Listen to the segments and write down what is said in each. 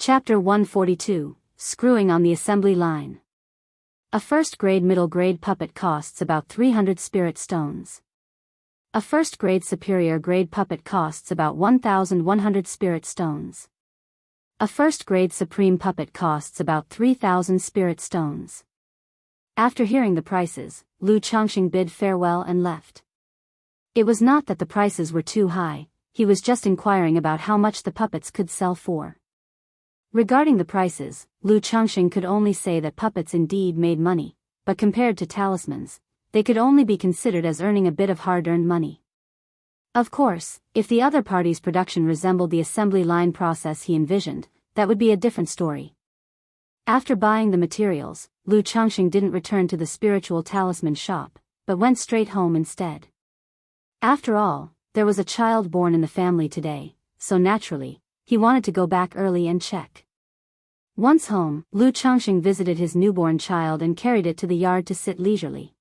Chapter 142, Screwing on the Assembly Line. A first-grade middle-grade puppet costs about 300 spirit stones. A first-grade superior-grade puppet costs about 1,100 spirit stones. A first-grade supreme puppet costs about 3,000 spirit stones. After hearing the prices, Lu Chongqing bid farewell and left. It was not that the prices were too high, he was just inquiring about how much the puppets could sell for. Regarding the prices, Lu Chongqing could only say that puppets indeed made money, but compared to talismans, they could only be considered as earning a bit of hard-earned money. Of course, if the other party's production resembled the assembly line process he envisioned, that would be a different story. After buying the materials, Lu Chongqing didn't return to the spiritual talisman shop, but went straight home instead. After all, there was a child born in the family today, so naturally, he wanted to go back early and check. Once home, Lu Chongqing visited his newborn child and carried it to the yard to sit leisurely.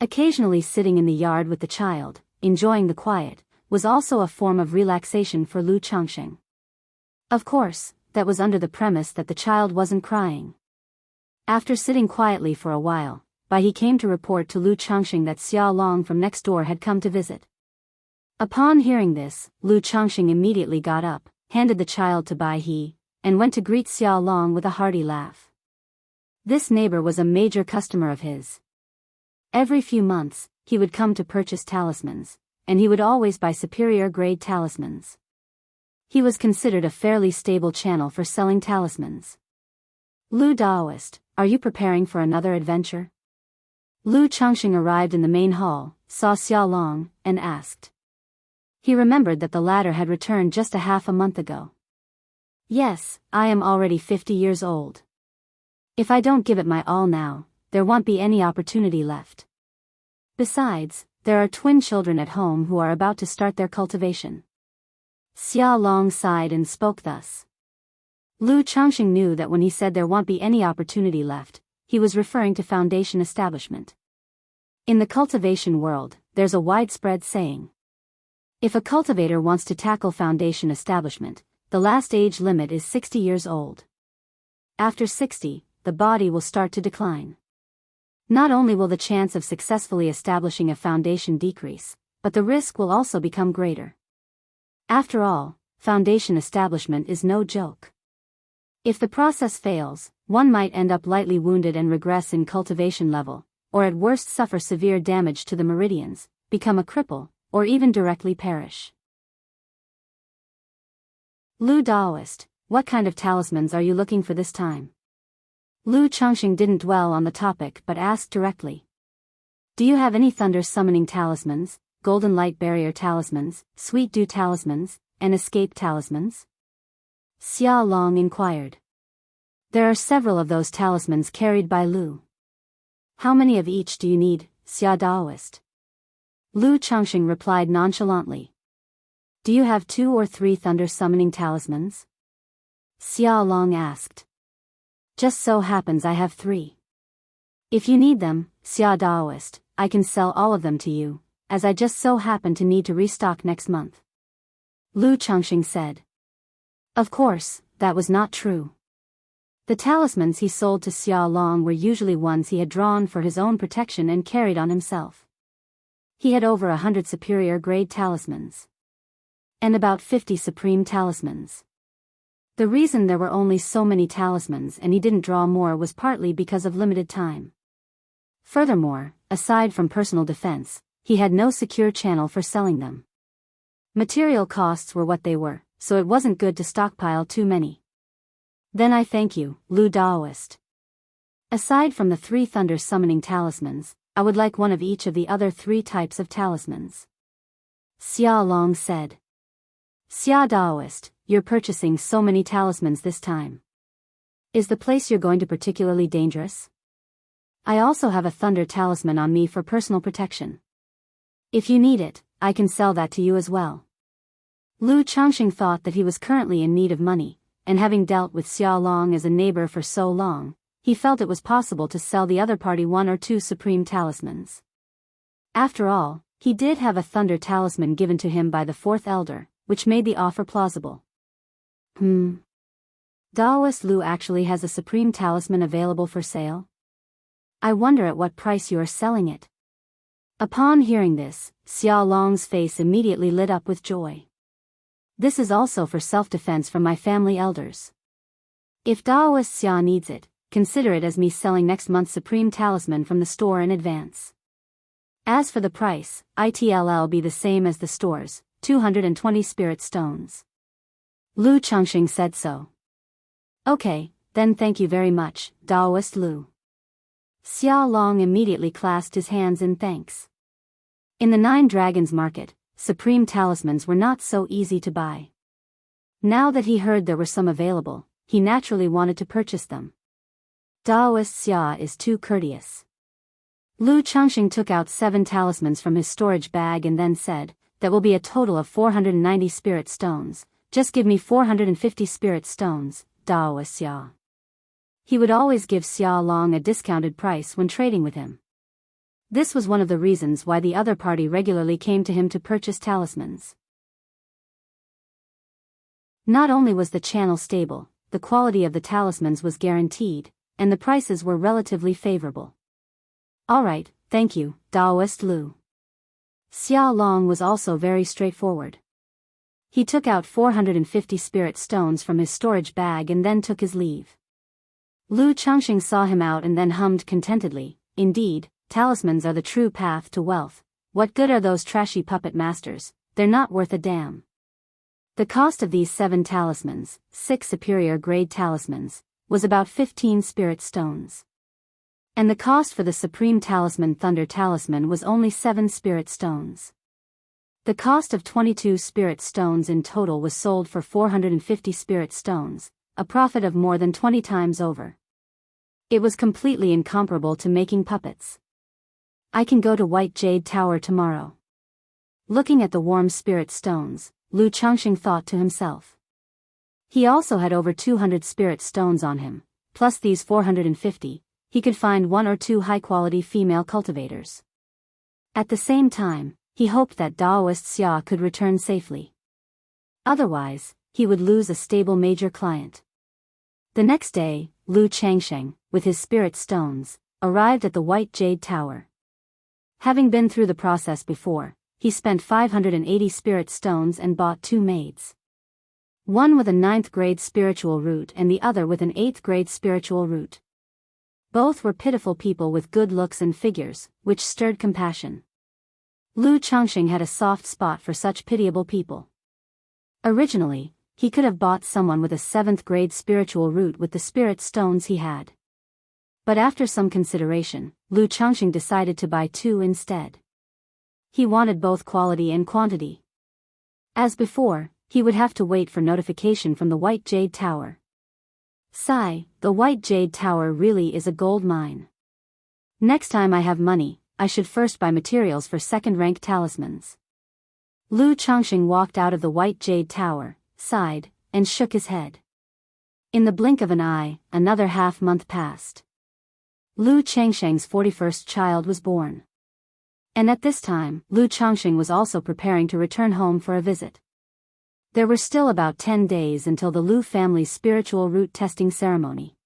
Occasionally sitting in the yard with the child, enjoying the quiet, was also a form of relaxation for Lu Chongqing. Of course, that was under the premise that the child wasn't crying. After sitting quietly for a while, he came to report to Lu Chongqing that Xia Long from next door had come to visit. Upon hearing this, Lu Chongqing immediately got up, handed the child to Bai He, and went to greet Xia Long with a hearty laugh. This neighbor was a major customer of his. Every few months, he would come to purchase talismans, and he would always buy superior-grade talismans. He was considered a fairly stable channel for selling talismans. Lu Daoist, are you preparing for another adventure? Lu Chongqing arrived in the main hall, saw Xia Long, and asked. He remembered that the latter had returned just a half a month ago. Yes, I am already 50 years old. If I don't give it my all now, there won't be any opportunity left. Besides, there are twin children at home who are about to start their cultivation. Xia Long sighed and spoke thus. Lu Chongqing knew that when he said there won't be any opportunity left, he was referring to foundation establishment. In the cultivation world, there's a widespread saying. If a cultivator wants to tackle foundation establishment, the last age limit is 60 years old. After 60, the body will start to decline. Not only will the chance of successfully establishing a foundation decrease, but the risk will also become greater. After all, foundation establishment is no joke. If the process fails, one might end up lightly wounded and regress in cultivation level, or at worst suffer severe damage to the meridians, become a cripple, or even directly perish. Lu Daoist, what kind of talismans are you looking for this time? Lu Chongqing didn't dwell on the topic but asked directly. Do you have any thunder summoning talismans, golden light barrier talismans, sweet dew talismans, and escape talismans? Xia Long inquired. There are several of those talismans carried by Lu. How many of each do you need, Xia Daoist? Lu Chongqing replied nonchalantly. Do you have 2 or 3 thunder-summoning talismans? Xia Long asked. Just so happens I have 3. If you need them, Xia Daoist, I can sell all of them to you, as I just so happen to need to restock next month. Lu Chongqing said. Of course, that was not true. The talismans he sold to Xia Long were usually ones he had drawn for his own protection and carried on himself. He had over 100 superior-grade talismans. And about 50 supreme talismans. The reason there were only so many talismans and he didn't draw more was partly because of limited time. Furthermore, aside from personal defense, he had no secure channel for selling them. Material costs were what they were, so it wasn't good to stockpile too many. Then I thank you, Lu Daoist. Aside from the 3 thunder-summoning talismans, I would like one of each of the other 3 types of talismans. Xia Long said. Xia Daoist, you're purchasing so many talismans this time. Is the place you're going to particularly dangerous? I also have a thunder talisman on me for personal protection. If you need it, I can sell that to you as well. Lu Chongqing thought that he was currently in need of money, and having dealt with Xia Long as a neighbor for so long, he felt it was possible to sell the other party 1 or 2 supreme talismans. After all, he did have a thunder talisman given to him by the 4th elder, which made the offer plausible. Daoist Lu actually has a supreme talisman available for sale? I wonder at what price you are selling it. Upon hearing this, Xia Long's face immediately lit up with joy. This is also for self-defense from my family elders. If Daoist Xia needs it, consider it as me selling next month's supreme talisman from the store in advance. As for the price, it'll be the same as the store's, 220 spirit stones. Lu Changxing said so. Okay, then thank you very much, Daoist Lu. Xia Long immediately clasped his hands in thanks. In the Nine Dragons market, supreme talismans were not so easy to buy. Now that he heard there were some available, he naturally wanted to purchase them. Daoist Xia is too courteous. Lu Changxing took out 7 talismans from his storage bag and then said, that will be a total of 490 spirit stones, just give me 450 spirit stones, Daoist Xia. He would always give Xia Long a discounted price when trading with him. This was one of the reasons why the other party regularly came to him to purchase talismans. Not only was the channel stable, the quality of the talismans was guaranteed, and the prices were relatively favorable. Alright, thank you, Daoist Lu. Xia Long was also very straightforward. He took out 450 spirit stones from his storage bag and then took his leave. Lu Changxing saw him out and then hummed contentedly, indeed, talismans are the true path to wealth. What good are those trashy puppet masters? They're not worth a damn. The cost of these 7 talismans, 6 superior grade talismans, was about 15 spirit stones. And the cost for the supreme talisman Thunder Talisman was only 7 spirit stones. The cost of 22 spirit stones in total was sold for 450 spirit stones, a profit of more than 20 times over. It was completely incomparable to making puppets. I can go to White Jade Tower tomorrow. Looking at the warm spirit stones, Lu Changxing thought to himself. He also had over 200 spirit stones on him, plus these 450, he could find 1 or 2 high-quality female cultivators. At the same time, he hoped that Daoist Xia could return safely. Otherwise, he would lose a stable major client. The next day, Lu Changxing, with his spirit stones, arrived at the White Jade Tower. Having been through the process before, he spent 580 spirit stones and bought 2 maids. One with a 9th grade spiritual root and the other with an 8th grade spiritual root. Both were pitiful people with good looks and figures, which stirred compassion. Lu Changxing had a soft spot for such pitiable people. Originally, he could have bought someone with a 7th grade spiritual root with the spirit stones he had. But after some consideration, Lu Changxing decided to buy 2 instead. He wanted both quality and quantity. As before, he would have to wait for notification from the White Jade Tower. Sigh, the White Jade Tower really is a gold mine. Next time I have money, I should first buy materials for second-rank talismans. Lu Changxing walked out of the White Jade Tower, sighed, and shook his head. In the blink of an eye, another half-month passed. Lu Changxing's 41st child was born. And at this time, Lu Changxing was also preparing to return home for a visit. There were still about 10 days until the Lu family's spiritual root testing ceremony.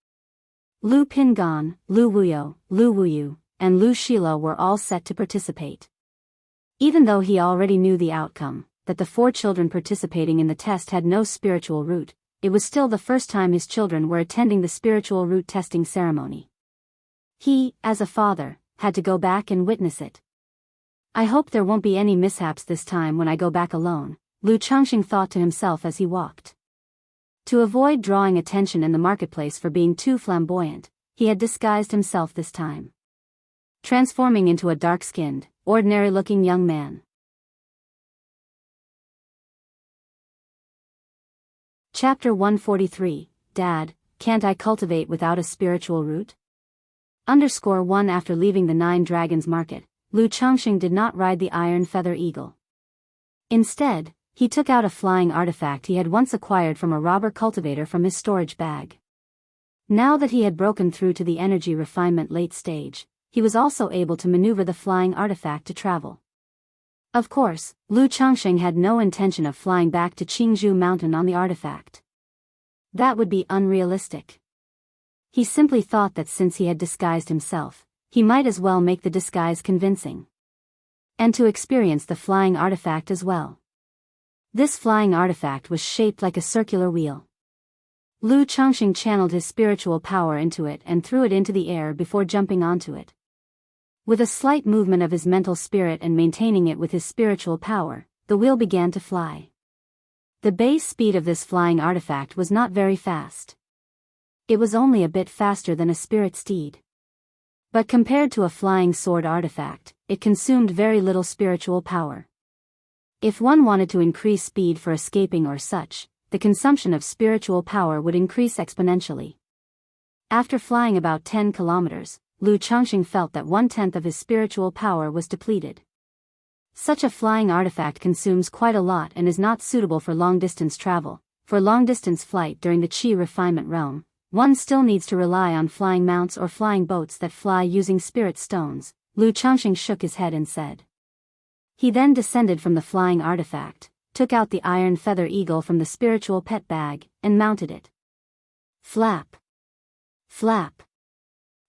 Lu Pingan, Lu Wuyo, Lu Wuyu, and Lu Shilo were all set to participate. Even though he already knew the outcome, that the 4 children participating in the test had no spiritual root, it was still the first time his children were attending the spiritual root testing ceremony. He, as a father, had to go back and witness it. I hope there won't be any mishaps this time when I go back alone, Lu Changxing thought to himself as he walked. To avoid drawing attention in the marketplace for being too flamboyant, he had disguised himself this time, transforming into a dark-skinned, ordinary-looking young man. Chapter 143, Dad, can't I cultivate without a spiritual root? _1 After leaving the Nine Dragons market, Lu Changxing did not ride the iron feather eagle. Instead, he took out a flying artifact he had once acquired from a robber cultivator from his storage bag. Now that he had broken through to the energy refinement late stage, he was also able to maneuver the flying artifact to travel. Of course, Lu Changxing had no intention of flying back to Qingzhou Mountain on the artifact. That would be unrealistic. He simply thought that since he had disguised himself, he might as well make the disguise convincing. And to experience the flying artifact as well. This flying artifact was shaped like a circular wheel. Lu Changxing channeled his spiritual power into it and threw it into the air before jumping onto it. With a slight movement of his mental spirit and maintaining it with his spiritual power, the wheel began to fly. The base speed of this flying artifact was not very fast. It was only a bit faster than a spirit steed. But compared to a flying sword artifact, it consumed very little spiritual power. If one wanted to increase speed for escaping or such, the consumption of spiritual power would increase exponentially. After flying about 10 kilometers, Lu Changxing felt that 1/10 of his spiritual power was depleted. Such a flying artifact consumes quite a lot and is not suitable for long-distance travel. For long-distance flight during the Qi refinement realm, one still needs to rely on flying mounts or flying boats that fly using spirit stones. Lu Changxing shook his head and said. He then descended from the flying artifact, took out the iron feather eagle from the spiritual pet bag, and mounted it. Flap! Flap!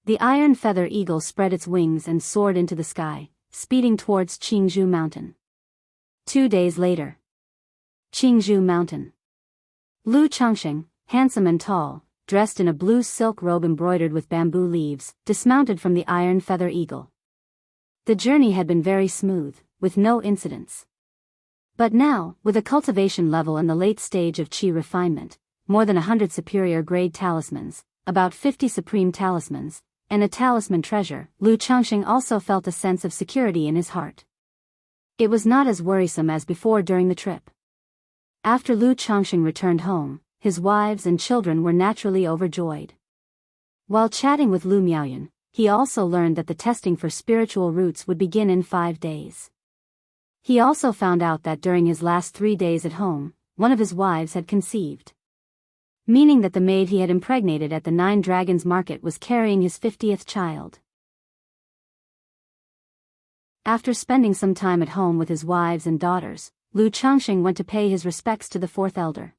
The iron feather eagle spread its wings and soared into the sky, speeding towards Qingzhou Mountain. 2 days later. Qingzhou Mountain. Lu Changxing, handsome and tall, dressed in a blue silk robe embroidered with bamboo leaves, dismounted from the iron feather eagle. The journey had been very smooth, with no incidents. But now, with a cultivation level in the late stage of Qi refinement, more than 100 superior grade talismans, about 50 supreme talismans, and a talisman treasure, Lu Changxing also felt a sense of security in his heart. It was not as worrisome as before during the trip. After Lu Changxing returned home, his wives and children were naturally overjoyed. While chatting with Lu Miaoyun, he also learned that the testing for spiritual roots would begin in 5 days. He also found out that during his last 3 days at home, one of his wives had conceived. Meaning that the maid he had impregnated at the 9 Dragons Market was carrying his 50th child. After spending some time at home with his wives and daughters, Lu Changxing went to pay his respects to the 4th elder.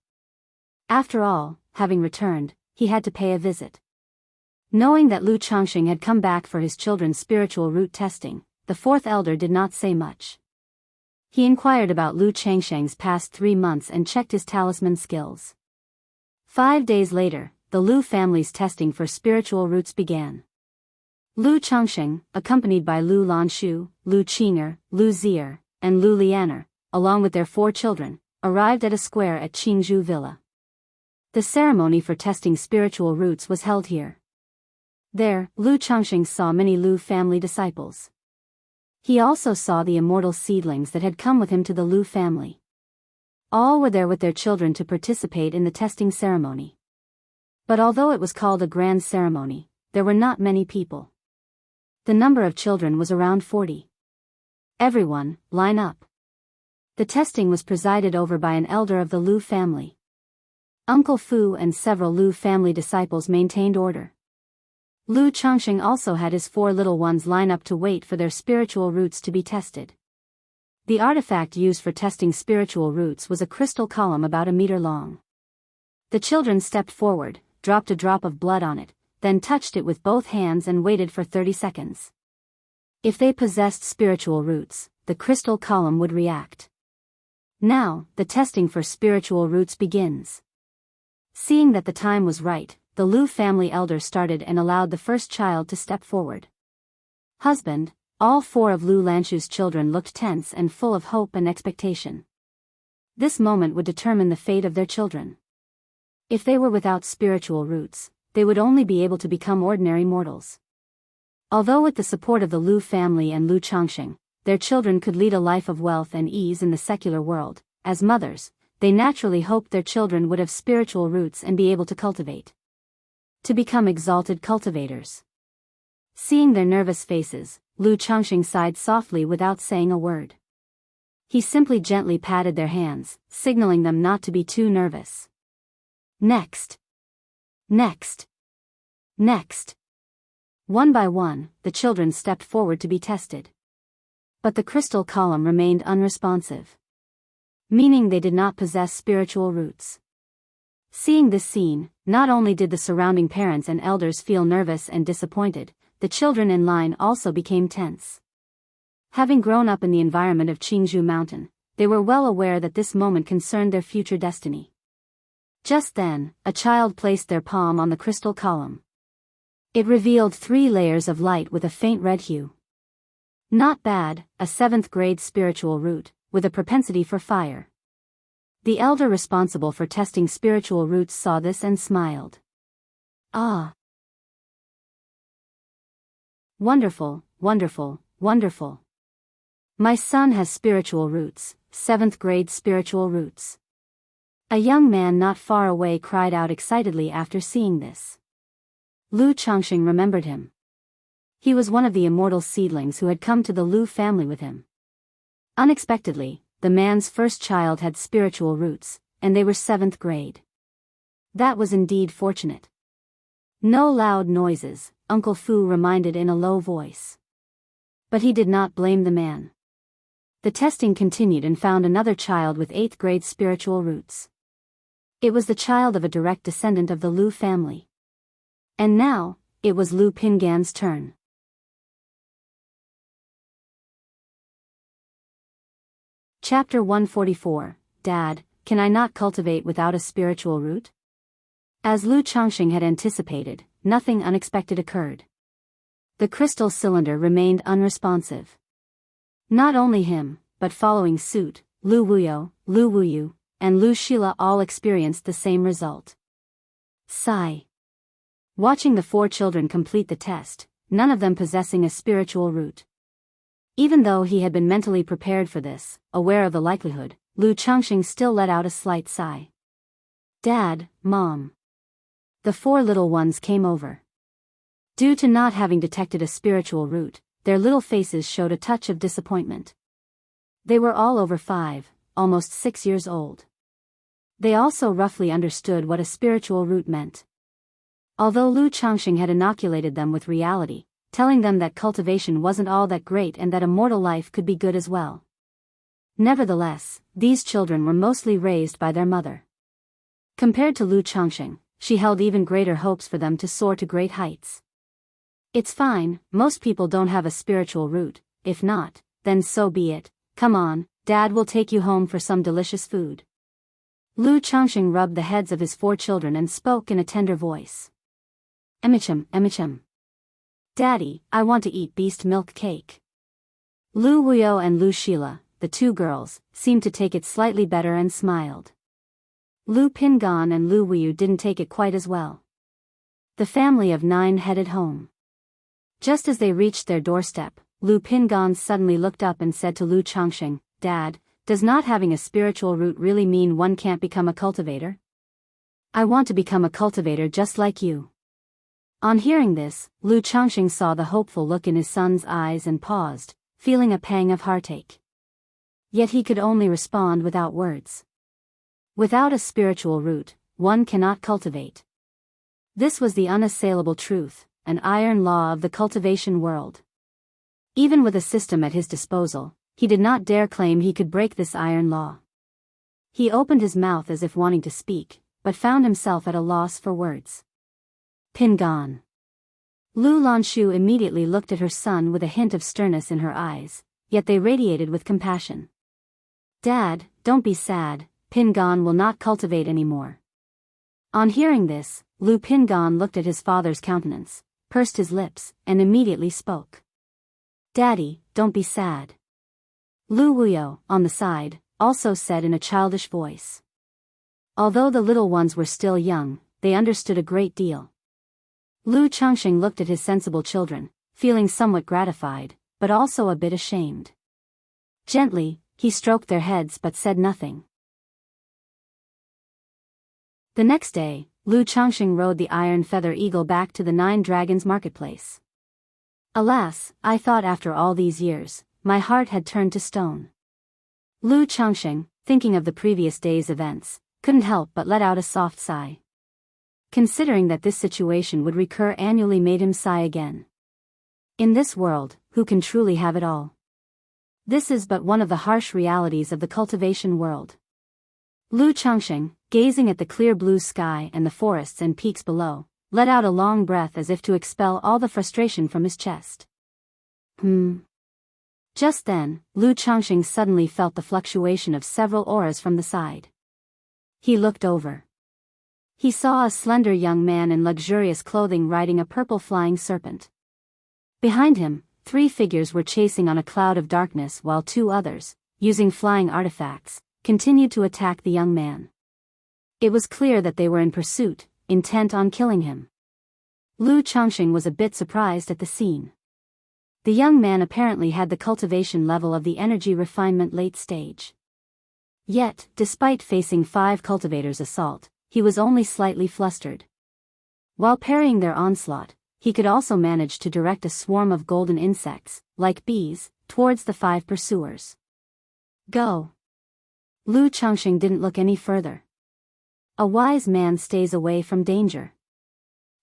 After all, having returned, he had to pay a visit. Knowing that Lu Changxing had come back for his children's spiritual root testing, the 4th elder did not say much. He inquired about Lu Changxing's past 3 months and checked his talisman skills. 5 days later, the Lu family's testing for spiritual roots began. Lu Changxing, accompanied by Lu Lanshu, Lu Qing'er, Lu Zier, and Lu Lianer, along with their 4 children, arrived at a square at Qingzhou Villa. The ceremony for testing spiritual roots was held here. There, Lu Changxing saw many Lu family disciples. He also saw the immortal seedlings that had come with him to the Lu family. All were there with their children to participate in the testing ceremony. But although it was called a grand ceremony, there were not many people. The number of children was around 40. Everyone, line up. The testing was presided over by an elder of the Lu family. Uncle Fu and several Lu family disciples maintained order. Lu Changxing also had his 4 little ones line up to wait for their spiritual roots to be tested. The artifact used for testing spiritual roots was a crystal column about 1 meter long. The children stepped forward, dropped a drop of blood on it, then touched it with both hands and waited for 30 seconds. If they possessed spiritual roots, the crystal column would react. Now, the testing for spiritual roots begins. Seeing that the time was right, the Lu family elder started and allowed the first child to step forward. Husband, all 4 of Lu Lanshu's children looked tense and full of hope and expectation. This moment would determine the fate of their children. If they were without spiritual roots, they would only be able to become ordinary mortals. Although with the support of the Lu family and Lu Changxing, their children could lead a life of wealth and ease in the secular world, as mothers, they naturally hoped their children would have spiritual roots and be able to cultivate. To become exalted cultivators. Seeing their nervous faces, Lu Changxing sighed softly without saying a word. He simply gently patted their hands, signaling them not to be too nervous. Next. Next. Next. One by one, the children stepped forward to be tested. But the crystal column remained unresponsive. Meaning they did not possess spiritual roots. Seeing this scene, not only did the surrounding parents and elders feel nervous and disappointed, the children in line also became tense. Having grown up in the environment of Qingzhou Mountain, they were well aware that this moment concerned their future destiny. Just then, a child placed their palm on the crystal column. It revealed 3 layers of light with a faint red hue. Not bad, a 7th grade spiritual root, with a propensity for fire. The elder responsible for testing spiritual roots saw this and smiled. Ah! Wonderful, wonderful, wonderful. My son has spiritual roots, 7th grade spiritual roots. A young man not far away cried out excitedly after seeing this. Lu Changxing remembered him. He was one of the immortal seedlings who had come to the Lu family with him. Unexpectedly, the man's first child had spiritual roots, and they were 7th grade. That was indeed fortunate. No loud noises, Uncle Fu reminded in a low voice. But he did not blame the man. The testing continued and found another child with 8th grade spiritual roots. It was the child of a direct descendant of the Lu family. And now, it was Lu Pingan's turn. Chapter 144, Dad, can I not cultivate without a spiritual root? As Lu Changxing had anticipated, nothing unexpected occurred. The crystal cylinder remained unresponsive. Not only him, but following suit, Lu Wuyu, and Lu Shila all experienced the same result. Sigh. Watching the 4 children complete the test, none of them possessing a spiritual root. Even though he had been mentally prepared for this, aware of the likelihood, Lu Changxing still let out a slight sigh. Dad, Mom. The 4 little ones came over. Due to not having detected a spiritual root, their little faces showed a touch of disappointment. They were all over 5, almost 6 years old. They also roughly understood what a spiritual root meant. Although Lu Changxing had inoculated them with reality, telling them that cultivation wasn't all that great and that a mortal life could be good as well. Nevertheless, these children were mostly raised by their mother. Compared to Lu Changxing, she held even greater hopes for them to soar to great heights. It's fine, most people don't have a spiritual root, if not, then so be it, come on, Dad will take you home for some delicious food. Lu Changxing rubbed the heads of his 4 children and spoke in a tender voice. Emichim. Daddy, I want to eat beast milk cake. Lu Wuyo and Lu Shila, the 2 girls, seemed to take it slightly better and smiled. Lu Pingan and Lu Wuyu didn't take it quite as well. The family of 9 headed home. Just as they reached their doorstep, Lu Pingan suddenly looked up and said to Lu Changxing, Dad, does not having a spiritual root really mean one can't become a cultivator? I want to become a cultivator just like you. On hearing this, Lu Changxing saw the hopeful look in his son's eyes and paused, feeling a pang of heartache. Yet he could only respond without words. Without a spiritual root, one cannot cultivate. This was the unassailable truth, an iron law of the cultivation world. Even with a system at his disposal, he did not dare claim he could break this iron law. He opened his mouth as if wanting to speak, but found himself at a loss for words. Pingan. Lu Lanshu immediately looked at her son with a hint of sternness in her eyes, yet they radiated with compassion. Dad, don't be sad, Pingan will not cultivate anymore. On hearing this, Lu Pingan looked at his father's countenance, pursed his lips, and immediately spoke. Daddy, don't be sad. Lu Wuyo, on the side, also said in a childish voice. Although the little ones were still young, they understood a great deal. Lu Changxing looked at his sensible children, feeling somewhat gratified, but also a bit ashamed. Gently, he stroked their heads but said nothing. The next day, Lu Changxing rode the iron feather eagle back to the 9 Dragons marketplace. Alas, I thought after all these years, my heart had turned to stone. Lu Changxing, thinking of the previous day's events, couldn't help but let out a soft sigh. Considering that this situation would recur annually made him sigh again. In this world, who can truly have it all? This is but one of the harsh realities of the cultivation world. Lu Changxing, gazing at the clear blue sky and the forests and peaks below, let out a long breath as if to expel all the frustration from his chest. Just then, Lu Changxing suddenly felt the fluctuation of several auras from the side. He looked over. He saw a slender young man in luxurious clothing riding a purple flying serpent. Behind him, 3 figures were chasing on a cloud of darkness while 2 others, using flying artifacts, continued to attack the young man. It was clear that they were in pursuit, intent on killing him. Lu Changxing was a bit surprised at the scene. The young man apparently had the cultivation level of the energy refinement late stage. Yet, despite facing 5 cultivators' assault, he was only slightly flustered. While parrying their onslaught, he could also manage to direct a swarm of golden insects, like bees, towards the 5 pursuers. Go! Lu Changxing didn't look any further. A wise man stays away from danger.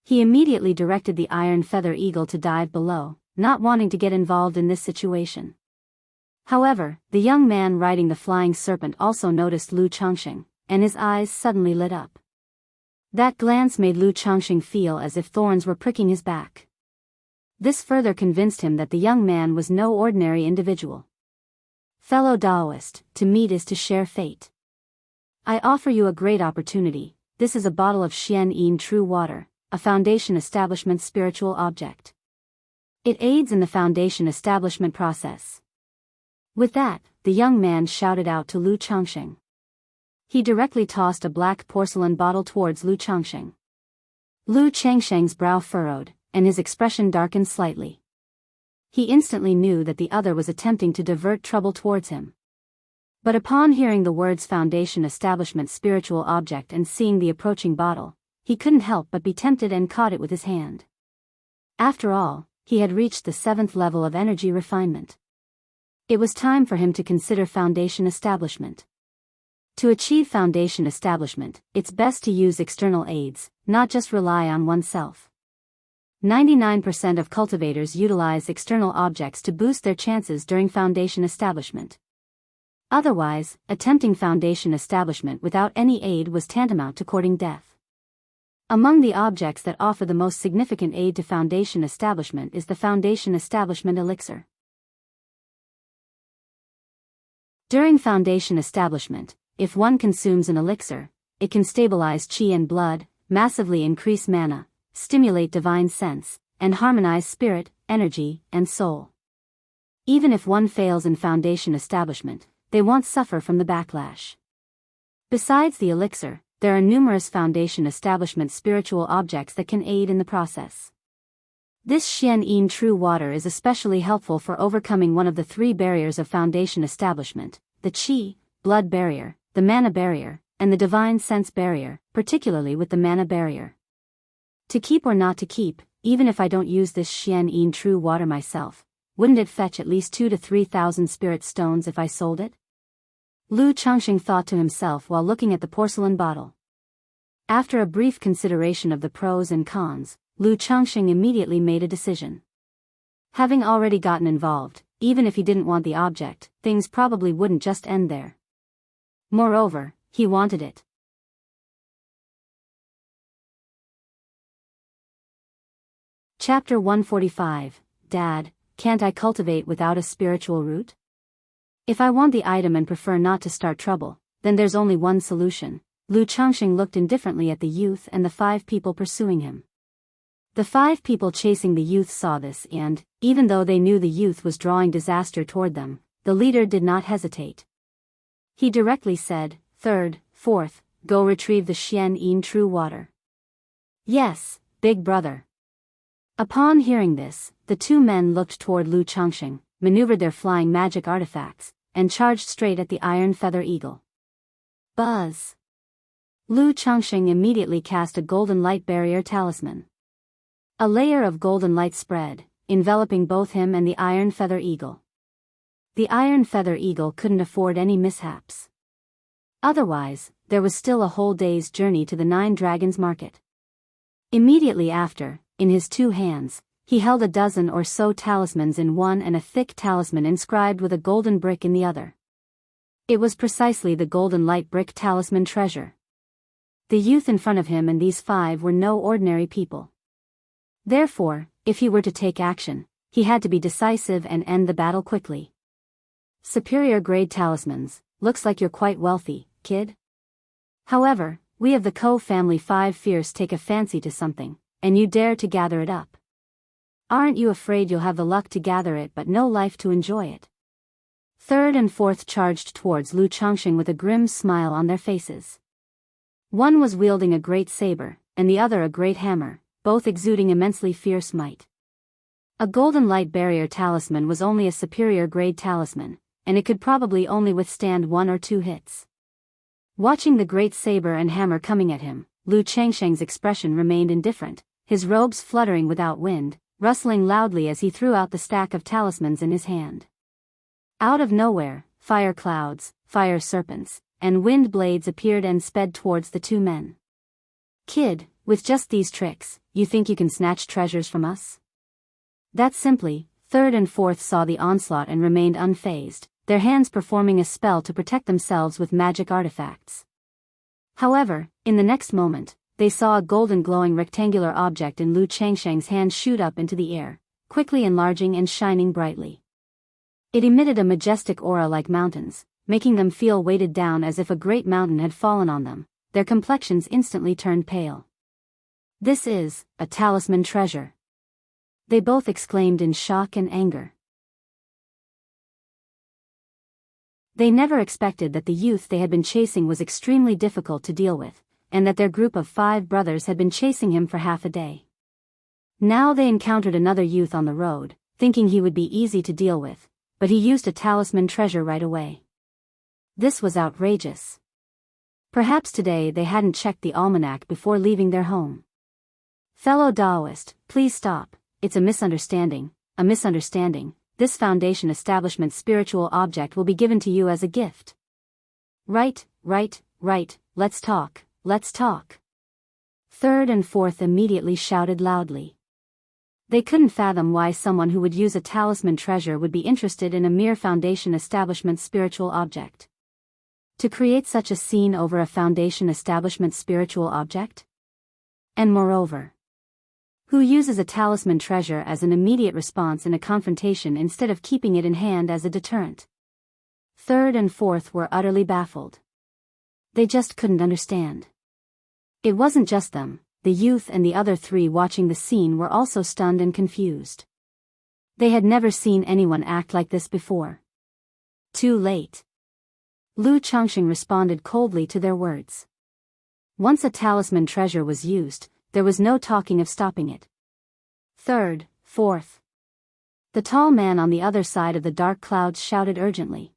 He immediately directed the iron feather eagle to dive below, not wanting to get involved in this situation. However, the young man riding the flying serpent also noticed Lu Changxing, and his eyes suddenly lit up. That glance made Lu Changxing feel as if thorns were pricking his back. This further convinced him that the young man was no ordinary individual. Fellow Taoist, to meet is to share fate. I offer you a great opportunity. This is a bottle of Xian Yin True Water, a Foundation Establishment spiritual object. It aids in the Foundation establishment process. With that, the young man shouted out to Lu Changxing. He directly tossed a black porcelain bottle towards Lu Changxing. Lu Changxing's brow furrowed, and his expression darkened slightly. He instantly knew that the other was attempting to divert trouble towards him. But upon hearing the words Foundation Establishment spiritual object and seeing the approaching bottle, he couldn't help but be tempted and caught it with his hand. After all, he had reached the 7th level of energy refinement. It was time for him to consider Foundation establishment. To achieve Foundation establishment, it's best to use external aids, not just rely on oneself. 99% of cultivators utilize external objects to boost their chances during Foundation establishment. Otherwise, attempting Foundation establishment without any aid was tantamount to courting death. Among the objects that offer the most significant aid to Foundation establishment is the Foundation Establishment Elixir. During Foundation establishment, if one consumes an elixir, it can stabilize qi and blood, massively increase mana, stimulate divine sense, and harmonize spirit, energy, and soul. Even if one fails in Foundation establishment, they won't suffer from the backlash. Besides the elixir, there are numerous Foundation establishment spiritual objects that can aid in the process. This Xian Yin True Water is especially helpful for overcoming one of the 3 barriers of Foundation establishment, the qi, blood barrier, the mana barrier, and the divine sense barrier, particularly with the mana barrier. To keep or not to keep, even if I don't use this Xian Yin True Water myself, wouldn't it fetch at least 2,000 to 3,000 spirit stones if I sold it? Lu Changxing thought to himself while looking at the porcelain bottle. After a brief consideration of the pros and cons, Lu Changxing immediately made a decision. Having already gotten involved, even if he didn't want the object, things probably wouldn't just end there. Moreover, he wanted it. Chapter 145, Dad, can't I cultivate without a spiritual root? If I want the item and prefer not to start trouble, then there's only one solution. Lu Changxing looked indifferently at the youth and the 5 people pursuing him. The 5 people chasing the youth saw this and, even though they knew the youth was drawing disaster toward them, the leader did not hesitate. He directly said, 3rd, 4th, go retrieve the Xian Yin True Water. Yes, big brother. Upon hearing this, the 2 men looked toward Lu Changxing, maneuvered their flying magic artifacts, and charged straight at the iron feather eagle. Buzz! Lu Changxing immediately cast a golden light barrier talisman. A layer of golden light spread, enveloping both him and the iron feather eagle. The iron feather eagle couldn't afford any mishaps. Otherwise, there was still a whole day's journey to the 9 Dragons Market. Immediately after, in his 2 hands, he held a dozen or so talismans in one and a thick talisman inscribed with a golden brick in the other. It was precisely the golden light brick talisman treasure. The youth in front of him and these 5 were no ordinary people. Therefore, if he were to take action, he had to be decisive and end the battle quickly. Superior grade talismans, looks like you're quite wealthy, kid. However, we of the Ko family 5 fierce take a fancy to something, and you dare to gather it up. Aren't you afraid you'll have the luck to gather it but no life to enjoy it? Third and fourth charged towards Lu Chongqing with a grim smile on their faces. One was wielding a great saber, and the other a great hammer, both exuding immensely fierce might. A golden light barrier talisman was only a superior grade talisman, and it could probably only withstand 1 or 2 hits. Watching the great saber and hammer coming at him, Lu Changsheng's expression remained indifferent, his robes fluttering without wind, rustling loudly as he threw out the stack of talismans in his hand. Out of nowhere, fire clouds, fire serpents, and wind blades appeared and sped towards the 2 men. Kid, with just these tricks, you think you can snatch treasures from us? That simply, third and fourth saw the onslaught and remained unfazed, their hands performing a spell to protect themselves with magic artifacts. However, in the next moment, they saw a golden glowing rectangular object in Lu Changsheng's hand shoot up into the air, quickly enlarging and shining brightly. It emitted a majestic aura like mountains, making them feel weighted down as if a great mountain had fallen on them. Their complexions instantly turned pale. This is a talisman treasure, they both exclaimed in shock and anger. They never expected that the youth they had been chasing was extremely difficult to deal with, and that their group of 5 brothers had been chasing him for half a day. Now they encountered another youth on the road, thinking he would be easy to deal with, but he used a talisman treasure right away. This was outrageous. Perhaps today they hadn't checked the almanac before leaving their home. Fellow Taoist, please stop, it's a misunderstanding, a misunderstanding. This Foundation establishment spiritual object will be given to you as a gift. Right, let's talk, let's talk. Third and fourth immediately shouted loudly. They couldn't fathom why someone who would use a talisman treasure would be interested in a mere Foundation establishment spiritual object. To create such a scene over a Foundation establishment spiritual object? And moreover, who uses a talisman treasure as an immediate response in a confrontation instead of keeping it in hand as a deterrent? Third and fourth were utterly baffled. They just couldn't understand. It wasn't just them, the youth and the other 3 watching the scene were also stunned and confused. They had never seen anyone act like this before. Too late. Lu Chongqing responded coldly to their words. Once a talisman treasure was used, there was no talking of stopping it. Third, fourth. The tall man on the other side of the dark clouds shouted urgently.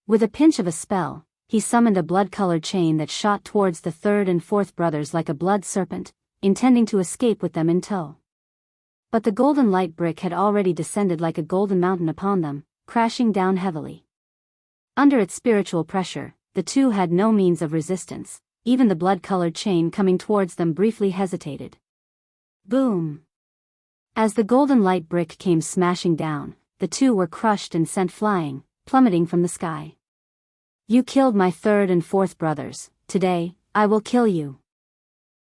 With a pinch of a spell, he summoned a blood-colored chain that shot towards the third and fourth brothers like a blood serpent, intending to escape with them in tow. But the golden light brick had already descended like a golden mountain upon them, crashing down heavily. Under its spiritual pressure, the 2 had no means of resistance. Even the blood-colored chain coming towards them briefly hesitated. Boom! As the golden light brick came smashing down, the 2 were crushed and sent flying, plummeting from the sky. You killed my third and fourth brothers, today, I will kill you.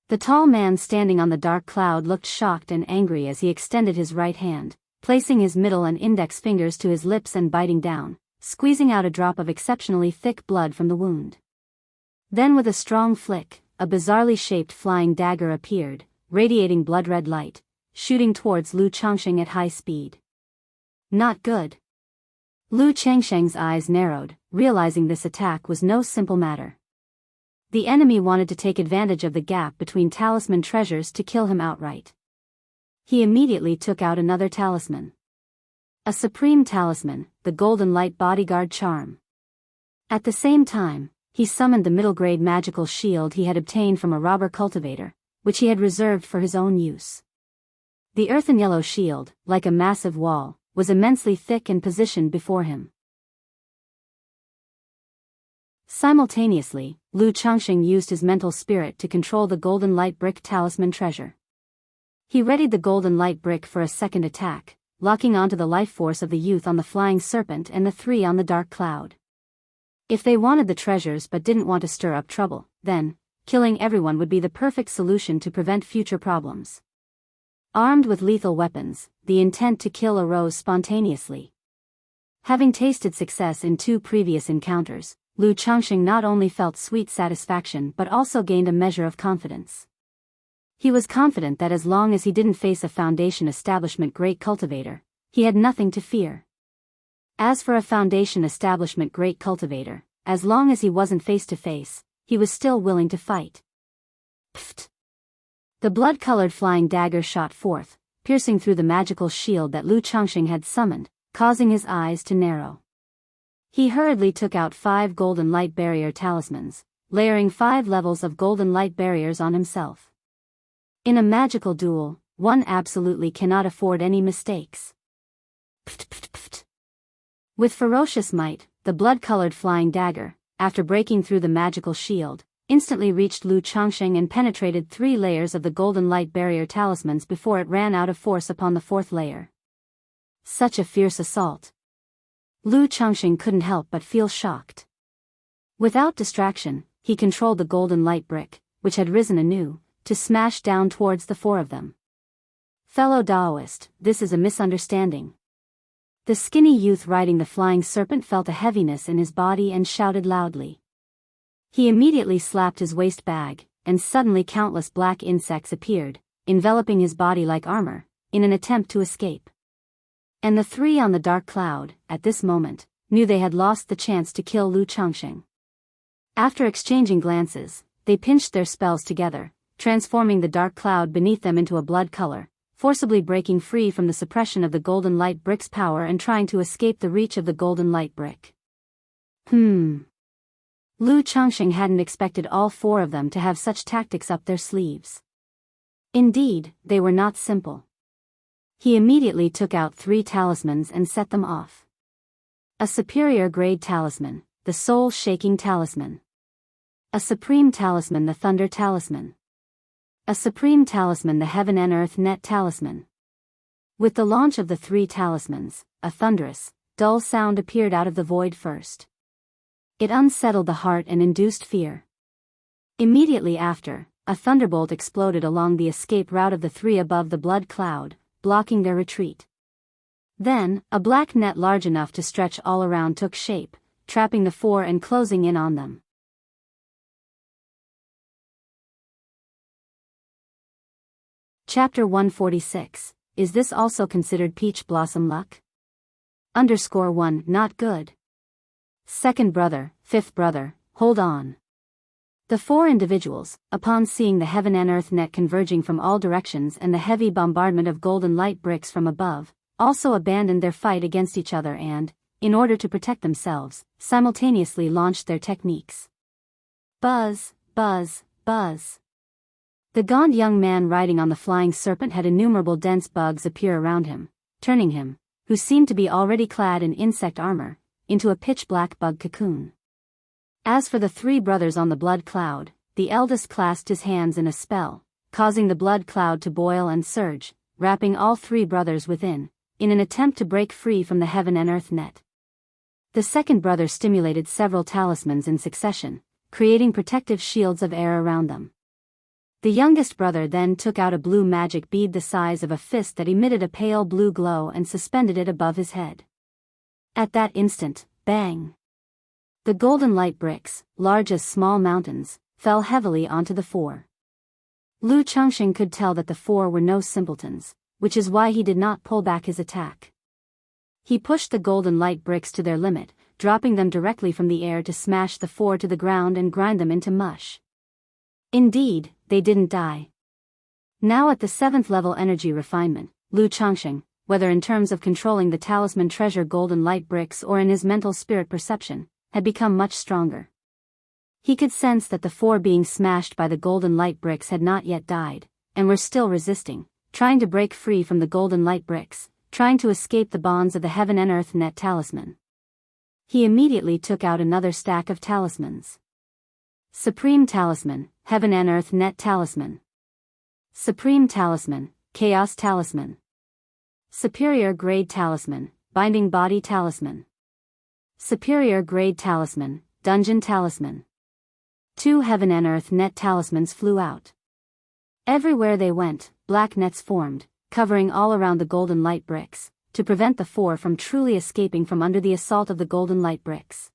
The tall man standing on the dark cloud looked shocked and angry as he extended his right hand, placing his middle and index fingers to his lips and biting down, squeezing out a drop of exceptionally thick blood from the wound. Then with a strong flick, a bizarrely shaped flying dagger appeared, radiating blood-red light, shooting towards Lu Chongqing at high speed. Not good. Lu Changsheng's eyes narrowed, realizing this attack was no simple matter. The enemy wanted to take advantage of the gap between talisman treasures to kill him outright. He immediately took out another talisman. A supreme talisman, the Golden Light Bodyguard Charm. At the same time, he summoned the middle-grade magical shield he had obtained from a robber cultivator, which he had reserved for his own use. The earthen yellow shield, like a massive wall, was immensely thick and positioned before him. Simultaneously, Lu Chongqing used his mental spirit to control the golden light brick talisman treasure. He readied the golden light brick for a second attack, locking onto the life force of the youth on the flying serpent and the 3 on the dark cloud. If they wanted the treasures but didn't want to stir up trouble, then, killing everyone would be the perfect solution to prevent future problems. Armed with lethal weapons, the intent to kill arose spontaneously. Having tasted success in 2 previous encounters, Lu Changxing not only felt sweet satisfaction but also gained a measure of confidence. He was confident that as long as he didn't face a Foundation Establishment Great Cultivator, he had nothing to fear. As for a Foundation Establishment Great Cultivator, as long as he wasn't face to face, he was still willing to fight. Pfft! The blood-colored flying dagger shot forth, piercing through the magical shield that Lu Changxing had summoned, causing his eyes to narrow. He hurriedly took out 5 golden light barrier talismans, layering 5 levels of golden light barriers on himself. In a magical duel, one absolutely cannot afford any mistakes. Pft, pft, pft. With ferocious might, the blood-colored flying dagger, after breaking through the magical shield, instantly reached Lu Changxing and penetrated 3 layers of the golden light barrier talismans before it ran out of force upon the 4th layer. Such a fierce assault. Lu Changxing couldn't help but feel shocked. Without distraction, he controlled the golden light brick, which had risen anew, to smash down towards the 4 of them. Fellow Daoist, this is a misunderstanding. The skinny youth riding the flying serpent felt a heaviness in his body and shouted loudly. He immediately slapped his waist bag, and suddenly countless black insects appeared, enveloping his body like armor, in an attempt to escape. And the 3 on the dark cloud, at this moment, knew they had lost the chance to kill Lu Changxing. After exchanging glances, they pinched their spells together, transforming the dark cloud beneath them into a blood color, forcibly breaking free from the suppression of the golden light brick's power and trying to escape the reach of the golden light brick. Lu Changxing hadn't expected all 4 of them to have such tactics up their sleeves. Indeed, they were not simple. He immediately took out 3 talismans and set them off. A superior grade talisman, the soul-shaking talisman. A supreme talisman, the thunder talisman. A supreme talisman, the heaven and earth net talisman. With the launch of the 3 talismans, a thunderous, dull sound appeared out of the void first. It unsettled the heart and induced fear. Immediately after, a thunderbolt exploded along the escape route of the 3 above the blood cloud, blocking their retreat. Then, a black net large enough to stretch all around took shape, trapping the 4 and closing in on them. Chapter 146, Is this also considered peach blossom luck? _1 Not good. Second brother, 5th brother, hold on. The 4 individuals, upon seeing the heaven and earth net converging from all directions and the heavy bombardment of golden light bricks from above, also abandoned their fight against each other and, in order to protect themselves, simultaneously launched their techniques. Buzz, buzz, buzz. The gaunt young man riding on the flying serpent had innumerable dense bugs appear around him, turning him, who seemed to be already clad in insect armor, into a pitch-black bug cocoon. As for the 3 brothers on the blood cloud, the eldest clasped his hands in a spell, causing the blood cloud to boil and surge, wrapping all 3 brothers within, in an attempt to break free from the heaven and earth net. The second brother stimulated several talismans in succession, creating protective shields of air around them. The youngest brother then took out a blue magic bead the size of a fist that emitted a pale blue glow and suspended it above his head. At that instant, bang! The golden light bricks, large as small mountains, fell heavily onto the 4. Lu Changxing could tell that the 4 were no simpletons, which is why he did not pull back his attack. He pushed the golden light bricks to their limit, dropping them directly from the air to smash the 4 to the ground and grind them into mush. Indeed, they didn't die. Now at the 7th level energy refinement, Lu Changxing, whether in terms of controlling the talisman treasure golden light bricks or in his mental spirit perception, had become much stronger. He could sense that the 4 being smashed by the golden light bricks had not yet died, and were still resisting, trying to break free from the golden light bricks, trying to escape the bonds of the heaven and earth net talisman. He immediately took out another stack of talismans. Supreme Talisman, Heaven and Earth Net Talisman. Supreme Talisman, Chaos Talisman. Superior Grade Talisman, Binding Body Talisman. Superior Grade Talisman, Dungeon Talisman. 2 heaven and earth net talismans flew out. Everywhere they went, black nets formed, covering all around the golden light bricks, to prevent the 4 from truly escaping from under the assault of the golden light bricks.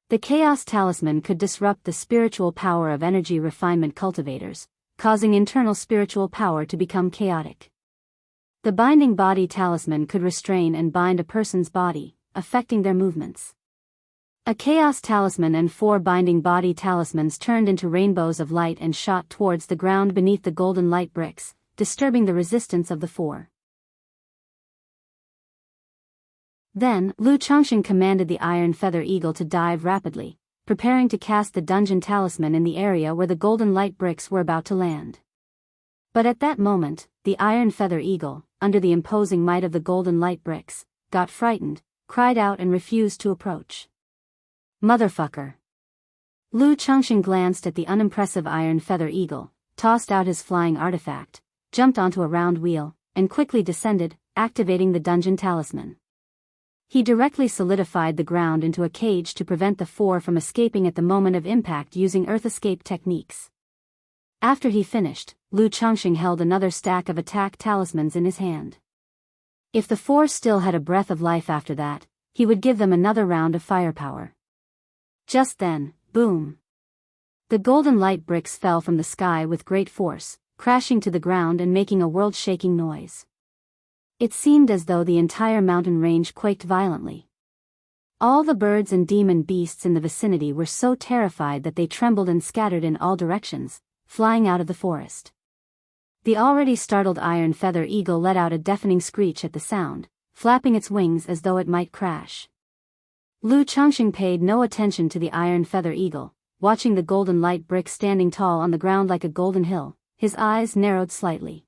The Chaos Talisman could disrupt the spiritual power of energy refinement cultivators, causing internal spiritual power to become chaotic. The Binding Body Talisman could restrain and bind a person's body, affecting their movements. A Chaos Talisman and 4 Binding Body Talismans turned into rainbows of light and shot towards the ground beneath the golden light bricks, disturbing the resistance of the 4. Then, Lu Changxing commanded the Iron Feather Eagle to dive rapidly, preparing to cast the Dungeon Talisman in the area where the golden light bricks were about to land. But at that moment, the Iron Feather Eagle, under the imposing might of the golden light bricks, got frightened, cried out and refused to approach. Motherfucker! Lu Changxing glanced at the unimpressive Iron Feather Eagle, tossed out his flying artifact, jumped onto a round wheel, and quickly descended, activating the Dungeon Talisman. He directly solidified the ground into a cage to prevent the 4 from escaping at the moment of impact using earth escape techniques. After he finished, Lu Changxing held another stack of attack talismans in his hand. If the 4 still had a breath of life after that, he would give them another round of firepower. Just then, boom! The golden light bricks fell from the sky with great force, crashing to the ground and making a world-shaking noise. It seemed as though the entire mountain range quaked violently. All the birds and demon beasts in the vicinity were so terrified that they trembled and scattered in all directions, flying out of the forest. The already startled Iron Feather Eagle let out a deafening screech at the sound, flapping its wings as though it might crash. Lu Changxing paid no attention to the Iron Feather Eagle, watching the golden light brick standing tall on the ground like a golden hill, his eyes narrowed slightly.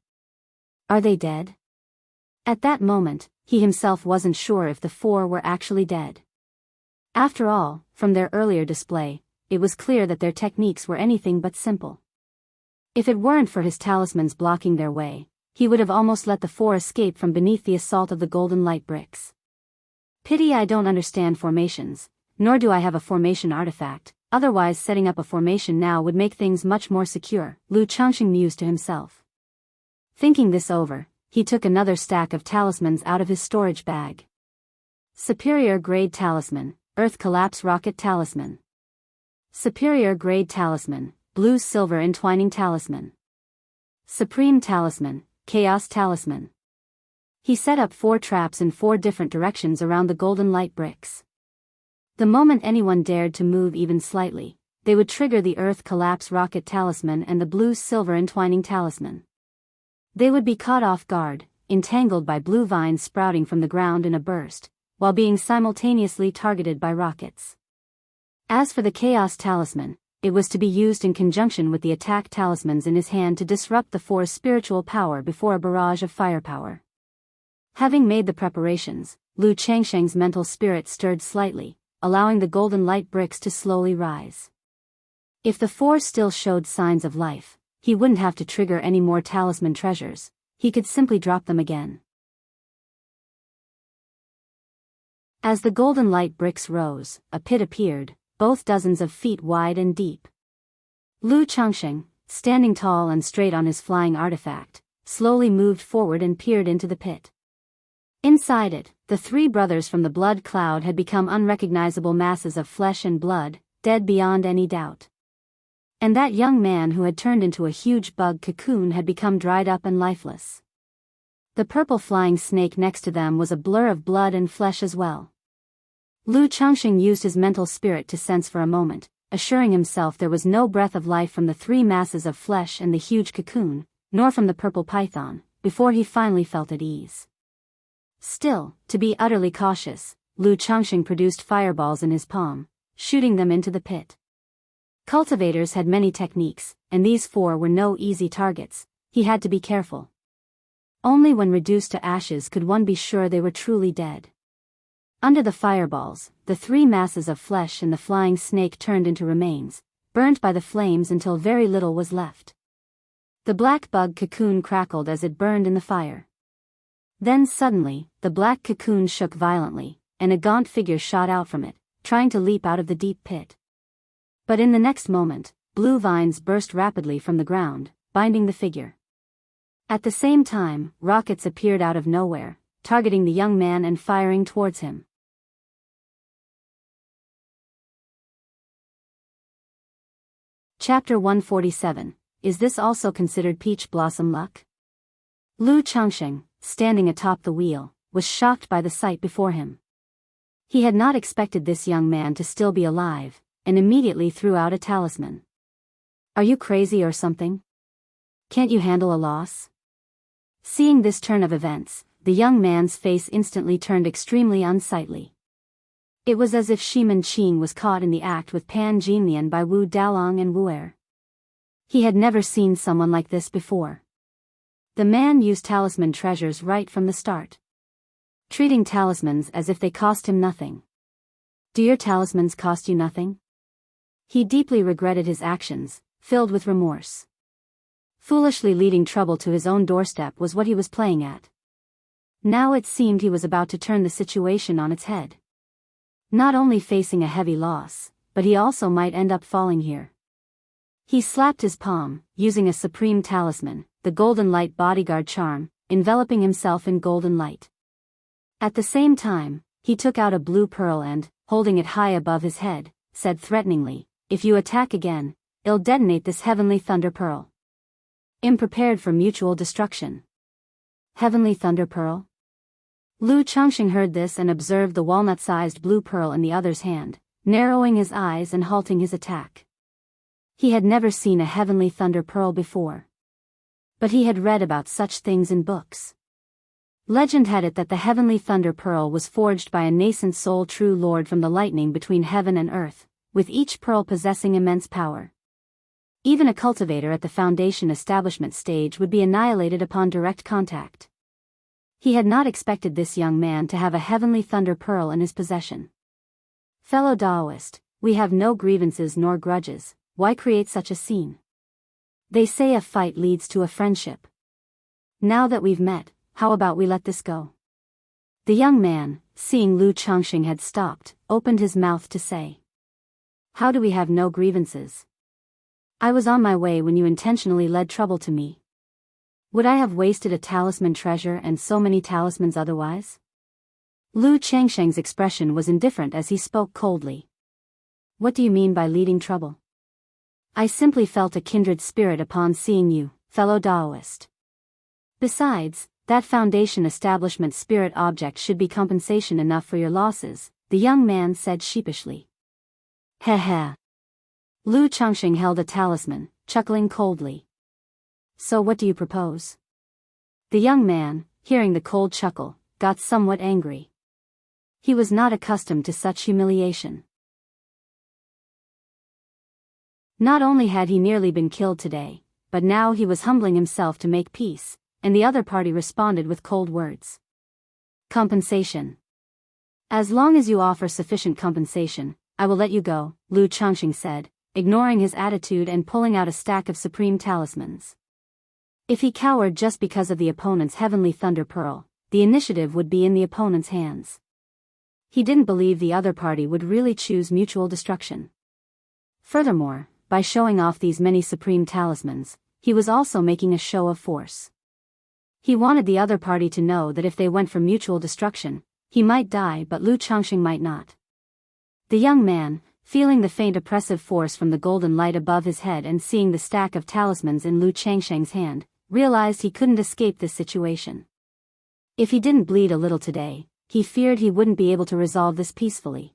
Are they dead? At that moment, he himself wasn't sure if the 4 were actually dead. After all, from their earlier display, it was clear that their techniques were anything but simple. If it weren't for his talismans blocking their way, he would have almost let the 4 escape from beneath the assault of the golden light bricks. Pity I don't understand formations, nor do I have a formation artifact, otherwise setting up a formation now would make things much more secure, Lu Changxing mused to himself. Thinking this over, he took another stack of talismans out of his storage bag. Superior Grade Talisman, Earth Collapse Rocket Talisman. Superior Grade Talisman, Blue Silver Entwining Talisman. Supreme Talisman, Chaos Talisman. He set up 4 traps in 4 different directions around the golden light bricks. The moment anyone dared to move even slightly, they would trigger the Earth Collapse Rocket Talisman and the Blue Silver Entwining Talisman. They would be caught off guard, entangled by blue vines sprouting from the ground in a burst, while being simultaneously targeted by rockets. As for the Chaos Talisman, it was to be used in conjunction with the attack talismans in his hand to disrupt the 4's spiritual power before a barrage of firepower. Having made the preparations, Lu Changxing's mental spirit stirred slightly, allowing the golden light bricks to slowly rise. If the 4 still showed signs of life, he wouldn't have to trigger any more talisman treasures, he could simply drop them again. As the golden light bricks rose, a pit appeared, both dozens of feet wide and deep. Lu Changxing, standing tall and straight on his flying artifact, slowly moved forward and peered into the pit. Inside it, the 3 brothers from the blood cloud had become unrecognizable masses of flesh and blood, dead beyond any doubt. And that young man who had turned into a huge bug cocoon had become dried up and lifeless. The purple flying snake next to them was a blur of blood and flesh as well. Lu Changxing used his mental spirit to sense for a moment, assuring himself there was no breath of life from the 3 masses of flesh and the huge cocoon, nor from the purple python, before he finally felt at ease. Still, to be utterly cautious, Lu Changxing produced fireballs in his palm, shooting them into the pit. Cultivators had many techniques, and these 4 were no easy targets. He had to be careful. Only when reduced to ashes could one be sure they were truly dead. Under the fireballs, the 3 masses of flesh and the flying snake turned into remains, burnt by the flames until very little was left. The black bug cocoon crackled as it burned in the fire. Then suddenly, the black cocoon shook violently, and a gaunt figure shot out from it, trying to leap out of the deep pit. But in the next moment, blue vines burst rapidly from the ground, binding the figure. At the same time, rockets appeared out of nowhere, targeting the young man and firing towards him. Chapter 147. Is this also considered peach blossom luck? Lu Changsheng, standing atop the wheel, was shocked by the sight before him. He had not expected this young man to still be alive, and immediately threw out a talisman. Are you crazy or something? Can't you handle a loss? Seeing this turn of events, the young man's face instantly turned extremely unsightly. It was as if Shiman Qing was caught in the act with Pan Jinlian by Wu Dalong and Wu Er. He had never seen someone like this before. The man used talisman treasures right from the start, treating talismans as if they cost him nothing. Do your talismans cost you nothing? He deeply regretted his actions, filled with remorse. Foolishly leading trouble to his own doorstep was what he was playing at. Now it seemed he was about to turn the situation on its head. Not only facing a heavy loss, but he also might end up falling here. He slapped his palm, using a supreme talisman, the golden light bodyguard charm, enveloping himself in golden light. At the same time, he took out a blue pearl and, holding it high above his head, said threateningly, "If you attack again, I'll detonate this heavenly thunder pearl." Prepared for mutual destruction. Heavenly thunder pearl? Lu Changsheng heard this and observed the walnut-sized blue pearl in the other's hand, narrowing his eyes and halting his attack. He had never seen a heavenly thunder pearl before. But he had read about such things in books. Legend had it that the heavenly thunder pearl was forged by a nascent soul true lord from the lightning between heaven and earth, with each pearl possessing immense power. Even a cultivator at the foundation establishment stage would be annihilated upon direct contact. He had not expected this young man to have a heavenly thunder pearl in his possession. Fellow Taoist, we have no grievances nor grudges, why create such a scene? They say a fight leads to a friendship. Now that we've met, how about we let this go? The young man, seeing Lu Changsheng had stopped, opened his mouth to say. How do we have no grievances? I was on my way when you intentionally led trouble to me. Would I have wasted a talisman treasure and so many talismans otherwise? Lu Changsheng's expression was indifferent as he spoke coldly. What do you mean by leading trouble? I simply felt a kindred spirit upon seeing you, fellow Taoist. Besides, that foundation establishment spirit object should be compensation enough for your losses, the young man said sheepishly. Heh heh. Lu Changsheng held a talisman, chuckling coldly. So what do you propose? The young man, hearing the cold chuckle, got somewhat angry. He was not accustomed to such humiliation. Not only had he nearly been killed today, but now he was humbling himself to make peace, and the other party responded with cold words. Compensation. As long as you offer sufficient compensation, I will let you go, Lu Changsheng said, ignoring his attitude and pulling out a stack of supreme talismans. If he cowered just because of the opponent's heavenly thunder pearl, the initiative would be in the opponent's hands. He didn't believe the other party would really choose mutual destruction. Furthermore, by showing off these many supreme talismans, he was also making a show of force. He wanted the other party to know that if they went for mutual destruction, he might die but Lu Changsheng might not. The young man, feeling the faint oppressive force from the golden light above his head and seeing the stack of talismans in Lu Changsheng's hand, realized he couldn't escape this situation. If he didn't bleed a little today, he feared he wouldn't be able to resolve this peacefully.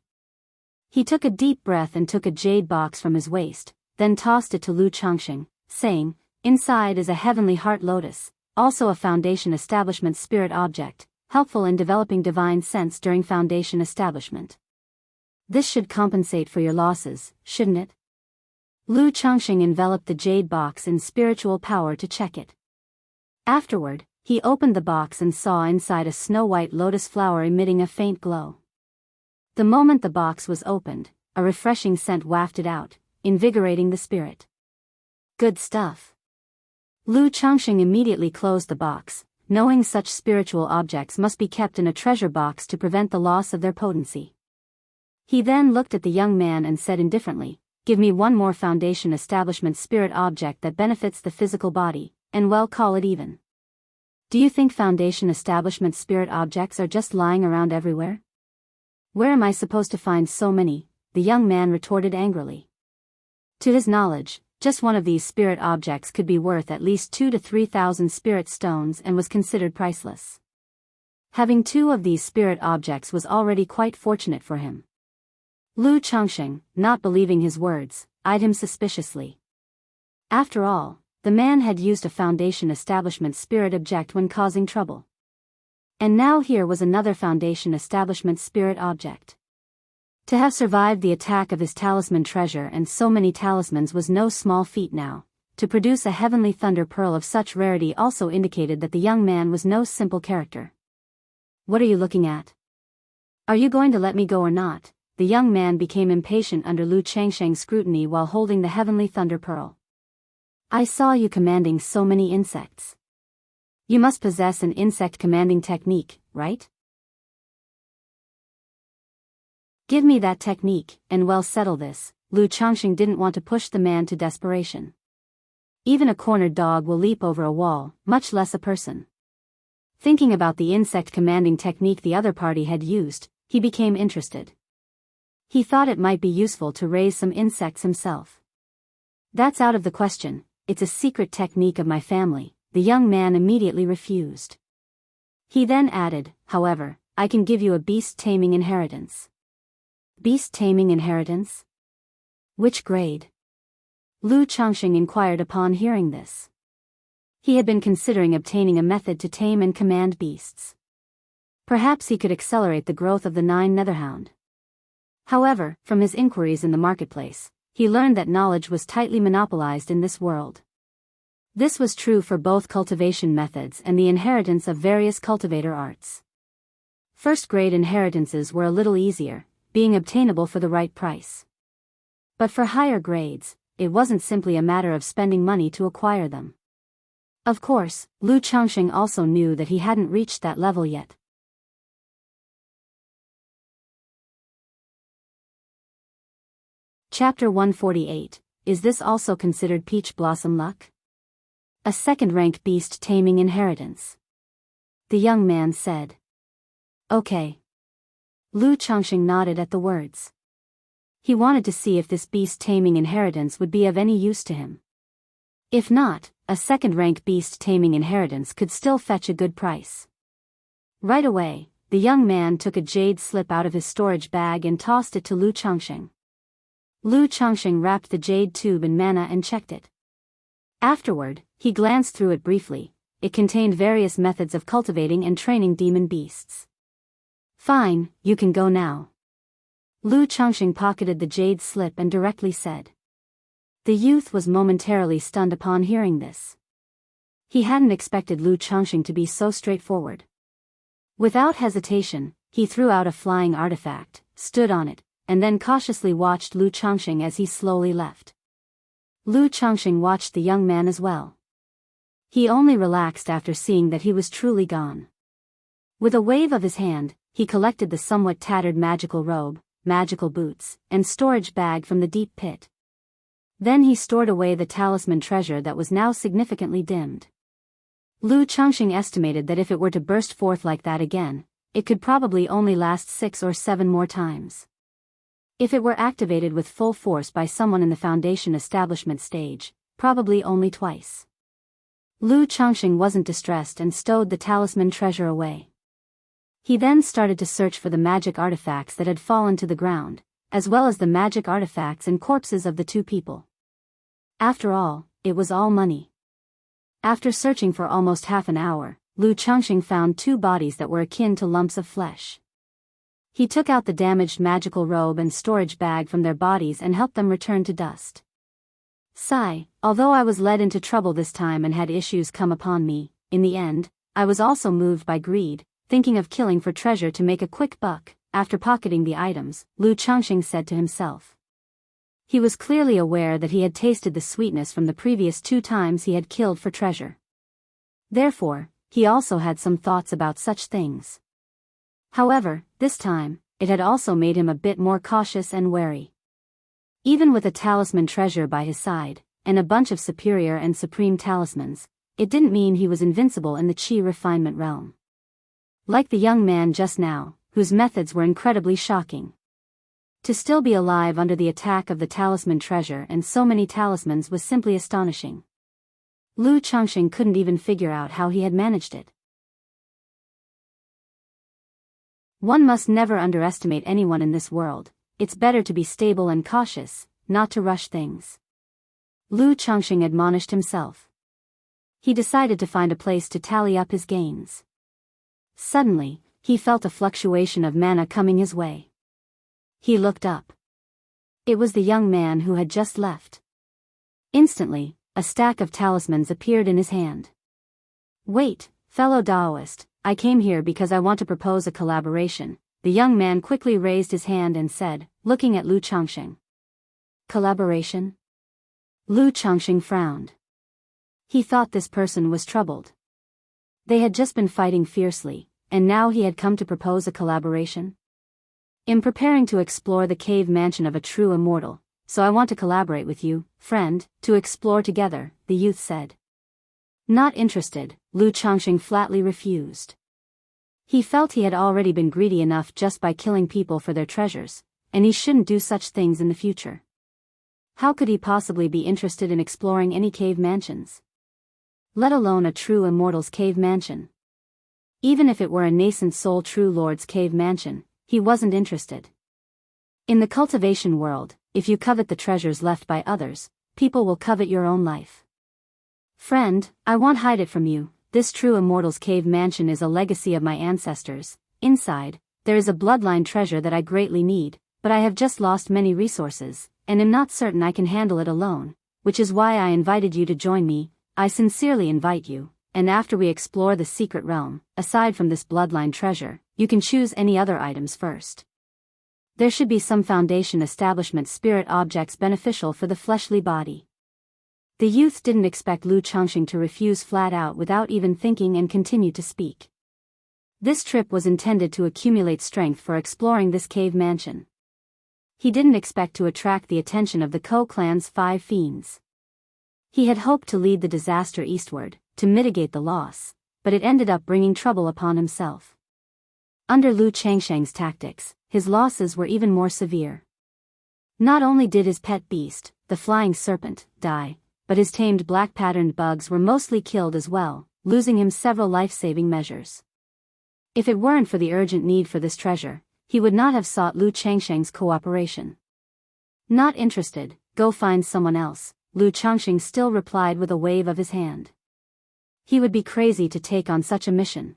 He took a deep breath and took a jade box from his waist, then tossed it to Lu Changsheng, saying, "Inside is a heavenly heart lotus, also a foundation establishment spirit object, helpful in developing divine sense during foundation establishment. This should compensate for your losses, shouldn't it?" Lu Changsheng enveloped the jade box in spiritual power to check it. Afterward, he opened the box and saw inside a snow-white lotus flower emitting a faint glow. The moment the box was opened, a refreshing scent wafted out, invigorating the spirit. Good stuff. Lu Changsheng immediately closed the box, knowing such spiritual objects must be kept in a treasure box to prevent the loss of their potency. He then looked at the young man and said indifferently, give me one more foundation establishment spirit object that benefits the physical body, and well, call it even. Do you think foundation establishment spirit objects are just lying around everywhere? Where am I supposed to find so many? The young man retorted angrily. To his knowledge, just one of these spirit objects could be worth at least 2,000 to 3,000 spirit stones and was considered priceless. Having 2 of these spirit objects was already quite fortunate for him. Lu Changxing, not believing his words, eyed him suspiciously. After all, the man had used a foundation establishment spirit object when causing trouble. And now here was another foundation establishment spirit object. To have survived the attack of his talisman treasure and so many talismans was no small feat now. To produce a heavenly thunder pearl of such rarity also indicated that the young man was no simple character. What are you looking at? Are you going to let me go or not? The young man became impatient under Lu Changsheng's scrutiny while holding the heavenly thunder pearl. I saw you commanding so many insects. You must possess an insect commanding technique, right? Give me that technique, and we'll settle this. Lu Changxing didn't want to push the man to desperation. Even a cornered dog will leap over a wall, much less a person. Thinking about the insect commanding technique the other party had used, he became interested. He thought it might be useful to raise some insects himself. That's out of the question, it's a secret technique of my family. The young man immediately refused. He then added, however, I can give you a beast taming inheritance. Beast taming inheritance? Which grade? Lu Changxing inquired upon hearing this. He had been considering obtaining a method to tame and command beasts. Perhaps he could accelerate the growth of the 9 Netherhound. However, from his inquiries in the marketplace, he learned that knowledge was tightly monopolized in this world. This was true for both cultivation methods and the inheritance of various cultivator arts. First-grade inheritances were a little easier, being obtainable for the right price. But for higher grades, it wasn't simply a matter of spending money to acquire them. Of course, Lu Changxing also knew that he hadn't reached that level yet. Chapter 148, Is this also considered peach blossom luck? A second-rank beast taming inheritance. The young man said. Okay. Lu Changxing nodded at the words. He wanted to see if this beast taming inheritance would be of any use to him. If not, a second-rank beast taming inheritance could still fetch a good price. Right away, the young man took a jade slip out of his storage bag and tossed it to Lu Changxing. Lu Changxing wrapped the jade tube in mana and checked it. Afterward, he glanced through it briefly. It contained various methods of cultivating and training demon beasts. Fine, you can go now. Lu Changxing pocketed the jade slip and directly said. The youth was momentarily stunned upon hearing this. He hadn't expected Lu Changxing to be so straightforward. Without hesitation, he threw out a flying artifact, stood on it, and then cautiously watched Lu Changxing as he slowly left. Lu Changxing watched the young man as well. He only relaxed after seeing that he was truly gone. With a wave of his hand, he collected the somewhat tattered magical robe, magical boots, and storage bag from the deep pit. Then he stored away the talisman treasure that was now significantly dimmed. Lu Changxing estimated that if it were to burst forth like that again, it could probably only last 6 or 7 more times. If it were activated with full force by someone in the foundation establishment stage, probably only twice. Lu Changxing wasn't distressed and stowed the talisman treasure away. He then started to search for the magic artifacts that had fallen to the ground, as well as the magic artifacts and corpses of the 2 people. After all, it was all money. After searching for almost half an hour, Lu Changxing found 2 bodies that were akin to lumps of flesh. He took out the damaged magical robe and storage bag from their bodies and helped them return to dust. Sigh, although I was led into trouble this time and had issues come upon me, in the end, I was also moved by greed, thinking of killing for treasure to make a quick buck. After pocketing the items, Lu Changxing said to himself. He was clearly aware that he had tasted the sweetness from the previous 2 times he had killed for treasure. Therefore, he also had some thoughts about such things. However, this time, it had also made him a bit more cautious and wary. Even with a talisman treasure by his side, and a bunch of superior and supreme talismans, it didn't mean he was invincible in the chi refinement realm. Like the young man just now, whose methods were incredibly shocking. To still be alive under the attack of the talisman treasure and so many talismans was simply astonishing. Lu Changxing couldn't even figure out how he had managed it. One must never underestimate anyone in this world. It's better to be stable and cautious, not to rush things. Lu Changxing admonished himself. He decided to find a place to tally up his gains. Suddenly, he felt a fluctuation of mana coming his way. He looked up. It was the young man who had just left. Instantly, a stack of talismans appeared in his hand. Wait, fellow Taoist, I came here because I want to propose a collaboration. The young man quickly raised his hand and said, looking at Lu Changxing. Collaboration? Lu Changxing frowned. He thought this person was troubled. They had just been fighting fiercely, and now he had come to propose a collaboration? I'm preparing to explore the cave mansion of a true immortal, so I want to collaborate with you, friend, to explore together, the youth said. Not interested, Lu Changxing flatly refused. He felt he had already been greedy enough just by killing people for their treasures, and he shouldn't do such things in the future. How could he possibly be interested in exploring any cave mansions? Let alone a true immortal's cave mansion. Even if it were a nascent soul true lord's cave mansion, he wasn't interested. In the cultivation world, if you covet the treasures left by others, people will covet your own life. Friend, I won't hide it from you. This true immortal's cave mansion is a legacy of my ancestors. Inside, there is a bloodline treasure that I greatly need, but I have just lost many resources, and am not certain I can handle it alone, which is why I invited you to join me. I sincerely invite you, and after we explore the secret realm, aside from this bloodline treasure, you can choose any other items first. There should be some foundation establishment spirit objects beneficial for the fleshly body. The youth didn't expect Lu Changxing to refuse flat out without even thinking and continued to speak. This trip was intended to accumulate strength for exploring this cave mansion. He didn't expect to attract the attention of the Ko clan's 5 fiends. He had hoped to lead the disaster eastward, to mitigate the loss, but it ended up bringing trouble upon himself. Under Lu Changxing's tactics, his losses were even more severe. Not only did his pet beast, the flying serpent, die, but his tamed black-patterned bugs were mostly killed as well, losing him several life-saving measures. If it weren't for the urgent need for this treasure, he would not have sought Lu Changxing's cooperation. Not interested, go find someone else, Lu Changxing still replied with a wave of his hand. He would be crazy to take on such a mission.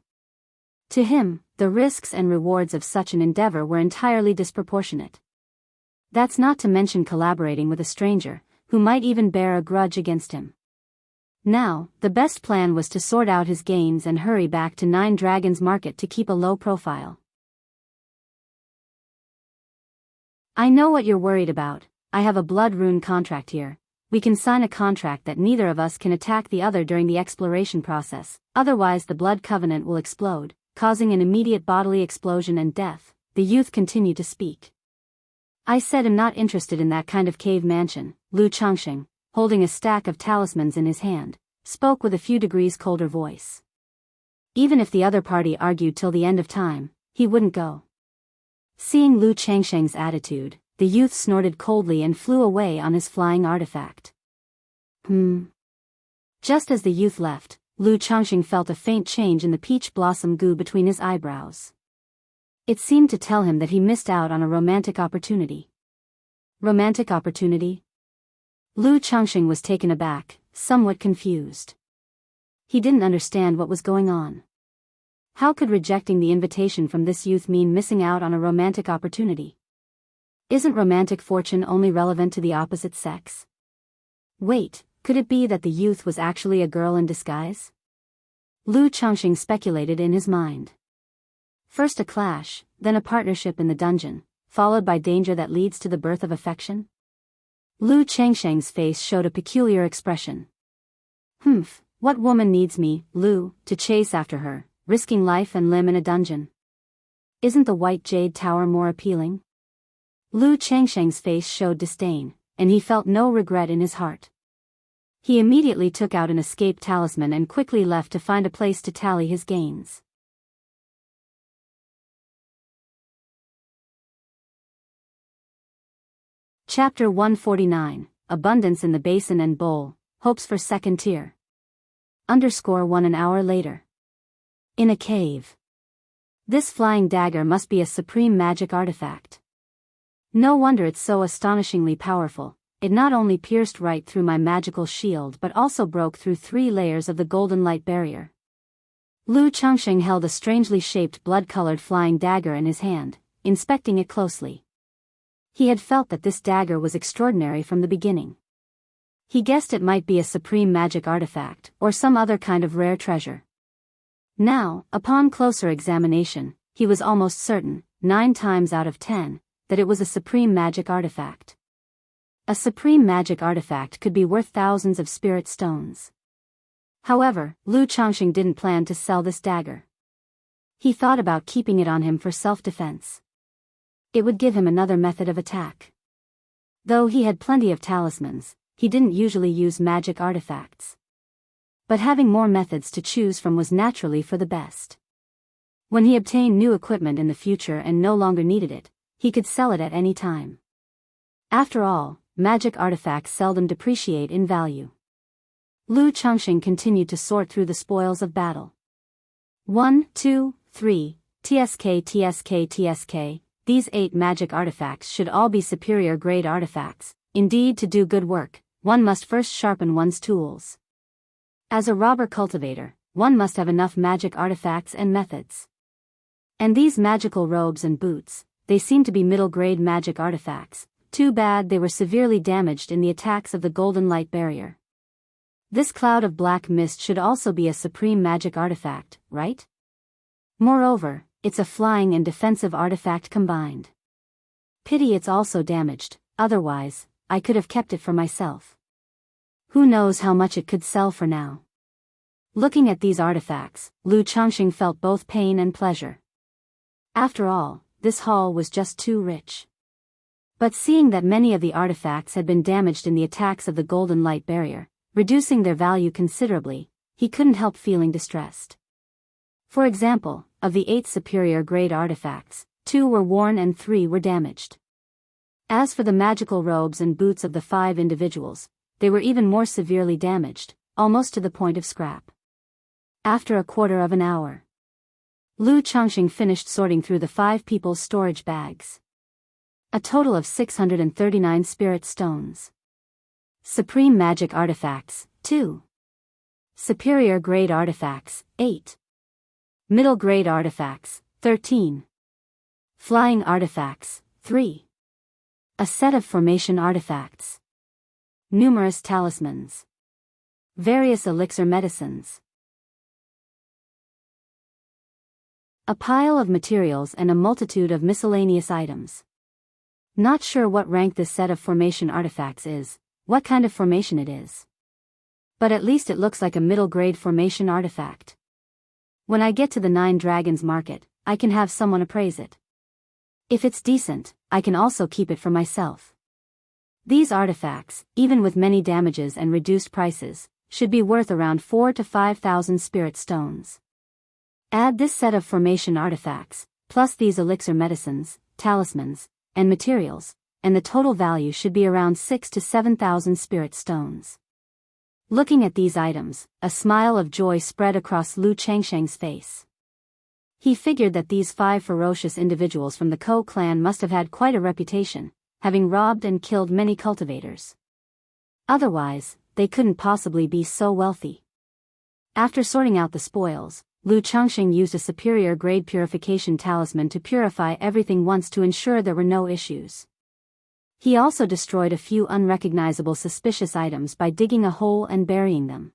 To him, the risks and rewards of such an endeavor were entirely disproportionate. That's not to mention collaborating with a stranger, who might even bear a grudge against him. Now, the best plan was to sort out his gains and hurry back to Nine Dragons Market to keep a low profile. I know what you're worried about. I have a blood rune contract here. We can sign a contract that neither of us can attack the other during the exploration process, otherwise the blood covenant will explode, causing an immediate bodily explosion and death. The youth continued to speak. I said I'm not interested in that kind of cave mansion. Lu Changxing, holding a stack of talismans in his hand, spoke with a few degrees colder voice. Even if the other party argued till the end of time, he wouldn't go. Seeing Lu Changxing's attitude, the youth snorted coldly and flew away on his flying artifact. Just as the youth left, Lu Changxing felt a faint change in the peach blossom goo between his eyebrows. It seemed to tell him that he missed out on a romantic opportunity. Romantic opportunity? Lu Changxing was taken aback, somewhat confused. He didn't understand what was going on. How could rejecting the invitation from this youth mean missing out on a romantic opportunity? Isn't romantic fortune only relevant to the opposite sex? Wait, could it be that the youth was actually a girl in disguise? Lu Changxing speculated in his mind. First a clash, then a partnership in the dungeon, followed by danger that leads to the birth of affection? Lu Changxing's face showed a peculiar expression. What woman needs me, Lu, to chase after her, risking life and limb in a dungeon? Isn't the White Jade Tower more appealing? Lu Changxing's face showed disdain, and he felt no regret in his heart. He immediately took out an escape talisman and quickly left to find a place to tally his gains. Chapter 149, Abundance in the Basin and Bowl, Hopes for Second Tier. _1 An hour later. In a cave. This flying dagger must be a supreme magic artifact. No wonder it's so astonishingly powerful. It not only pierced right through my magical shield but also broke through 3 layers of the golden light barrier. Lu Changsheng held a strangely shaped blood-colored flying dagger in his hand, inspecting it closely. He had felt that this dagger was extraordinary from the beginning. He guessed it might be a supreme magic artifact, or some other kind of rare treasure. Now, upon closer examination, he was almost certain, 9 times out of 10, that it was a supreme magic artifact. A supreme magic artifact could be worth thousands of spirit stones. However, Lu Changsheng didn't plan to sell this dagger. He thought about keeping it on him for self-defense. It would give him another method of attack. Though he had plenty of talismans, he didn't usually use magic artifacts. But having more methods to choose from was naturally for the best. When he obtained new equipment in the future and no longer needed it, he could sell it at any time. After all, magic artifacts seldom depreciate in value. Lu Changsheng continued to sort through the spoils of battle. 1, 2, 3, TSK TSK TSK. These 8 magic artifacts should all be superior grade artifacts. Indeed, to do good work, one must first sharpen one's tools. As a robber cultivator, one must have enough magic artifacts and methods. And these magical robes and boots, they seem to be middle-grade magic artifacts. Too bad they were severely damaged in the attacks of the golden light barrier. This cloud of black mist should also be a supreme magic artifact, right? Moreover, it's a flying and defensive artifact combined. Pity it's also damaged, otherwise, I could have kept it for myself. Who knows how much it could sell for now. Looking at these artifacts, Lu Changsheng felt both pain and pleasure. After all, this haul was just too rich. But seeing that many of the artifacts had been damaged in the attacks of the golden light barrier, reducing their value considerably, he couldn't help feeling distressed. For example, of the 8 superior grade artifacts, 2 were worn and 3 were damaged. As for the magical robes and boots of the 5 individuals, they were even more severely damaged, almost to the point of scrap. After a quarter of an hour, Lu Changsheng finished sorting through the 5 people's storage bags. A total of 639 spirit stones. Supreme magic artifacts, 2. Superior grade artifacts, 8. Middle grade artifacts, 13. Flying artifacts, 3. A set of formation artifacts. Numerous talismans. Various elixir medicines. A pile of materials and a multitude of miscellaneous items. Not sure what rank this set of formation artifacts is, what kind of formation it is. But at least it looks like a middle-grade formation artifact. When I get to the 9 Dragons market, I can have someone appraise it. If it's decent, I can also keep it for myself. These artifacts, even with many damages and reduced prices, should be worth around 4,000 to 5,000 spirit stones. Add this set of formation artifacts, plus these elixir medicines, talismans, and materials, and the total value should be around 6,000 to 7,000 spirit stones. Looking at these items, a smile of joy spread across Lu Changsheng's face. He figured that these 5 ferocious individuals from the Ko clan must have had quite a reputation, having robbed and killed many cultivators. Otherwise, they couldn't possibly be so wealthy. After sorting out the spoils, Lu Changsheng used a superior grade purification talisman to purify everything once to ensure there were no issues. He also destroyed a few unrecognizable suspicious items by digging a hole and burying them.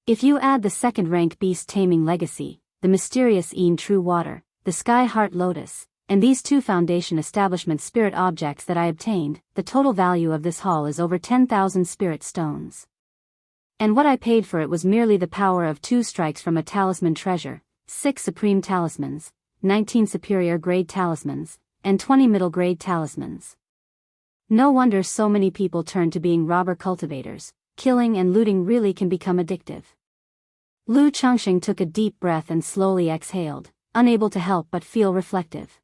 If you add the second-rank beast taming legacy, the mysterious Een True Water, the Sky Heart Lotus, and these 2 foundation establishment spirit objects that I obtained, the total value of this haul is over 10,000 spirit stones. And what I paid for it was merely the power of 2 strikes from a talisman treasure, 6 supreme talismans, 19 superior grade talismans, and 20 middle grade talismans. No wonder so many people turn to being robber cultivators. Killing and looting really can become addictive. Lu Changxing took a deep breath and slowly exhaled, unable to help but feel reflective.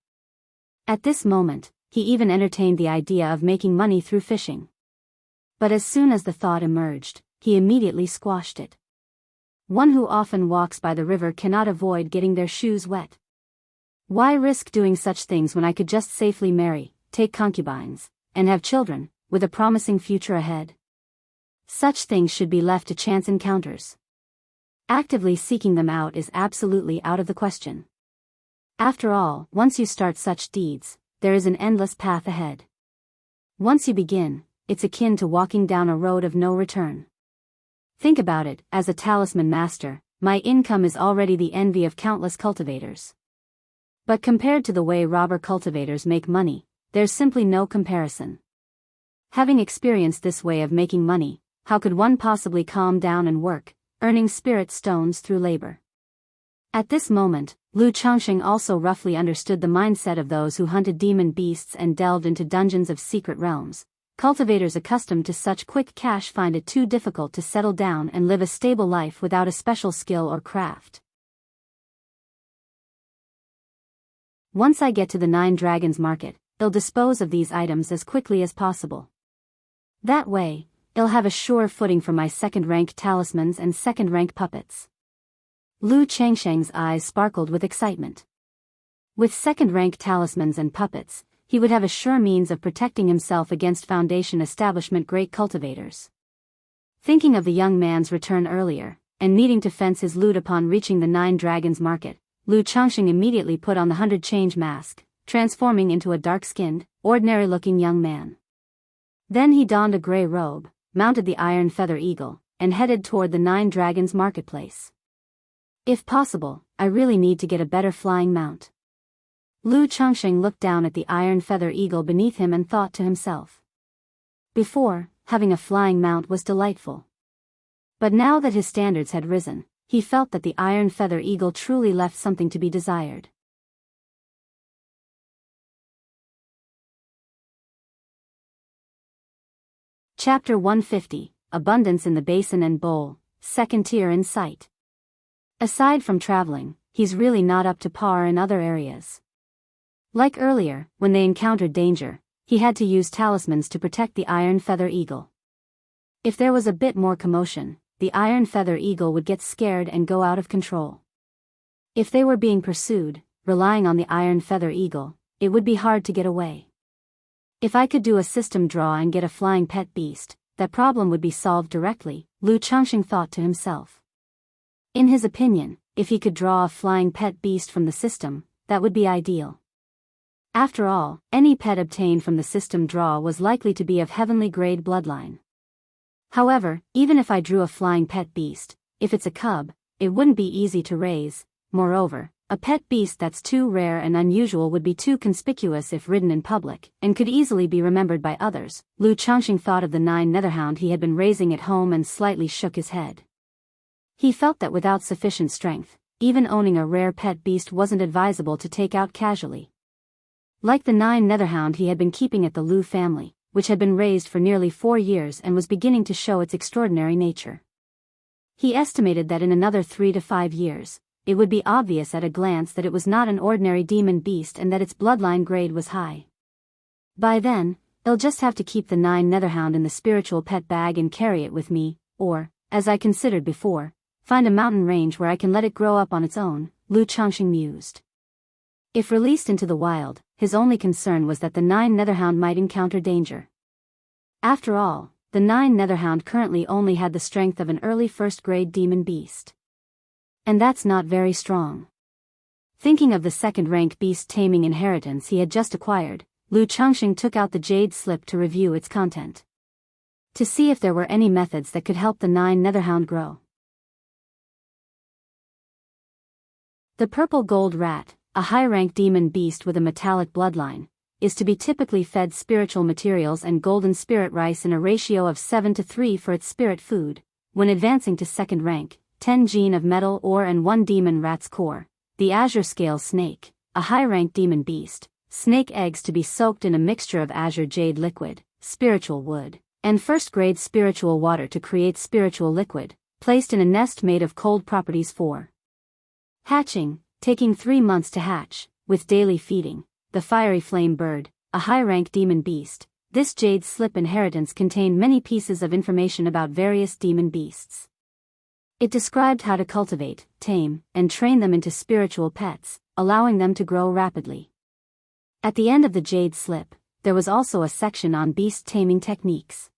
At this moment, he even entertained the idea of making money through fishing. But as soon as the thought emerged, he immediately squashed it. One who often walks by the river cannot avoid getting their shoes wet. Why risk doing such things when I could just safely marry, take concubines, and have children, with a promising future ahead? Such things should be left to chance encounters. Actively seeking them out is absolutely out of the question. After all, once you start such deeds, there is an endless path ahead. Once you begin, it's akin to walking down a road of no return. Think about it, as a talisman master, my income is already the envy of countless cultivators. But compared to the way robber cultivators make money, there's simply no comparison. Having experienced this way of making money, how could one possibly calm down and work, earning spirit stones through labor? At this moment, Lu Changxing also roughly understood the mindset of those who hunted demon beasts and delved into dungeons of secret realms. Cultivators accustomed to such quick cash find it too difficult to settle down and live a stable life without a special skill or craft. Once I get to the 9 Dragons Market, I'll dispose of these items as quickly as possible. That way, I'll have a sure footing for my second-rank talismans and second-rank puppets. Lu Changsheng's eyes sparkled with excitement. With second-rank talismans and puppets, he would have a sure means of protecting himself against Foundation establishment great cultivators. Thinking of the young man's return earlier, and needing to fence his loot upon reaching the 9 Dragons Market, Lu Changxing immediately put on the 100 change mask, transforming into a dark-skinned, ordinary-looking young man. Then he donned a gray robe, mounted the Iron Feather Eagle, and headed toward the 9 Dragons Marketplace. If possible, I really need to get a better flying mount. Lu Changxing looked down at the Iron Feather Eagle beneath him and thought to himself. Before, having a flying mount was delightful. But now that his standards had risen, he felt that the Iron Feather Eagle truly left something to be desired. Chapter 150, Abundance in the Basin and Bowl, second tier in sight. Aside from traveling, he's really not up to par in other areas. Like earlier, when they encountered danger, he had to use talismans to protect the Iron Feather Eagle. If there was a bit more commotion, the Iron Feather Eagle would get scared and go out of control. If they were being pursued, relying on the Iron Feather Eagle, it would be hard to get away. If I could do a system draw and get a flying pet beast, that problem would be solved directly, Lu Changxing thought to himself. In his opinion, if he could draw a flying pet beast from the system, that would be ideal. After all, any pet obtained from the system draw was likely to be of heavenly grade bloodline. However, even if I drew a flying pet beast, if it's a cub, it wouldn't be easy to raise. Moreover, a pet beast that's too rare and unusual would be too conspicuous if ridden in public, and could easily be remembered by others. Lu Changxing thought of the 9 Netherhound he had been raising at home and slightly shook his head. He felt that without sufficient strength, even owning a rare pet beast wasn't advisable to take out casually. Like the 9 Netherhound he had been keeping at the Lu family, which had been raised for nearly 4 years and was beginning to show its extraordinary nature. He estimated that in another 3 to 5 years, it would be obvious at a glance that it was not an ordinary demon beast and that its bloodline grade was high. By then, I'll just have to keep the 9 Netherhound in the spiritual pet bag and carry it with me, or, as I considered before, find a mountain range where I can let it grow up on its own, Lu Changxing mused. If released into the wild, his only concern was that the 9 Netherhound might encounter danger. After all, the 9 Netherhound currently only had the strength of an early first-grade demon beast. And that's not very strong. Thinking of the second-rank beast taming inheritance he had just acquired, Lu Changxing took out the jade slip to review its content. To see if there were any methods that could help the 9 Netherhound grow. The purple gold rat, a high-rank demon beast with a metallic bloodline, is to be typically fed spiritual materials and golden spirit rice in a ratio of 7:3 for its spirit food. When advancing to second rank, 10 gene of metal ore and 1 demon rat's core. The azure scale snake, a high-rank demon beast, snake eggs to be soaked in a mixture of azure jade liquid, spiritual wood, and first-grade spiritual water to create spiritual liquid, placed in a nest made of cold properties for hatching, taking 3 months to hatch, with daily feeding, the fiery flame bird, a high-rank demon beast. This jade slip inheritance contained many pieces of information about various demon beasts. It described how to cultivate, tame, and train them into spiritual pets, allowing them to grow rapidly. At the end of the jade slip, there was also a section on beast taming techniques.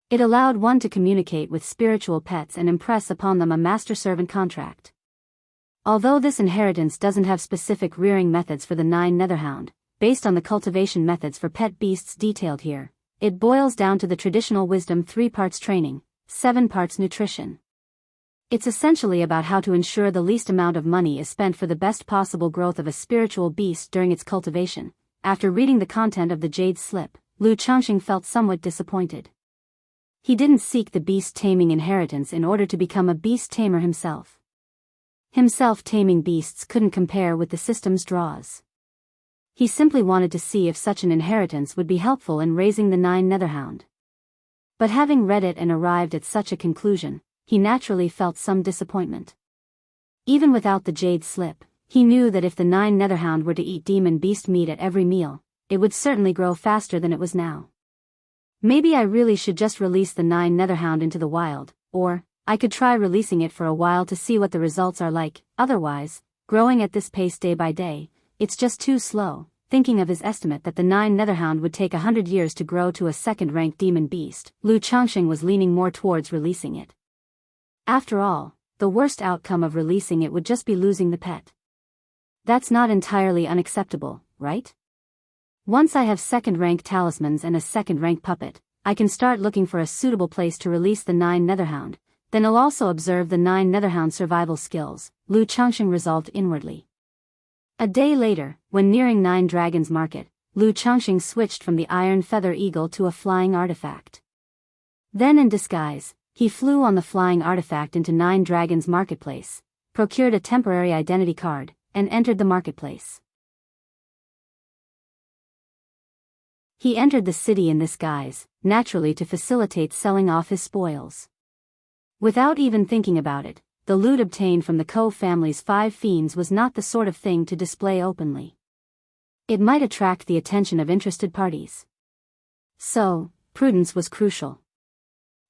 It allowed one to communicate with spiritual pets and impress upon them a master-servant contract. Although this inheritance doesn't have specific rearing methods for the 9 Netherhound, based on the cultivation methods for pet beasts detailed here, it boils down to the traditional wisdom: 3 parts training, 7 parts nutrition. It's essentially about how to ensure the least amount of money is spent for the best possible growth of a spiritual beast during its cultivation. After reading the content of the jade slip, Lu Changxing felt somewhat disappointed. He didn't seek the beast taming inheritance in order to become a beast tamer himself. Taming beasts couldn't compare with the system's draws. He simply wanted to see if such an inheritance would be helpful in raising the 9 Netherhound. But having read it and arrived at such a conclusion, he naturally felt some disappointment. Even without the jade slip, he knew that if the 9 Netherhound were to eat demon beast meat at every meal, it would certainly grow faster than it was now. Maybe I really should just release the 9 Netherhound into the wild, or I could try releasing it for a while to see what the results are like. Otherwise, growing at this pace day by day, it's just too slow. Thinking of his estimate that the 9 Netherhound would take 100 years to grow to a second-rank demon beast, Lu Changxing was leaning more towards releasing it. After all, the worst outcome of releasing it would just be losing the pet. That's not entirely unacceptable, right? Once I have second-rank talismans and a second-rank puppet, I can start looking for a suitable place to release the 9 Netherhound. Then I'll also observe the 9 Netherhound survival skills, Lu Changxing resolved inwardly. A day later, when nearing 9 Dragons Market, Lu Changxing switched from the iron feather eagle to a flying artifact. Then in disguise, he flew on the flying artifact into 9 Dragons Marketplace, procured a temporary identity card, and entered the marketplace. He entered the city in this guise, naturally to facilitate selling off his spoils. Without even thinking about it, the loot obtained from the Ko family's 5 fiends was not the sort of thing to display openly. It might attract the attention of interested parties. So, prudence was crucial.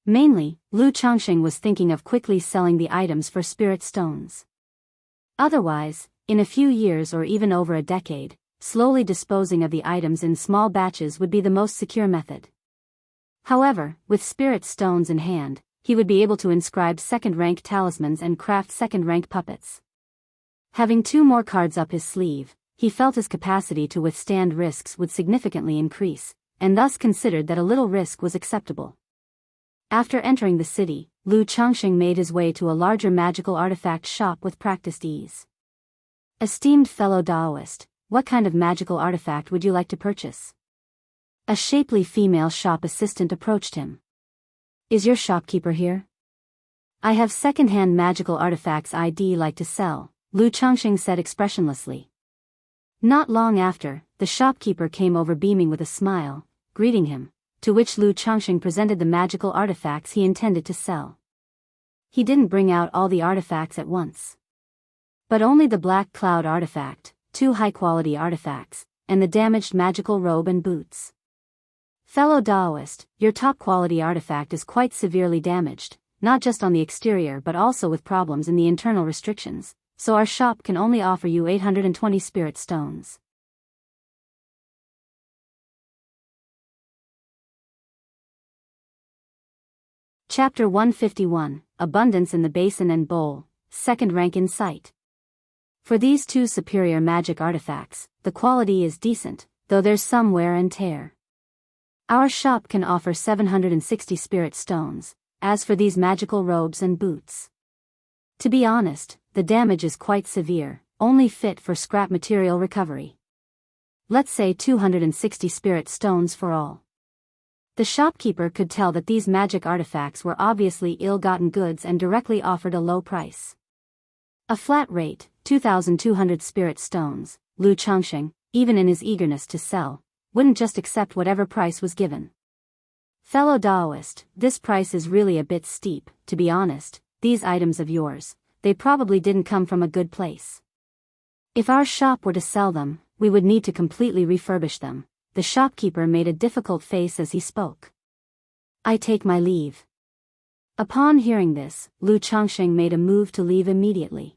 Mainly, Lu Changxing was thinking of quickly selling the items for spirit stones. Otherwise, in a few years or even over a decade, slowly disposing of the items in small batches would be the most secure method. However, with spirit stones in hand, he would be able to inscribe second-rank talismans and craft second-rank puppets. Having 2 more cards up his sleeve, he felt his capacity to withstand risks would significantly increase, and thus considered that a little risk was acceptable. After entering the city, Lu Changxing made his way to a larger magical artifact shop with practiced ease. Esteemed fellow Daoist, what kind of magical artifact would you like to purchase? A shapely female shop assistant approached him. Is your shopkeeper here? I have second-hand magical artifacts I'd like to sell, Lu Changxing said expressionlessly. Not long after, the shopkeeper came over beaming with a smile, greeting him, to which Lu Changxing presented the magical artifacts he intended to sell. He didn't bring out all the artifacts at once, but only the Black Cloud artifact, 2 high-quality artifacts, and the damaged magical robe and boots. Fellow Daoist, your top-quality artifact is quite severely damaged, not just on the exterior but also with problems in the internal restrictions, so our shop can only offer you 820 spirit stones. Chapter 151, Abundance in the Basin and Bowl, second rank in sight. For these 2 superior magic artifacts, the quality is decent, though there's some wear and tear. Our shop can offer 760 spirit stones. As for these magical robes and boots, to be honest, the damage is quite severe, only fit for scrap material recovery. Let's say 260 spirit stones for all. The shopkeeper could tell that these magic artifacts were obviously ill-gotten goods and directly offered a low price. A flat rate, 2,200 spirit stones. Lu Changxing, even in his eagerness to sell, wouldn't just accept whatever price was given. Fellow Daoist, this price is really a bit steep. To be honest, these items of yours, they probably didn't come from a good place. If our shop were to sell them, we would need to completely refurbish them. The shopkeeper made a difficult face as he spoke. I take my leave. Upon hearing this, Lu Chongsheng made a move to leave immediately.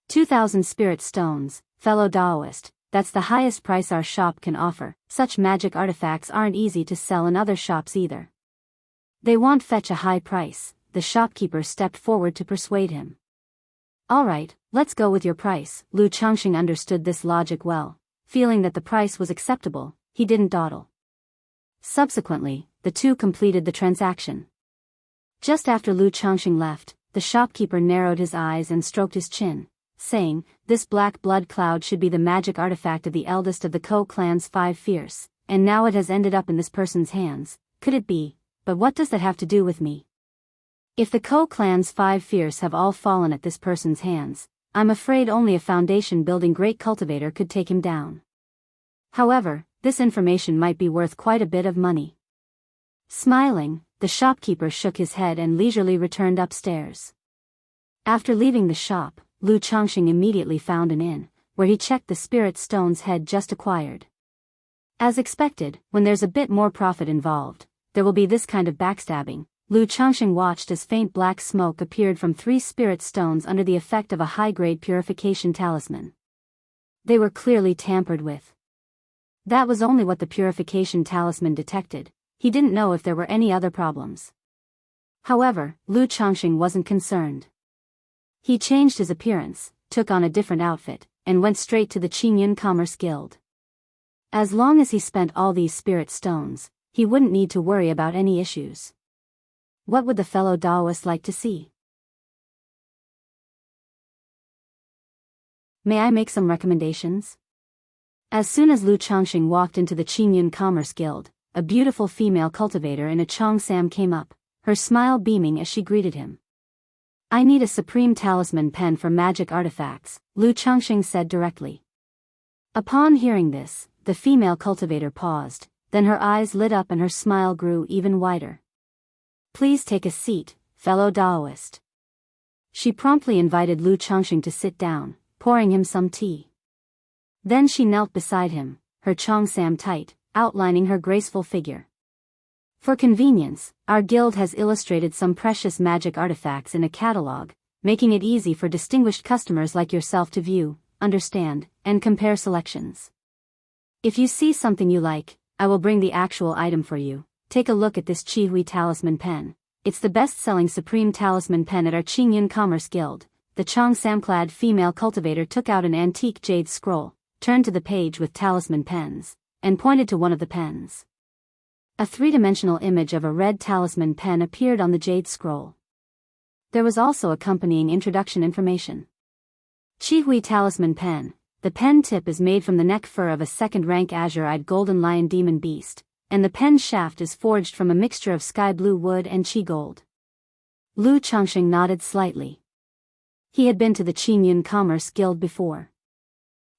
2,000 spirit stones, fellow Daoist, that's the highest price our shop can offer. Such magic artifacts aren't easy to sell in other shops either. They won't fetch a high price. The shopkeeper stepped forward to persuade him. Alright, let's go with your price. Lu Chongsheng understood this logic well. Feeling that the price was acceptable, he didn't dawdle. Subsequently, the two completed the transaction. Just after Lu Chongsheng left, the shopkeeper narrowed his eyes and stroked his chin, saying, this black blood cloud should be the magic artifact of the eldest of the Ko clan's 5 fierce, and now it has ended up in this person's hands. Could it be? But what does that have to do with me? If the Ko clan's 5 fierce have all fallen at this person's hands, I'm afraid only a foundation-building great cultivator could take him down. However, this information might be worth quite a bit of money. Smiling, the shopkeeper shook his head and leisurely returned upstairs. After leaving the shop, Lu Chongsheng immediately found an inn, where he checked the spirit stones head just acquired. As expected, when there's a bit more profit involved, there will be this kind of backstabbing. Lu Chongsheng watched as faint black smoke appeared from 3 spirit stones under the effect of a high-grade purification talisman. They were clearly tampered with. That was only what the purification talisman detected. He didn't know if there were any other problems. However, Lu Chongsheng wasn't concerned. He changed his appearance, took on a different outfit, and went straight to the Qingyun Commerce Guild. As long as he spent all these spirit stones, he wouldn't need to worry about any issues. What would the fellow Daoist like to see? May I make some recommendations? As soon as Lu Chongsheng walked into the Qingyun Commerce Guild, a beautiful female cultivator in a cheongsam came up, her smile beaming as she greeted him. I need a supreme talisman pen for magic artifacts, Lu Chongsheng said directly. Upon hearing this, the female cultivator paused, then her eyes lit up and her smile grew even wider. Please take a seat, fellow Daoist. She promptly invited Lu Chongsheng to sit down, pouring him some tea. Then she knelt beside him, her cheongsam tight, outlining her graceful figure. For convenience, our guild has illustrated some precious magic artifacts in a catalog, making it easy for distinguished customers like yourself to view, understand, and compare selections. If you see something you like, I will bring the actual item for you. Take a look at this Qihui Talisman Pen. It's the best-selling supreme talisman pen at our Qingyun Commerce Guild. The cheongsam-clad female cultivator took out an antique jade scroll, turned to the page with talisman pens, and pointed to one of the pens. A 3-dimensional image of a red talisman pen appeared on the jade scroll. There was also accompanying introduction information. Qihui Talisman Pen. The pen tip is made from the neck fur of a second-rank azure-eyed golden lion demon beast, and the pen shaft is forged from a mixture of sky blue wood and qi gold. Lu Chongsheng nodded slightly. He had been to the Qingyun Commerce Guild before.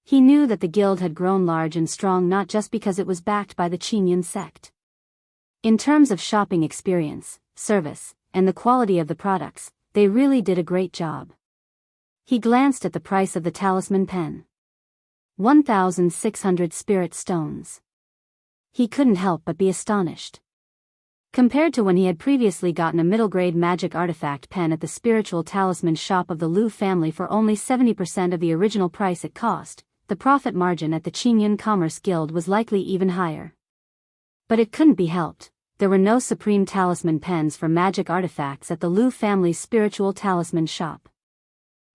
He knew that the guild had grown large and strong not just because it was backed by the Qingyun sect. In terms of shopping experience, service, and the quality of the products, they really did a great job. He glanced at the price of the talisman pen. 1,600 spirit stones. He couldn't help but be astonished. Compared to when he had previously gotten a middle-grade magic artifact pen at the spiritual talisman shop of the Lu family for only 70% of the original price it cost, the profit margin at the Qingyun Commerce Guild was likely even higher. But it couldn't be helped. There were no supreme talisman pens for magic artifacts at the Lu family's spiritual talisman shop.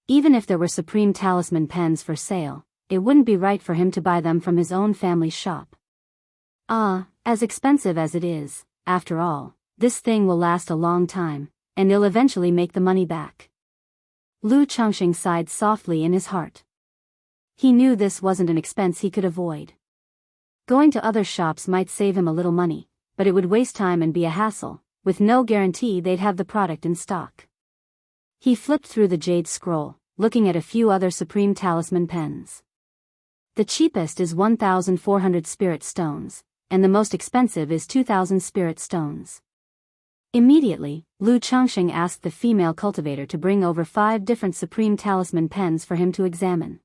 Even if there were supreme talisman pens for sale, it wouldn't be right for him to buy them from his own family's shop. As expensive as it is, after all, this thing will last a long time, and he'll eventually make the money back. Lu Chongsheng sighed softly in his heart. He knew this wasn't an expense he could avoid. Going to other shops might save him a little money, but it would waste time and be a hassle, with no guarantee they'd have the product in stock. He flipped through the jade scroll, looking at a few other supreme talisman pens. The cheapest is 1,400 spirit stones, and the most expensive is 2,000 spirit stones. Immediately, Lu Changxing asked the female cultivator to bring over 5 different supreme talisman pens for him to examine.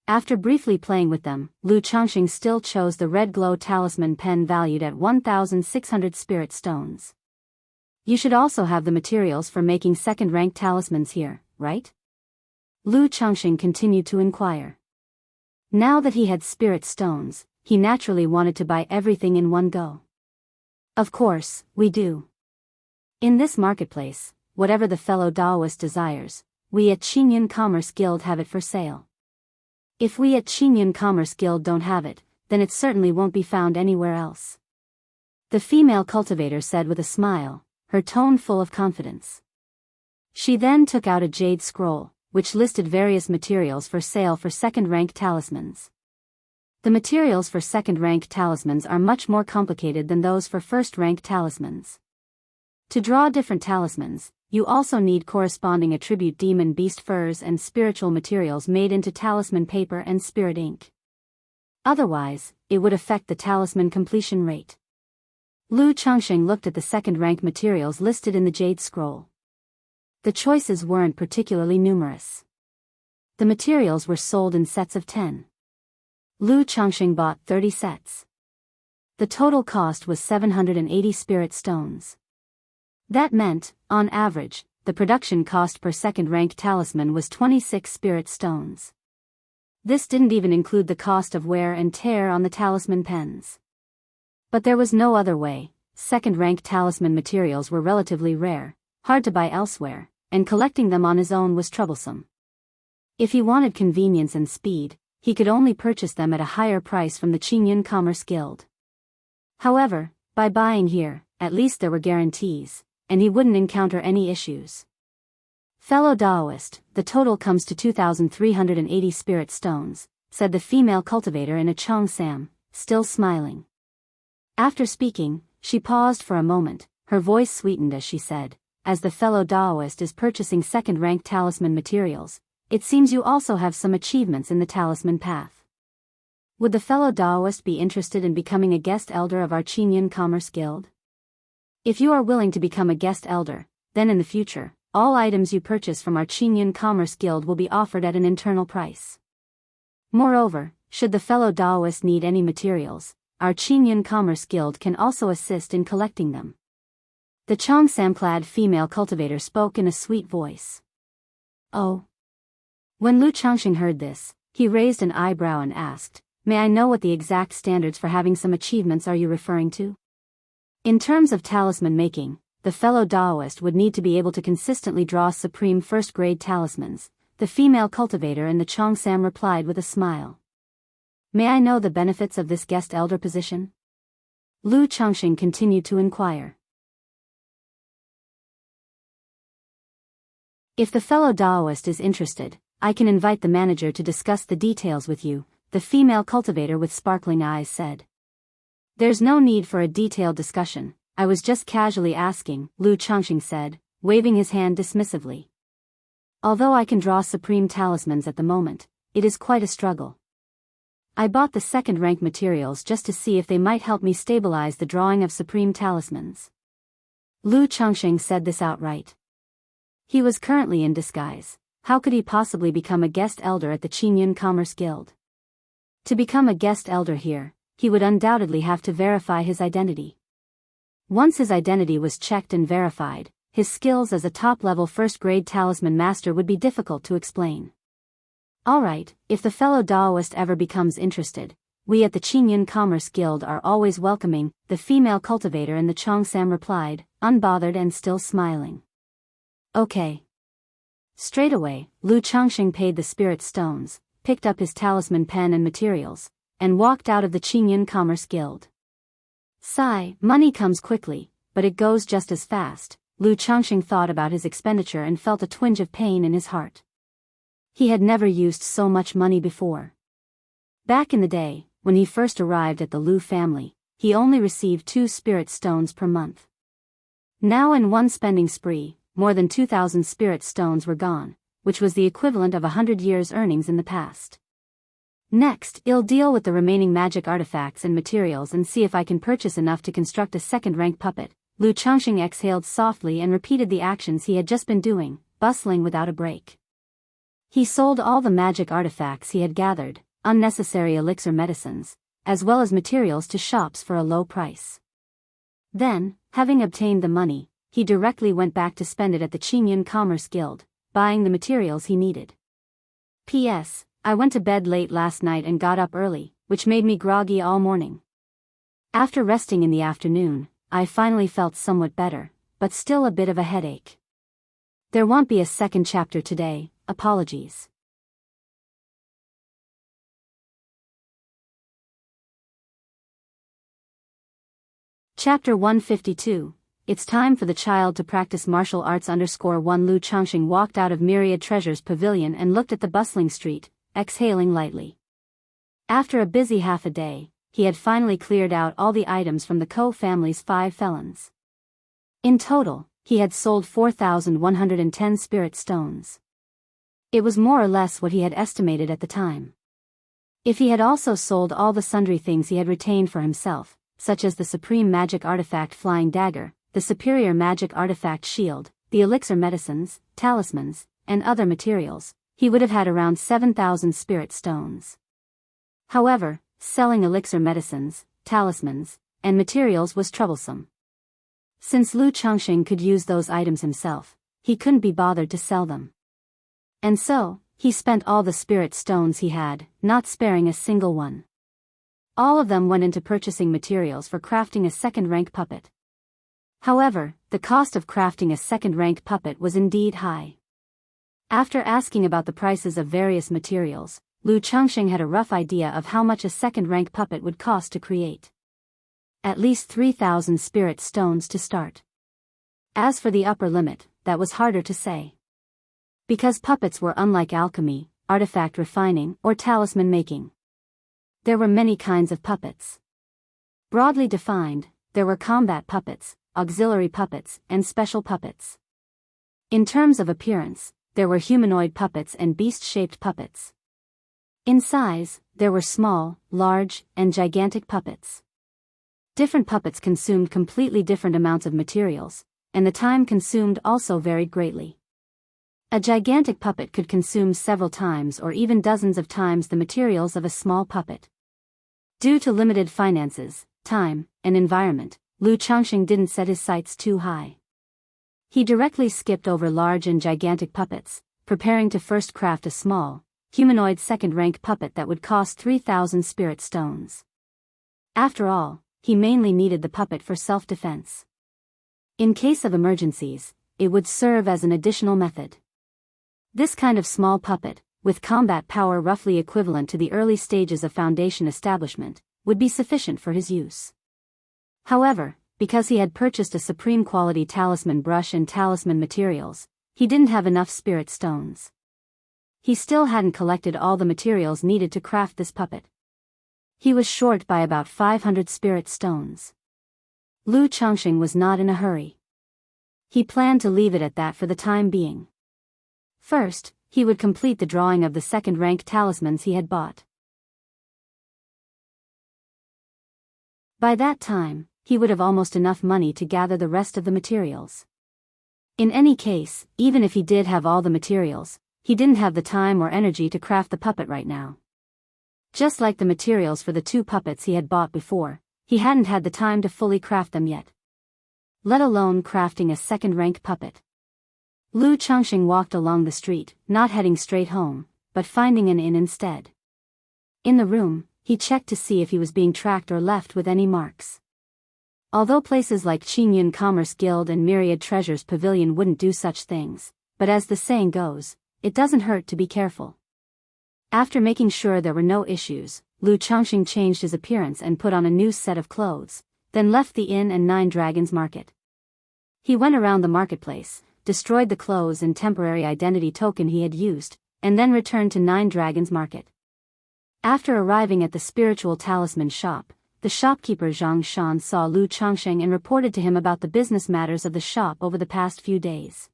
After briefly playing with them, Lu Changxing still chose the red glow talisman pen valued at 1,600 spirit stones. You should also have the materials for making second-rank talismans here, right? Lu Changxing continued to inquire. Now that he had spirit stones, he naturally wanted to buy everything in one go. Of course, we do. In this marketplace, whatever the fellow Daoist desires, we at Qingyun Commerce Guild have it for sale. If we at Qingyun Commerce Guild don't have it, then it certainly won't be found anywhere else. The female cultivator said with a smile, her tone full of confidence. She then took out a jade scroll, which listed various materials for sale for second-rank talismans. The materials for second-rank talismans are much more complicated than those for first-rank talismans. To draw different talismans, you also need corresponding attribute demon beast furs and spiritual materials made into talisman paper and spirit ink. Otherwise, it would affect the talisman completion rate. Lu Changxing looked at the second-rank materials listed in the jade scroll. The choices weren't particularly numerous. The materials were sold in sets of 10. Lu Changxing bought 30 sets. The total cost was 780 spirit stones. That meant, on average, the production cost per second-rank talisman was 26 spirit stones. This didn't even include the cost of wear and tear on the talisman pens. But there was no other way. Second-rank talisman materials were relatively rare, hard to buy elsewhere, and collecting them on his own was troublesome. If he wanted convenience and speed, he could only purchase them at a higher price from the Qingyun Commerce Guild. However, by buying here, at least there were guarantees, and he wouldn't encounter any issues. Fellow Daoist, the total comes to 2,380 spirit stones, said the female cultivator in a Cheongsam, still smiling. After speaking, she paused for a moment, her voice sweetened as she said, as the fellow Daoist is purchasing second-rank talisman materials, it seems you also have some achievements in the talisman path. Would the fellow Daoist be interested in becoming a guest elder of our Qingyun Commerce Guild? If you are willing to become a guest elder, then in the future, all items you purchase from our Qingyun Commerce Guild will be offered at an internal price. Moreover, should the fellow Daoist need any materials, our Qingyun Commerce Guild can also assist in collecting them. The Cheongsam-clad female cultivator spoke in a sweet voice. Oh. When Lu Changxing heard this, he raised an eyebrow and asked, "May I know what the exact standards for having some achievements are you referring to?" In terms of talisman making, the fellow Daoist would need to be able to consistently draw supreme first-grade talismans, the female cultivator in the Cheongsam replied with a smile. "May I know the benefits of this guest elder position?" Lu Changxing continued to inquire. "If the fellow Daoist is interested, I can invite the manager to discuss the details with you," the female cultivator with sparkling eyes said. "There's no need for a detailed discussion, I was just casually asking," Lu Changxing said, waving his hand dismissively. "Although I can draw supreme talismans at the moment, it is quite a struggle. I bought the second-rank materials just to see if they might help me stabilize the drawing of supreme talismans." Lu Changxing said this outright. He was currently in disguise. How could he possibly become a guest elder at the Qingyun Commerce Guild? To become a guest elder here, he would undoubtedly have to verify his identity. Once his identity was checked and verified, his skills as a top-level first-grade talisman master would be difficult to explain. "Alright, if the fellow Daoist ever becomes interested, we at the Qingyun Commerce Guild are always welcoming," the female cultivator in the Cheongsam replied, unbothered and still smiling. "Okay." Straight away, Lu Changxing paid the spirit stones, picked up his talisman pen and materials, and walked out of the Qingyun Commerce Guild. Sigh, money comes quickly, but it goes just as fast. Lu Changxing thought about his expenditure and felt a twinge of pain in his heart. He had never used so much money before. Back in the day, when he first arrived at the Lu family, he only received 2 spirit stones per month. Now in one spending spree, more than 2,000 spirit stones were gone, which was the equivalent of 100 years' earnings in the past. Next, I'll deal with the remaining magic artifacts and materials and see if I can purchase enough to construct a second-rank puppet. Lu Changxing exhaled softly and repeated the actions he had just been doing, bustling without a break. He sold all the magic artifacts he had gathered, unnecessary elixir medicines, as well as materials to shops for a low price. Then, having obtained the money, he directly went back to spend it at the Qingyun Commerce Guild, buying the materials he needed. P.S. I went to bed late last night and got up early, which made me groggy all morning. After resting in the afternoon, I finally felt somewhat better, but still a bit of a headache. There won't be a second chapter today, apologies. Chapter 152. It's time for the child to practice martial arts. _1 Lu Changxing walked out of Myriad Treasures Pavilion and looked at the bustling street, exhaling lightly. After a busy half a day, he had finally cleared out all the items from the Ko family's 5 felons. In total, he had sold 4,110 spirit stones. It was more or less what he had estimated at the time. If he had also sold all the sundry things he had retained for himself, such as the supreme magic artifact Flying Dagger, the superior magic artifact Shield, the elixir medicines, talismans, and other materials, he would have had around 7,000 spirit stones. However, selling elixir medicines, talismans, and materials was troublesome. Since Lu Changxing could use those items himself, he couldn't be bothered to sell them. And so, he spent all the spirit stones he had, not sparing a single one. All of them went into purchasing materials for crafting a second-rank puppet. However, the cost of crafting a second-rank puppet was indeed high. After asking about the prices of various materials, Lu Changxing had a rough idea of how much a second-rank puppet would cost to create. At least 3,000 spirit stones to start. As for the upper limit, that was harder to say. Because puppets were unlike alchemy, artifact refining, or talisman making. There were many kinds of puppets. Broadly defined, there were combat puppets, auxiliary puppets, and special puppets. In terms of appearance, there were humanoid puppets and beast-shaped puppets. In size, there were small, large, and gigantic puppets. Different puppets consumed completely different amounts of materials, and the time consumed also varied greatly. A gigantic puppet could consume several times or even dozens of times the materials of a small puppet. Due to limited finances, time, and environment, Lu Changxing didn't set his sights too high. He directly skipped over large and gigantic puppets, preparing to first craft a small, humanoid second-rank puppet that would cost 3,000 spirit stones. After all, he mainly needed the puppet for self-defense. In case of emergencies, it would serve as an additional method. This kind of small puppet, with combat power roughly equivalent to the early stages of Foundation establishment, would be sufficient for his use. However, because he had purchased a supreme quality talisman brush and talisman materials, he didn't have enough spirit stones. He still hadn't collected all the materials needed to craft this puppet. He was short by about 500 spirit stones. Lu Changxing was not in a hurry. He planned to leave it at that for the time being. First, he would complete the drawing of the second-rank talismans he had bought. By that time, he would have almost enough money to gather the rest of the materials. In any case, even if he did have all the materials, he didn't have the time or energy to craft the puppet right now. Just like the materials for the 2 puppets he had bought before, he hadn't had the time to fully craft them yet. Let alone crafting a second-rank puppet. Lu Changxing walked along the street, not heading straight home, but finding an inn instead. In the room, he checked to see if he was being tracked or left with any marks. Although places like Qingyun Commerce Guild and Myriad Treasures Pavilion wouldn't do such things, but as the saying goes, it doesn't hurt to be careful. After making sure there were no issues, Lu Changxing changed his appearance and put on a new set of clothes, then left the inn and 9 Dragons Market. He went around the marketplace, destroyed the clothes and temporary identity token he had used, and then returned to 9 Dragons Market. After arriving at the spiritual talisman shop, the shopkeeper Zhang Shan saw Lu Changxing and reported to him about the business matters of the shop over the past few days.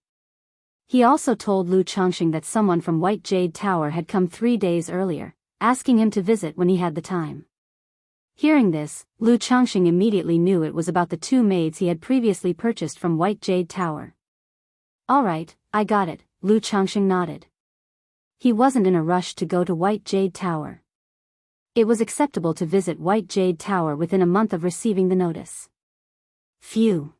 He also told Lu Changxing that someone from White Jade Tower had come 3 days earlier, asking him to visit when he had the time. Hearing this, Lu Changxing immediately knew it was about the 2 maids he had previously purchased from White Jade Tower. "All right, I got it," Lu Changxing nodded. He wasn't in a rush to go to White Jade Tower. It was acceptable to visit White Jade Tower within a month of receiving the notice. Phew.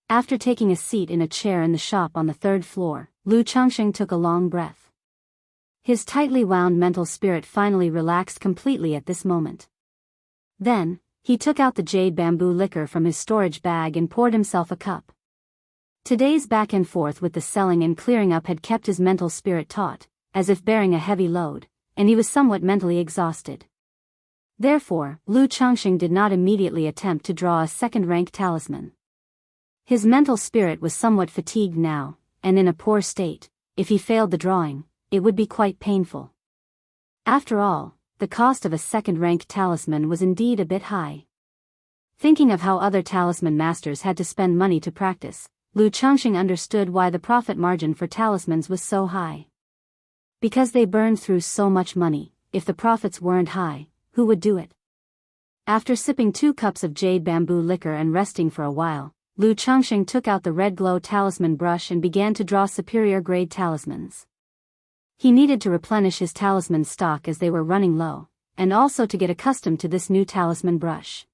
After taking a seat in a chair in the shop on the 3rd floor, Lu Changxing took a long breath. His tightly wound mental spirit finally relaxed completely at this moment. Then, he took out the jade bamboo liquor from his storage bag and poured himself a cup. Today's back and forth with the selling and clearing up had kept his mental spirit taut, as if bearing a heavy load, and he was somewhat mentally exhausted. Therefore, Lu Changxing did not immediately attempt to draw a second-rank talisman. His mental spirit was somewhat fatigued now, and in a poor state. If he failed the drawing, it would be quite painful. After all, the cost of a second-rank talisman was indeed a bit high. Thinking of how other talisman masters had to spend money to practice, Lu Changxing understood why the profit margin for talismans was so high. Because they burned through so much money, if the profits weren't high, who would do it? After sipping 2 cups of jade bamboo liquor and resting for a while, Lu Changxing took out the red glow talisman brush and began to draw superior grade talismans. He needed to replenish his talisman stock as they were running low, and also to get accustomed to this new talisman brush.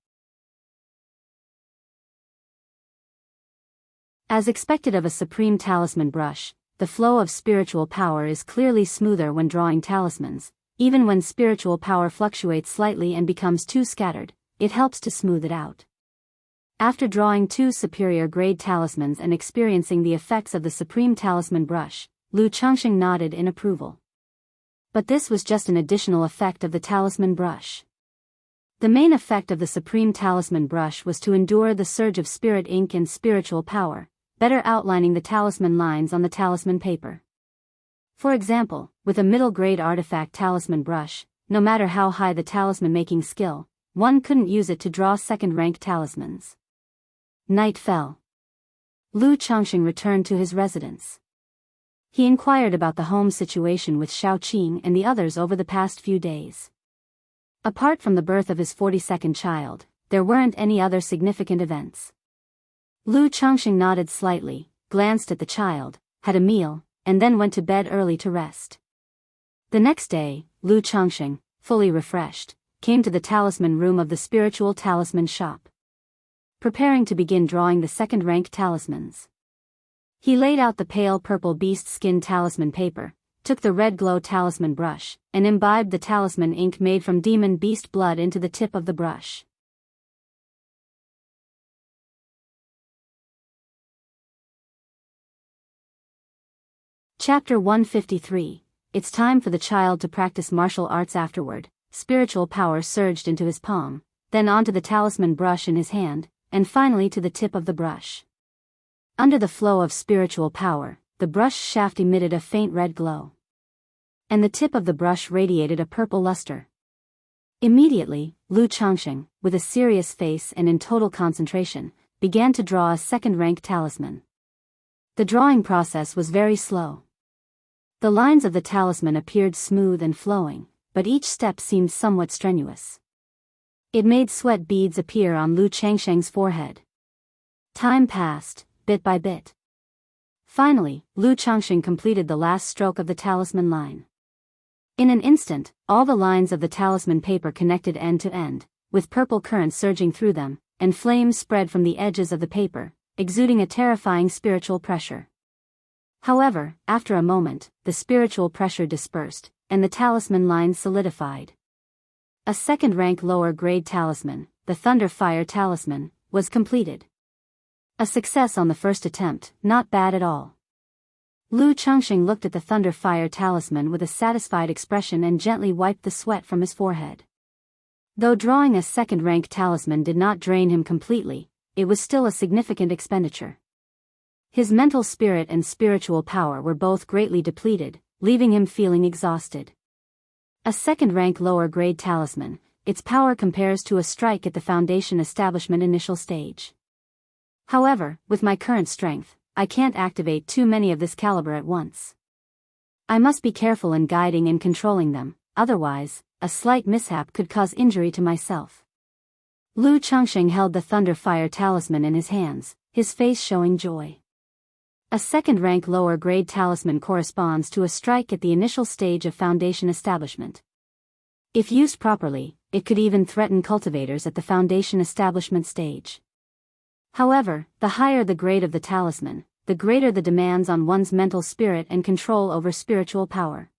As expected of a supreme talisman brush, the flow of spiritual power is clearly smoother when drawing talismans. Even when spiritual power fluctuates slightly and becomes too scattered, it helps to smooth it out. After drawing 2 superior grade talismans and experiencing the effects of the supreme talisman brush, Lu Changxing nodded in approval. But this was just an additional effect of the talisman brush. The main effect of the supreme talisman brush was to endure the surge of spirit ink and spiritual power, better outlining the talisman lines on the talisman paper. For example, with a middle-grade artifact talisman brush, no matter how high the talisman-making skill, one couldn't use it to draw second-rank talismans. Night fell. Lu Changxing returned to his residence. He inquired about the home situation with Xiaoqing and the others over the past few days. Apart from the birth of his 42nd child, there weren't any other significant events. Lu Changxing nodded slightly, glanced at the child, had a meal, and then went to bed early to rest. The next day, Lu Changxing, fully refreshed, came to the talisman room of the spiritual talisman shop. Preparing to begin drawing the second-rank talismans. He laid out the pale purple beast skin talisman paper, took the red glow talisman brush, and imbibed the talisman ink made from demon beast blood into the tip of the brush. Chapter 153. It's time for the child to practice martial arts afterward. Spiritual power surged into his palm, then onto the talisman brush in his hand, and finally to the tip of the brush. Under the flow of spiritual power, the brush shaft emitted a faint red glow. And the tip of the brush radiated a purple luster. Immediately, Lu Changxing, with a serious face and in total concentration, began to draw a second-rank talisman. The drawing process was very slow. The lines of the talisman appeared smooth and flowing, but each step seemed somewhat strenuous. It made sweat beads appear on Lu Changxing's forehead. Time passed, bit by bit. Finally, Lu Changxing completed the last stroke of the talisman line. In an instant, all the lines of the talisman paper connected end to end, with purple currents surging through them, and flames spread from the edges of the paper, exuding a terrifying spiritual pressure. However, after a moment, the spiritual pressure dispersed, and the talisman lines solidified. A second-rank lower-grade talisman, the Thunder Fire Talisman, was completed. A success on the first attempt, not bad at all. Lu Changxing looked at the Thunder Fire Talisman with a satisfied expression and gently wiped the sweat from his forehead. Though drawing a second-rank talisman did not drain him completely, it was still a significant expenditure. His mental spirit and spiritual power were both greatly depleted, leaving him feeling exhausted. A second-rank lower-grade talisman, its power compares to a strike at the Foundation establishment initial stage. However, with my current strength, I can't activate too many of this caliber at once. I must be careful in guiding and controlling them, otherwise, a slight mishap could cause injury to myself. Lu Changxing held the Thunder Fire Talisman in his hands, his face showing joy. A second-rank lower-grade talisman corresponds to a strike at the initial stage of foundation establishment. If used properly, it could even threaten cultivators at the foundation establishment stage. However, the higher the grade of the talisman, the greater the demands on one's mental spirit and control over spiritual power.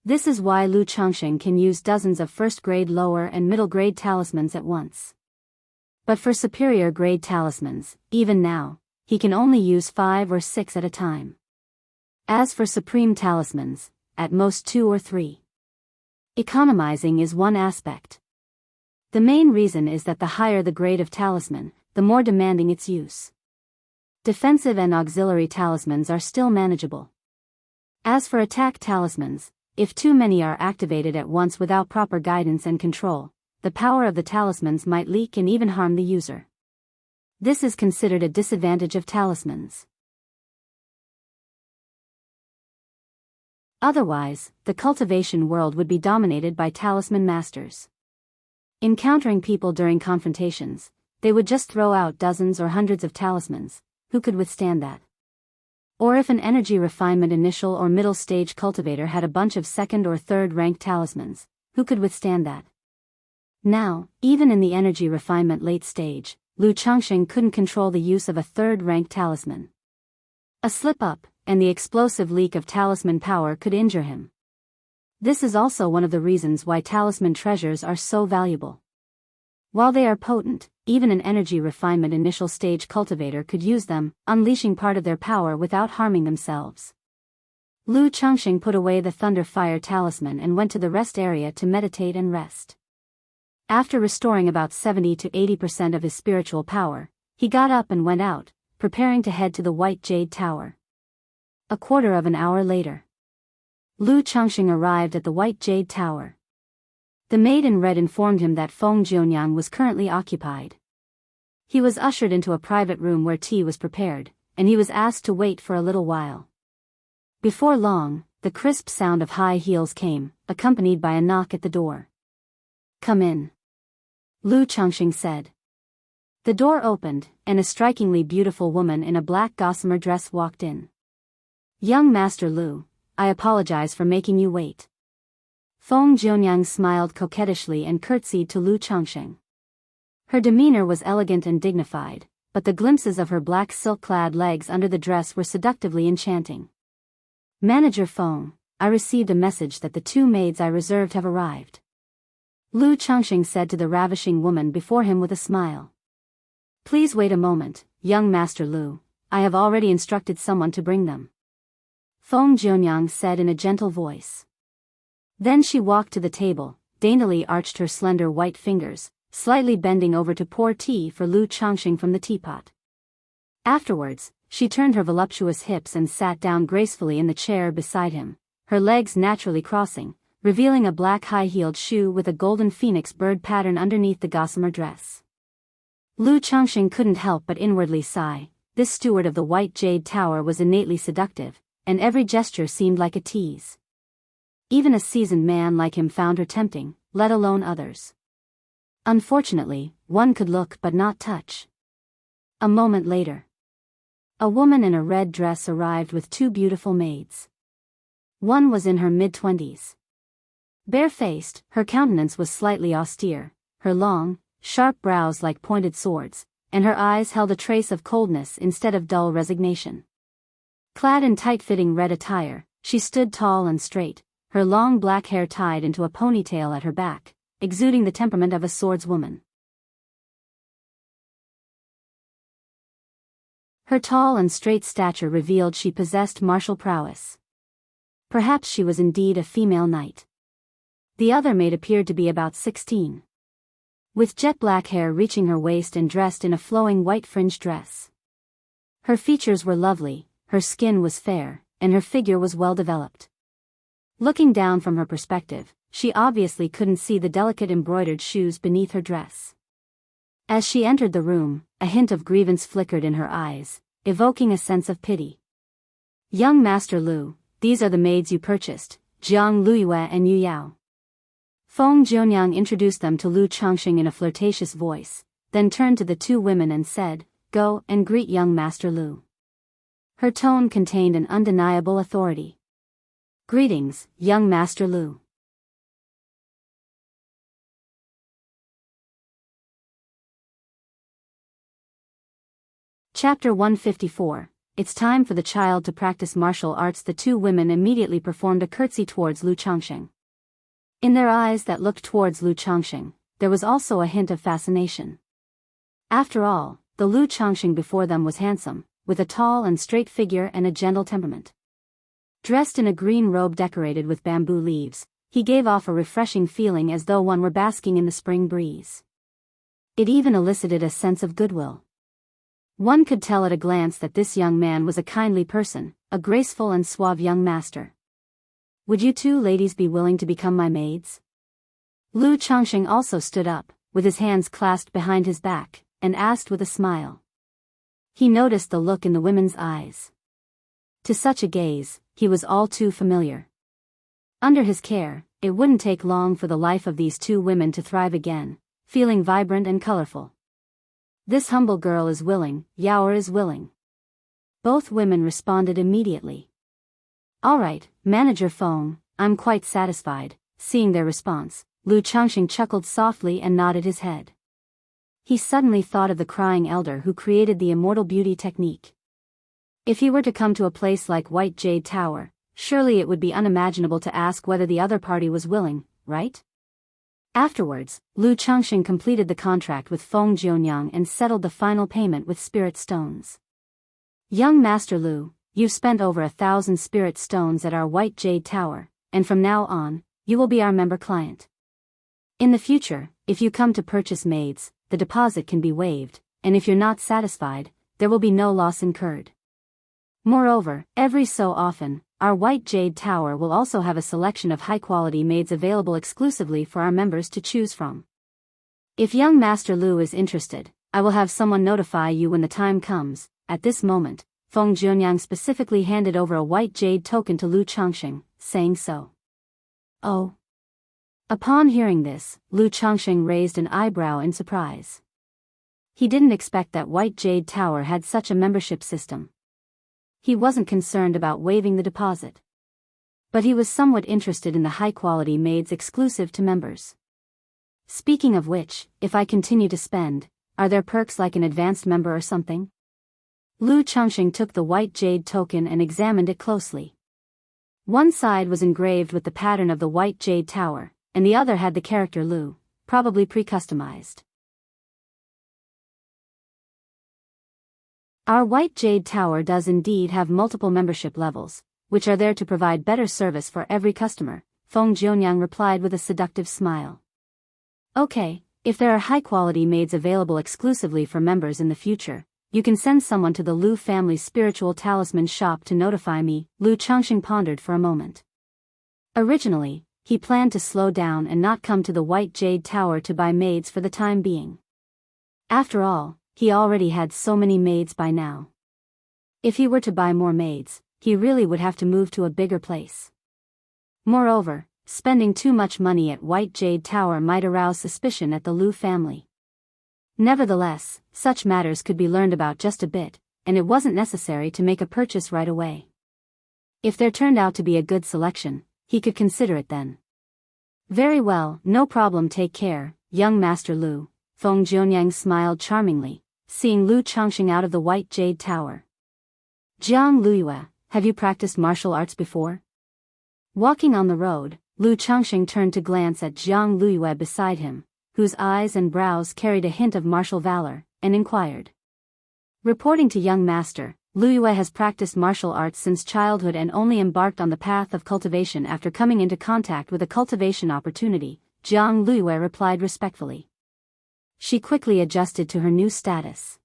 This is why Lu Changxing can use dozens of first-grade lower and middle-grade talismans at once. But for superior-grade talismans, even now, he can only use 5 or 6 at a time. As for supreme talismans, at most 2 or 3. Economizing is one aspect. The main reason is that the higher the grade of talisman, the more demanding its use. Defensive and auxiliary talismans are still manageable. As for attack talismans, if too many are activated at once without proper guidance and control, the power of the talismans might leak and even harm the user. This is considered a disadvantage of talismans. Otherwise, the cultivation world would be dominated by talisman masters. Encountering people during confrontations, they would just throw out dozens or hundreds of talismans. Who could withstand that? Or if an energy refinement initial or middle stage cultivator had a bunch of second or third rank talismans, who could withstand that? Now, even in the energy refinement late stage, Lu Changxing couldn't control the use of a third rank talisman. A slip-up, and the explosive leak of talisman power could injure him. This is also one of the reasons why talisman treasures are so valuable. While they are potent, even an energy refinement initial stage cultivator could use them, unleashing part of their power without harming themselves. Lu Changxing put away the Thunder Fire Talisman and went to the rest area to meditate and rest. After restoring about 70 to 80% of his spiritual power, he got up and went out, preparing to head to the White Jade Tower. A quarter of an hour later, Lu Changxing arrived at the White Jade Tower. The maid in red informed him that Feng Jionyang was currently occupied. He was ushered into a private room where tea was prepared, and he was asked to wait for a little while. Before long, the crisp sound of high heels came, accompanied by a knock at the door. "Come in," Lu Changxing said. The door opened, and a strikingly beautiful woman in a black gossamer dress walked in. "Young Master Lu, I apologize for making you wait." Feng Jionyang smiled coquettishly and curtsied to Lu Changxing. Her demeanor was elegant and dignified, but the glimpses of her black silk-clad legs under the dress were seductively enchanting. "Manager Feng, I received a message that the 2 maids I reserved have arrived," Lu Changxing said to the ravishing woman before him with a smile. "Please wait a moment, young Master Lu, I have already instructed someone to bring them," Feng Jionyang said in a gentle voice. Then she walked to the table, daintily arched her slender white fingers, slightly bending over to pour tea for Lu Changxing from the teapot. Afterwards, she turned her voluptuous hips and sat down gracefully in the chair beside him, her legs naturally crossing, revealing a black high-heeled shoe with a golden phoenix bird pattern underneath the gossamer dress. Lu Changxing couldn't help but inwardly sigh. This steward of the White Jade Tower was innately seductive, and every gesture seemed like a tease. Even a seasoned man like him found her tempting, let alone others. Unfortunately, one could look but not touch. A moment later, a woman in a red dress arrived with 2 beautiful maids. One was in her mid-20s. Bare-faced, her countenance was slightly austere, her long, sharp brows like pointed swords, and her eyes held a trace of coldness instead of dull resignation. Clad in tight-fitting red attire, she stood tall and straight, her long black hair tied into a ponytail at her back, exuding the temperament of a swordswoman. Her tall and straight stature revealed she possessed martial prowess. Perhaps she was indeed a female knight. The other maid appeared to be about 16. With jet black hair reaching her waist and dressed in a flowing white fringed dress. Her features were lovely, her skin was fair, and her figure was well developed. Looking down from her perspective, she obviously couldn't see the delicate embroidered shoes beneath her dress. As she entered the room, a hint of grievance flickered in her eyes, evoking a sense of pity. "Young Master Lu, these are the maids you purchased, Jiang Luyue and Yu Yao," Feng Jianyang introduced them to Lu Changxing in a flirtatious voice, then turned to the two women and said, "Go and greet young Master Lu." Her tone contained an undeniable authority. "Greetings, young Master Lu." Chapter 154. It's time for the child to practice martial arts. The two women immediately performed a curtsy towards Lu Changxing. In their eyes that looked towards Lu Changxing, there was also a hint of fascination. After all, the Lu Changxing before them was handsome, with a tall and straight figure and a gentle temperament. Dressed in a green robe decorated with bamboo leaves, he gave off a refreshing feeling as though one were basking in the spring breeze. It even elicited a sense of goodwill. One could tell at a glance that this young man was a kindly person, a graceful and suave young master. "Would you two ladies be willing to become my maids?" Lu Changxing also stood up, with his hands clasped behind his back, and asked with a smile. He noticed the look in the women's eyes. To such a gaze, he was all too familiar. Under his care, it wouldn't take long for the life of these two women to thrive again, feeling vibrant and colorful. "This humble girl is willing, Yaoer is willing." Both women responded immediately. "All right, Manager Feng, I'm quite satisfied." Seeing their response, Lu Changxing chuckled softly and nodded his head. He suddenly thought of the crying elder who created the immortal beauty technique. If he were to come to a place like White Jade Tower, surely it would be unimaginable to ask whether the other party was willing, right? Afterwards, Lu Changxing completed the contract with Feng Jianyang and settled the final payment with spirit stones. "Young Master Lu, you've spent over 1,000 spirit stones at our White Jade Tower, and from now on, you will be our member client. In the future, if you come to purchase maids, the deposit can be waived, and if you're not satisfied, there will be no loss incurred. Moreover, every so often, our White Jade Tower will also have a selection of high-quality maids available exclusively for our members to choose from. If young Master Lu is interested, I will have someone notify you when the time comes." At this moment, Feng Jianyang specifically handed over a white jade token to Lu Changxing, saying so. "Oh." Upon hearing this, Lu Changxing raised an eyebrow in surprise. He didn't expect that White Jade Tower had such a membership system. He wasn't concerned about waiving the deposit. But he was somewhat interested in the high-quality maids exclusive to members. "Speaking of which, if I continue to spend, are there perks like an advanced member or something?" Lu Changxing took the white jade token and examined it closely. One side was engraved with the pattern of the White Jade Tower, and the other had the character Lu, probably pre-customized. Our White Jade Tower does indeed have multiple membership levels, which are there to provide better service for every customer, Feng Jianyang replied with a seductive smile. "Okay, if there are high-quality maids available exclusively for members in the future, you can send someone to the Lu family's spiritual talisman shop to notify me." Lu Changxing pondered for a moment. Originally, he planned to slow down and not come to the White Jade Tower to buy maids for the time being. After all, he already had so many maids by now. If he were to buy more maids, he really would have to move to a bigger place. Moreover, spending too much money at White Jade Tower might arouse suspicion at the Lu family. Nevertheless, such matters could be learned about just a bit, and it wasn't necessary to make a purchase right away. If there turned out to be a good selection, he could consider it then. "Very well, no problem. Take care, young Master Lu." Feng Jianyang smiled charmingly, seeing Lu Changxing out of the White Jade Tower. "Jiang Luyue, have you practiced martial arts before?" Walking on the road, Lu Changxing turned to glance at Jiang Luyue beside him, whose eyes and brows carried a hint of martial valor, and inquired. Reporting to young master, Luyue has practiced martial arts since childhood and only embarked on the path of cultivation after coming into contact with a cultivation opportunity, Jiang Luyue replied respectfully. She quickly adjusted to her new status.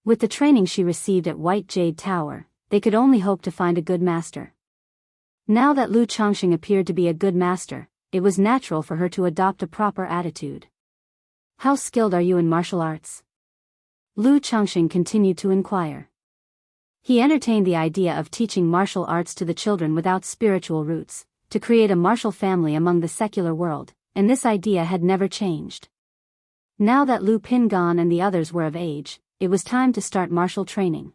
With the training she received at White Jade Tower, they could only hope to find a good master. Now that Lu Changxing appeared to be a good master, it was natural for her to adopt a proper attitude. "How skilled are you in martial arts?" Lu Changxing continued to inquire. He entertained the idea of teaching martial arts to the children without spiritual roots, to create a martial family among the secular world, and this idea had never changed. Now that Lu Pingon and the others were of age, it was time to start martial training.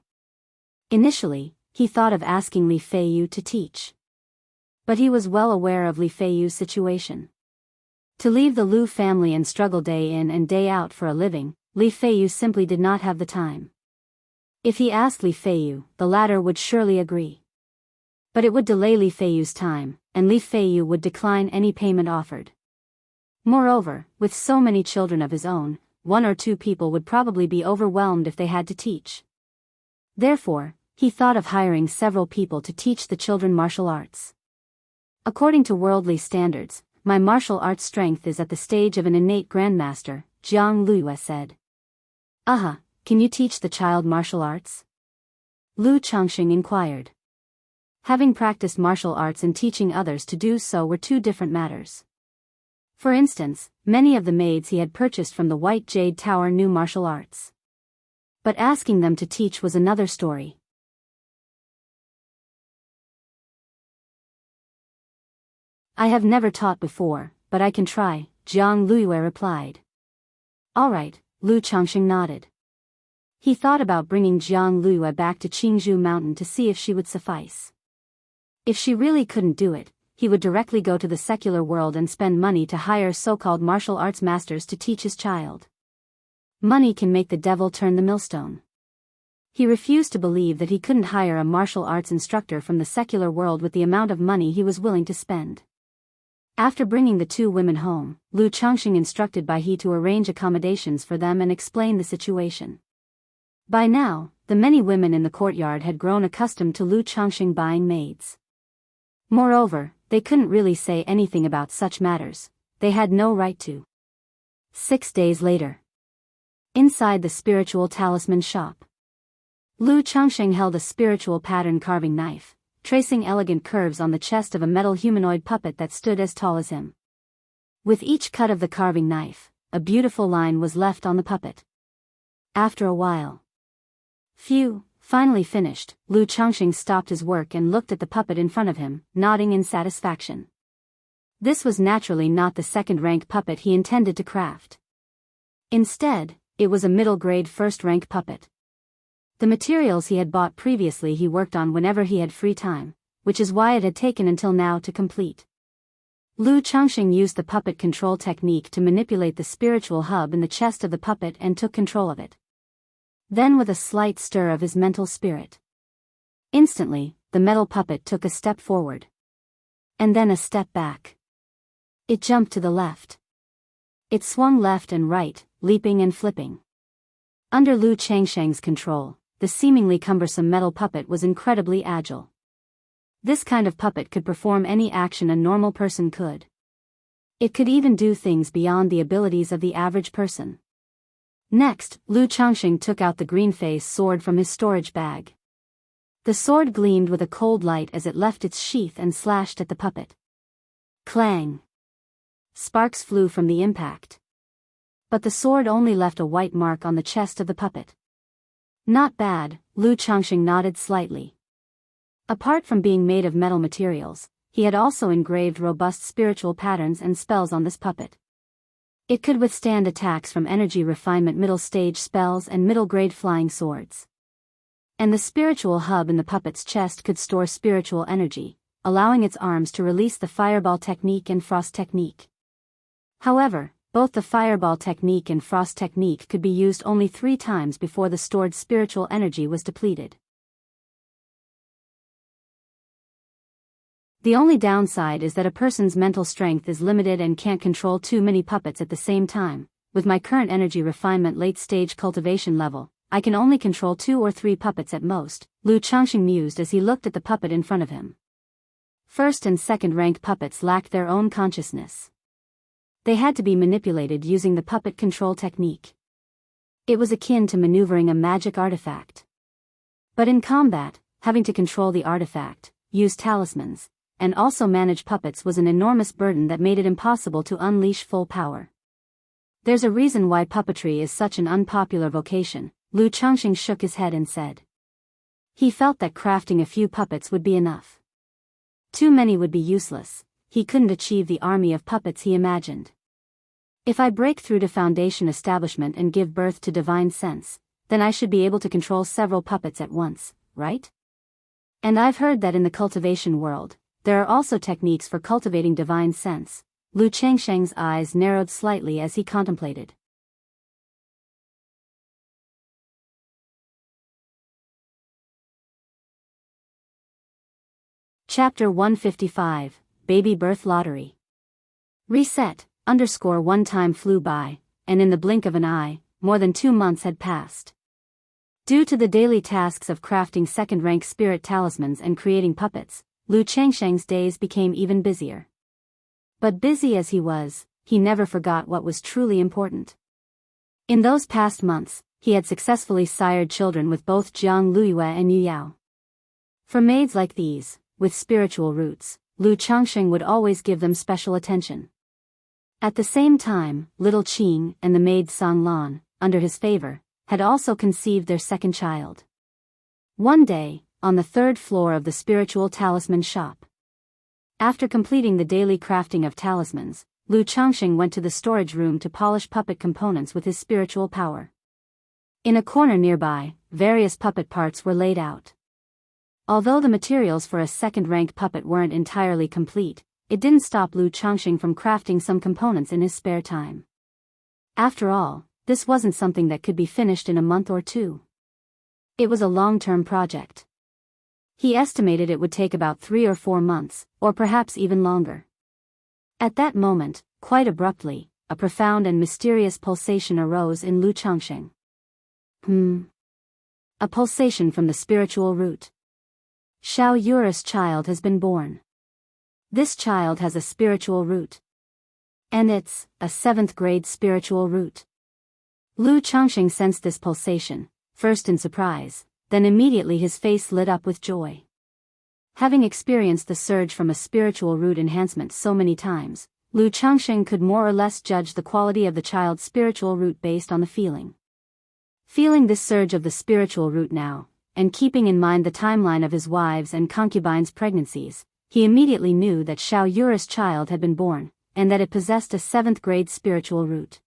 Initially, he thought of asking Li Feiyu to teach. But he was well aware of Li Feiyu's situation. To leave the Lu family and struggle day in and day out for a living, Li Feiyu simply did not have the time. If he asked Li Feiyu, the latter would surely agree. But it would delay Li Feiyu's time, and Li Feiyu would decline any payment offered. Moreover, with so many children of his own, 1 or 2 people would probably be overwhelmed if they had to teach. Therefore, he thought of hiring several people to teach the children martial arts. According to worldly standards, my martial arts strength is at the stage of an innate grandmaster, Jiang Luyue said. Can you teach the child martial arts? Lu Changxing inquired. Having practiced martial arts and teaching others to do so were 2 different matters. For instance, many of the maids he had purchased from the White Jade Tower knew martial arts. But asking them to teach was another story. I have never taught before, but I can try, Jiang Luyue replied. All right, Lu Changxing nodded. He thought about bringing Jiang Luyue back to Qingzhou Mountain to see if she would suffice. If she really couldn't do it, he would directly go to the secular world and spend money to hire so-called martial arts masters to teach his child. Money can make the devil turn the millstone. He refused to believe that he couldn't hire a martial arts instructor from the secular world with the amount of money he was willing to spend. After bringing the 2 women home, Lu Changxing instructed Bai He to arrange accommodations for them and explain the situation. By now, the many women in the courtyard had grown accustomed to Lu Changxing buying maids. Moreover, they couldn't really say anything about such matters. They had no right to. 6 days later. Inside the spiritual talisman shop. Lu Changxing held a spiritual pattern carving knife, tracing elegant curves on the chest of a metal humanoid puppet that stood as tall as him. With each cut of the carving knife, a beautiful line was left on the puppet. After a while. Finally finished, Lu Changxing stopped his work and looked at the puppet in front of him, nodding in satisfaction. This was naturally not the second-rank puppet he intended to craft. Instead, it was a middle-grade first-rank puppet. The materials he had bought previously he worked on whenever he had free time, which is why it had taken until now to complete. Lu Changxing used the puppet control technique to manipulate the spiritual hub in the chest of the puppet and took control of it. Then with a slight stir of his mental spirit. Instantly, the metal puppet took a step forward. And then a step back. It jumped to the left. It swung left and right, leaping and flipping. Under Lu Changxing's control, the seemingly cumbersome metal puppet was incredibly agile. This kind of puppet could perform any action a normal person could. It could even do things beyond the abilities of the average person. Next, Lu Changxing took out the green-face sword from his storage bag. The sword gleamed with a cold light as it left its sheath and slashed at the puppet. Clang! Sparks flew from the impact. But the sword only left a white mark on the chest of the puppet. Not bad, Lu Changxing nodded slightly. Apart from being made of metal materials, he had also engraved robust spiritual patterns and spells on this puppet. It could withstand attacks from energy refinement middle-stage spells and middle-grade flying swords. And the spiritual hub in the puppet's chest could store spiritual energy, allowing its arms to release the fireball technique and frost technique. However, both the fireball technique and frost technique could be used only 3 times before the stored spiritual energy was depleted. The only downside is that a person's mental strength is limited and can't control too many puppets at the same time. With my current energy refinement late-stage cultivation level, I can only control 2 or 3 puppets at most, Lu Changxing mused as he looked at the puppet in front of him. First and second-rank puppets lacked their own consciousness. They had to be manipulated using the puppet control technique. It was akin to maneuvering a magic artifact. But in combat, having to control the artifact, use talismans, and also manage puppets was an enormous burden that made it impossible to unleash full power. There's a reason why puppetry is such an unpopular vocation, Lu Changxing shook his head and said. He felt that crafting a few puppets would be enough. Too many would be useless. he couldn't achieve the army of puppets he imagined. If I break through to Foundation establishment and give birth to divine sense, then I should be able to control several puppets at once, right? And I've heard that in the cultivation world, there are also techniques for cultivating divine sense. Lu Changsheng's eyes narrowed slightly as he contemplated. Chapter 155, Baby Birth Lottery. Reset, _1 time flew by, and in the blink of an eye, more than 2 months had passed. Due to the daily tasks of crafting second-rank spirit talismans and creating puppets, Lu Changsheng's days became even busier. But busy as he was, he never forgot what was truly important. In those past months, he had successfully sired children with both Jiang Luiyue and Yu Yao. For maids like these, with spiritual roots, Lu Changsheng would always give them special attention. At the same time, little Qing and the maid Song Lan, under his favor, had also conceived their second child. One day, on the 3rd floor of the spiritual talisman shop. After completing the daily crafting of talismans, Lu Changsheng went to the storage room to polish puppet components with his spiritual power. In a corner nearby, various puppet parts were laid out. Although the materials for a second-rank puppet weren't entirely complete, it didn't stop Lu Changsheng from crafting some components in his spare time. After all, this wasn't something that could be finished in a month or 2. It was a long-term project. He estimated it would take about 3 or 4 months, or perhaps even longer. At that moment, quite abruptly, a profound and mysterious pulsation arose in Lu Changsheng. A pulsation from the spiritual root. Xiao Yure's child has been born. This child has a spiritual root. And it's a 7th grade spiritual root. Lu Changsheng sensed this pulsation, first in surprise, then immediately his face lit up with joy. Having experienced the surge from a spiritual root enhancement so many times, Lu Changsheng could more or less judge the quality of the child's spiritual root based on the feeling. Feeling this surge of the spiritual root now, and keeping in mind the timeline of his wives' and concubines' pregnancies, he immediately knew that Xiao Yure's child had been born, and that it possessed a 7th grade spiritual root.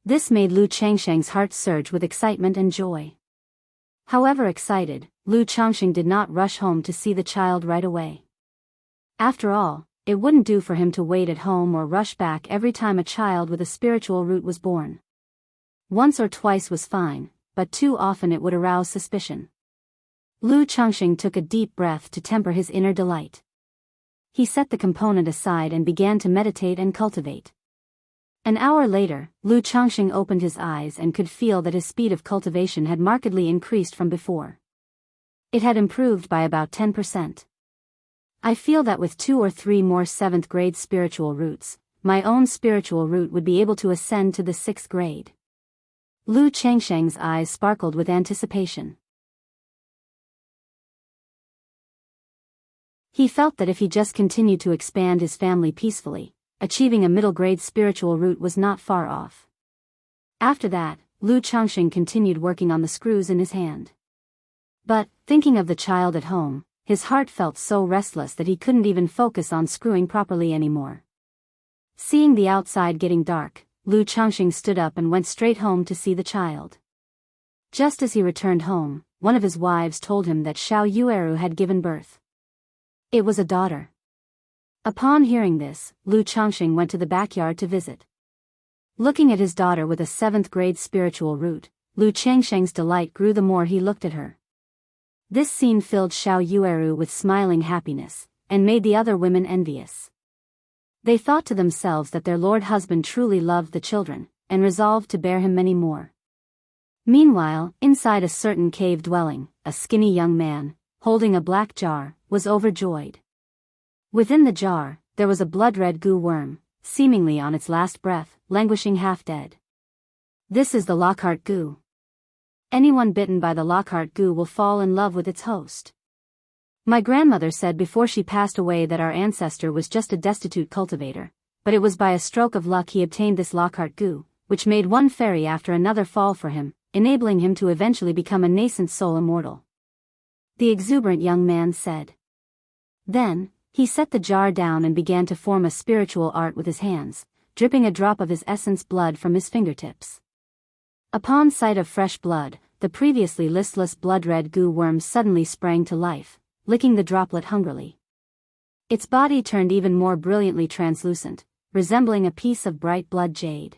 This made Lu Changsheng's heart surge with excitement and joy. However excited, Lu Changsheng did not rush home to see the child right away. After all, it wouldn't do for him to wait at home or rush back every time a child with a spiritual root was born. Once or twice was fine, but too often it would arouse suspicion. Lu Changsheng took a deep breath to temper his inner delight. He set the component aside and began to meditate and cultivate. An hour later, Lu Changsheng opened his eyes and could feel that his speed of cultivation had markedly increased from before. It had improved by about 10%. I feel that with 2 or 3 more 7th grade spiritual roots, my own spiritual root would be able to ascend to the 6th grade. Lu Changsheng's eyes sparkled with anticipation. He felt that if he just continued to expand his family peacefully, achieving a middle-grade spiritual root was not far off. After that, Lu Changsheng continued working on the screws in his hand. But, thinking of the child at home, his heart felt so restless that he couldn't even focus on screwing properly anymore. Seeing the outside getting dark, Lu Changsheng stood up and went straight home to see the child. Just as he returned home, one of his wives told him that Xiao Yueru had given birth. It was a daughter. Upon hearing this, Lu Changsheng went to the backyard to visit. Looking at his daughter with a 7th grade spiritual root, Lu Changsheng's delight grew the more he looked at her. This scene filled Xiao Yueru with smiling happiness, and made the other women envious. They thought to themselves that their lord husband truly loved the children, and resolved to bear him many more. Meanwhile, inside a certain cave dwelling, a skinny young man, holding a black jar, was overjoyed. Within the jar, there was a blood-red goo worm, seemingly on its last breath, languishing half-dead. This is the Lockhart goo. Anyone bitten by the Lockhart goo will fall in love with its host. My grandmother said before she passed away that our ancestor was just a destitute cultivator, but it was by a stroke of luck he obtained this Lockhart goo, which made one fairy after another fall for him, enabling him to eventually become a nascent soul immortal. The exuberant young man said. Then, He set the jar down and began to form a spiritual art with his hands, dripping a drop of his essence blood from his fingertips. Upon sight of fresh blood, the previously listless blood-red goo worm suddenly sprang to life, licking the droplet hungrily. Its body turned even more brilliantly translucent, resembling a piece of bright blood jade.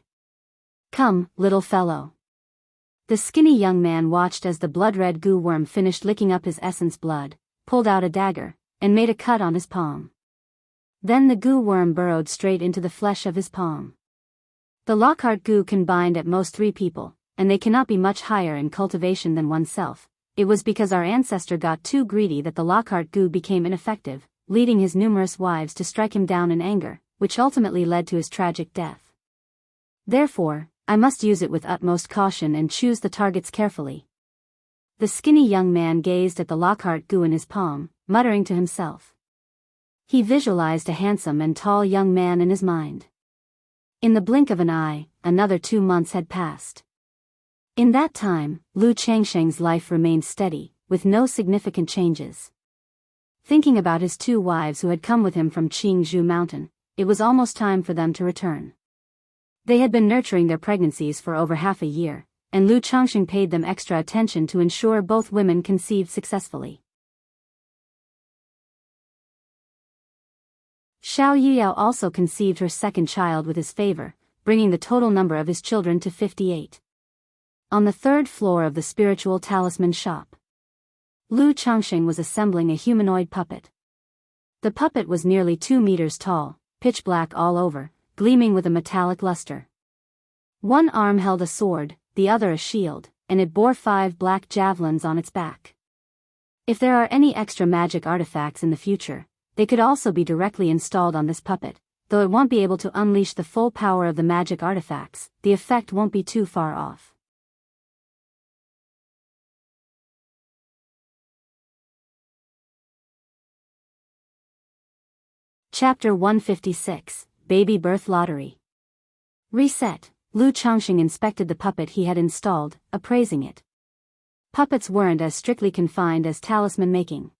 "Come, little fellow." The skinny young man watched as the blood-red goo worm finished licking up his essence blood, pulled out a dagger, and made a cut on his palm. Then the goo worm burrowed straight into the flesh of his palm. The Lockhart goo can bind at most 3 people, and they cannot be much higher in cultivation than oneself. It was because our ancestor got too greedy that the Lockhart goo became ineffective, leading his numerous wives to strike him down in anger, which ultimately led to his tragic death. Therefore, I must use it with utmost caution and choose the targets carefully. The skinny young man gazed at the Lockhart goo in his palm, muttering to himself. He visualized a handsome and tall young man in his mind. In the blink of an eye, another 2 months had passed. In that time, Lu Changsheng's life remained steady, with no significant changes. Thinking about his 2 wives who had come with him from Qingzhou Mountain, it was almost time for them to return. They had been nurturing their pregnancies for over half a year, and Lu Changsheng paid them extra attention to ensure both women conceived successfully. Xiao Yuyao also conceived her second child with his favor, bringing the total number of his children to 58. On the 3rd floor of the spiritual talisman shop, Lu Changsheng was assembling a humanoid puppet. The puppet was nearly 2 meters tall, pitch black all over, gleaming with a metallic luster. One arm held a sword, the other a shield, and it bore 5 black javelins on its back. If there are any extra magic artifacts in the future, they could also be directly installed on this puppet, though it won't be able to unleash the full power of the magic artifacts. The effect won't be too far off. Chapter 156, Baby Birth Lottery. Reset. Lu Changsheng inspected the puppet he had installed, appraising it. Puppets weren't as strictly confined as talisman making.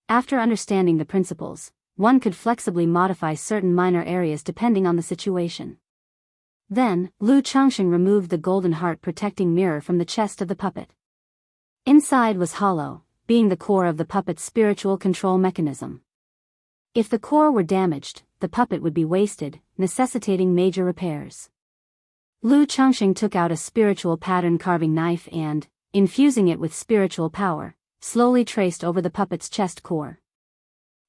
After understanding the principles, one could flexibly modify certain minor areas depending on the situation. Then, Lu Changsheng removed the golden heart protecting mirror from the chest of the puppet. Inside was hollow, being the core of the puppet's spiritual control mechanism. If the core were damaged, the puppet would be wasted, necessitating major repairs. Lu Changsheng took out a spiritual pattern carving knife and, infusing it with spiritual power, slowly traced over the puppet's chest core.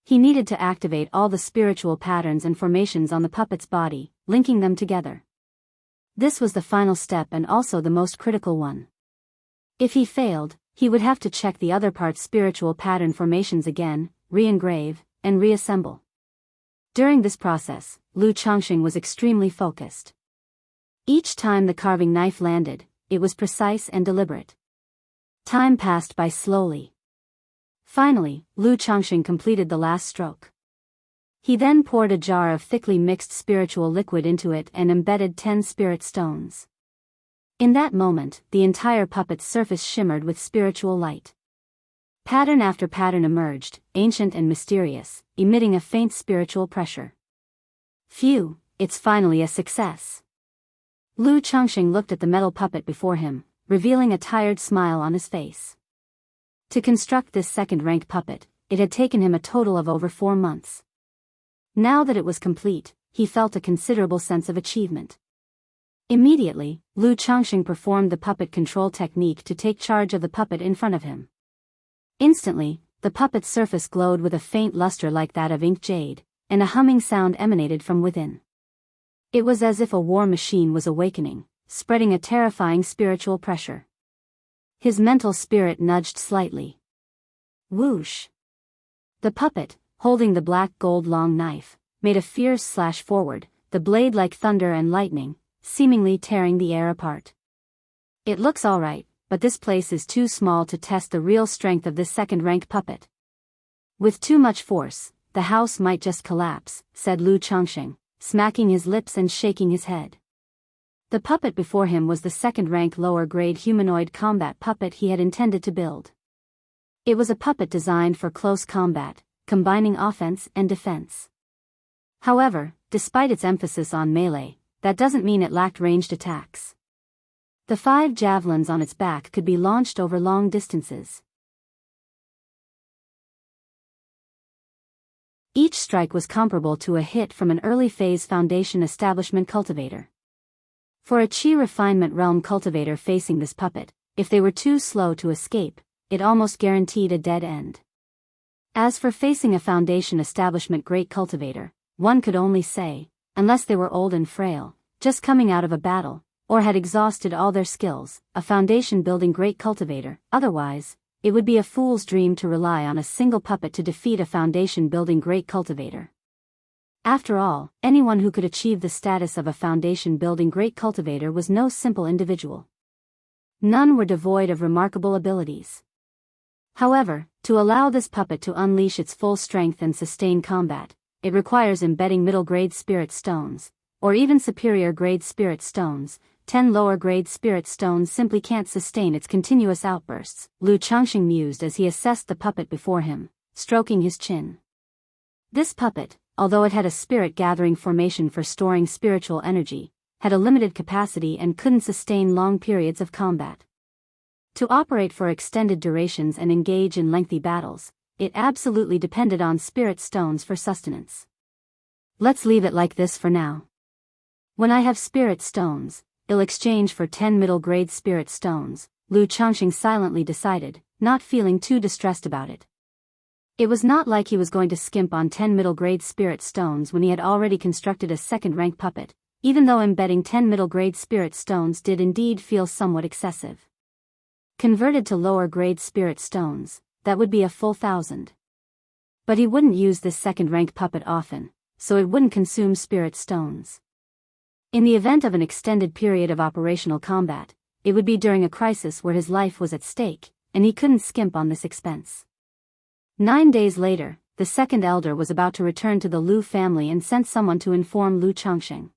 He needed to activate all the spiritual patterns and formations on the puppet's body, linking them together. This was the final step and also the most critical one. If he failed, he would have to check the other part's spiritual pattern formations again, re-engrave, and reassemble. During this process, Lu Changsheng was extremely focused. Each time the carving knife landed, it was precise and deliberate. Time passed by slowly. Finally, Lu Changsheng completed the last stroke. He then poured a jar of thickly mixed spiritual liquid into it and embedded 10 spirit stones. In that moment, the entire puppet's surface shimmered with spiritual light. Pattern after pattern emerged, ancient and mysterious, emitting a faint spiritual pressure. Phew, it's finally a success. Lu Changsheng looked at the metal puppet before him, revealing a tired smile on his face. To construct this second-rank puppet, it had taken him a total of over 4 months. Now that it was complete, he felt a considerable sense of achievement. Immediately, Lu Changsheng performed the puppet control technique to take charge of the puppet in front of him. Instantly, the puppet's surface glowed with a faint luster like that of ink jade, and a humming sound emanated from within. It was as if a war machine was awakening, spreading a terrifying spiritual pressure. His mental spirit nudged slightly. Whoosh! The puppet, holding the black gold long knife, made a fierce slash forward, the blade like thunder and lightning, seemingly tearing the air apart. It looks alright, but this place is too small to test the real strength of this second-rank puppet. With too much force, the house might just collapse, said Lu Changsheng, smacking his lips and shaking his head. The puppet before him was the second-rank lower-grade humanoid combat puppet he had intended to build. It was a puppet designed for close combat, combining offense and defense. However, despite its emphasis on melee, that doesn't mean it lacked ranged attacks. The 5 javelins on its back could be launched over long distances. Each strike was comparable to a hit from an early-phase Foundation Establishment cultivator. For a Chi Refinement Realm cultivator facing this puppet, if they were too slow to escape, it almost guaranteed a dead end. As for facing a Foundation Establishment Great Cultivator, one could only say, unless they were old and frail, just coming out of a battle, or had exhausted all their skills, a foundation-building Great Cultivator, otherwise, it would be a fool's dream to rely on a single puppet to defeat a foundation-building Great Cultivator. After all, anyone who could achieve the status of a foundation-building Great Cultivator was no simple individual. None were devoid of remarkable abilities. However, to allow this puppet to unleash its full strength and sustain combat, it requires embedding middle-grade spirit stones, or even superior-grade spirit stones. 10 lower-grade spirit stones simply can't sustain its continuous outbursts, Lu Changxing mused as he assessed the puppet before him, stroking his chin. This puppet, although it had a spirit-gathering formation for storing spiritual energy, had a limited capacity and couldn't sustain long periods of combat. To operate for extended durations and engage in lengthy battles, it absolutely depended on spirit stones for sustenance. Let's leave it like this for now. When I have spirit stones, I'll exchange for 10 middle-grade spirit stones, Lu Changxing silently decided, not feeling too distressed about it. It was not like he was going to skimp on 10 middle-grade spirit stones when he had already constructed a second-rank puppet, even though embedding 10 middle-grade spirit stones did indeed feel somewhat excessive. Converted to lower-grade spirit stones, that would be a full 1,000. But he wouldn't use this second-rank puppet often, so it wouldn't consume spirit stones. In the event of an extended period of operational combat, it would be during a crisis where his life was at stake, and he couldn't skimp on this expense. 9 days later, the second elder was about to return to the Lu family and sent someone to inform Lu Changxing.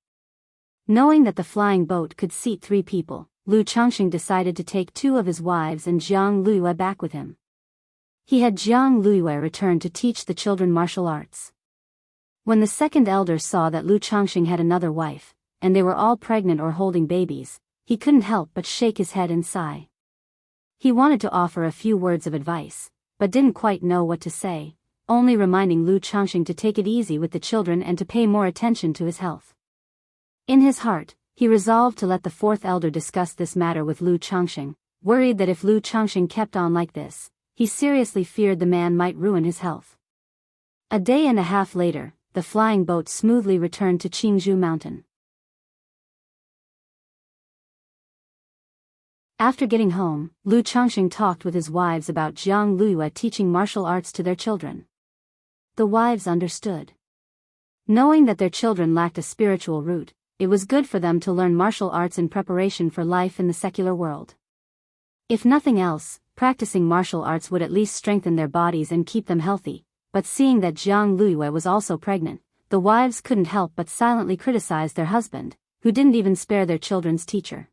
Knowing that the flying boat could seat 3 people, Lu Changxing decided to take 2 of his wives and Jiang Luyue back with him. He had Jiang Luyue return to teach the children martial arts. When the second elder saw that Lu Changxing had another wife, and they were all pregnant or holding babies, he couldn't help but shake his head and sigh. He wanted to offer a few words of advice, but didn't quite know what to say, only reminding Lu Changxing to take it easy with the children and to pay more attention to his health. In his heart, he resolved to let the 4th elder discuss this matter with Lu Changxing, worried that if Lu Changxing kept on like this, he seriously feared the man might ruin his health. A day and a half later, the flying boat smoothly returned to Qingzhou Mountain. After getting home, Lu Changxing talked with his wives about Jiang Luyue teaching martial arts to their children. The wives understood. Knowing that their children lacked a spiritual root, it was good for them to learn martial arts in preparation for life in the secular world. If nothing else, practicing martial arts would at least strengthen their bodies and keep them healthy, but seeing that Jiang Luyue was also pregnant, the wives couldn't help but silently criticize their husband, who didn't even spare their children's teacher.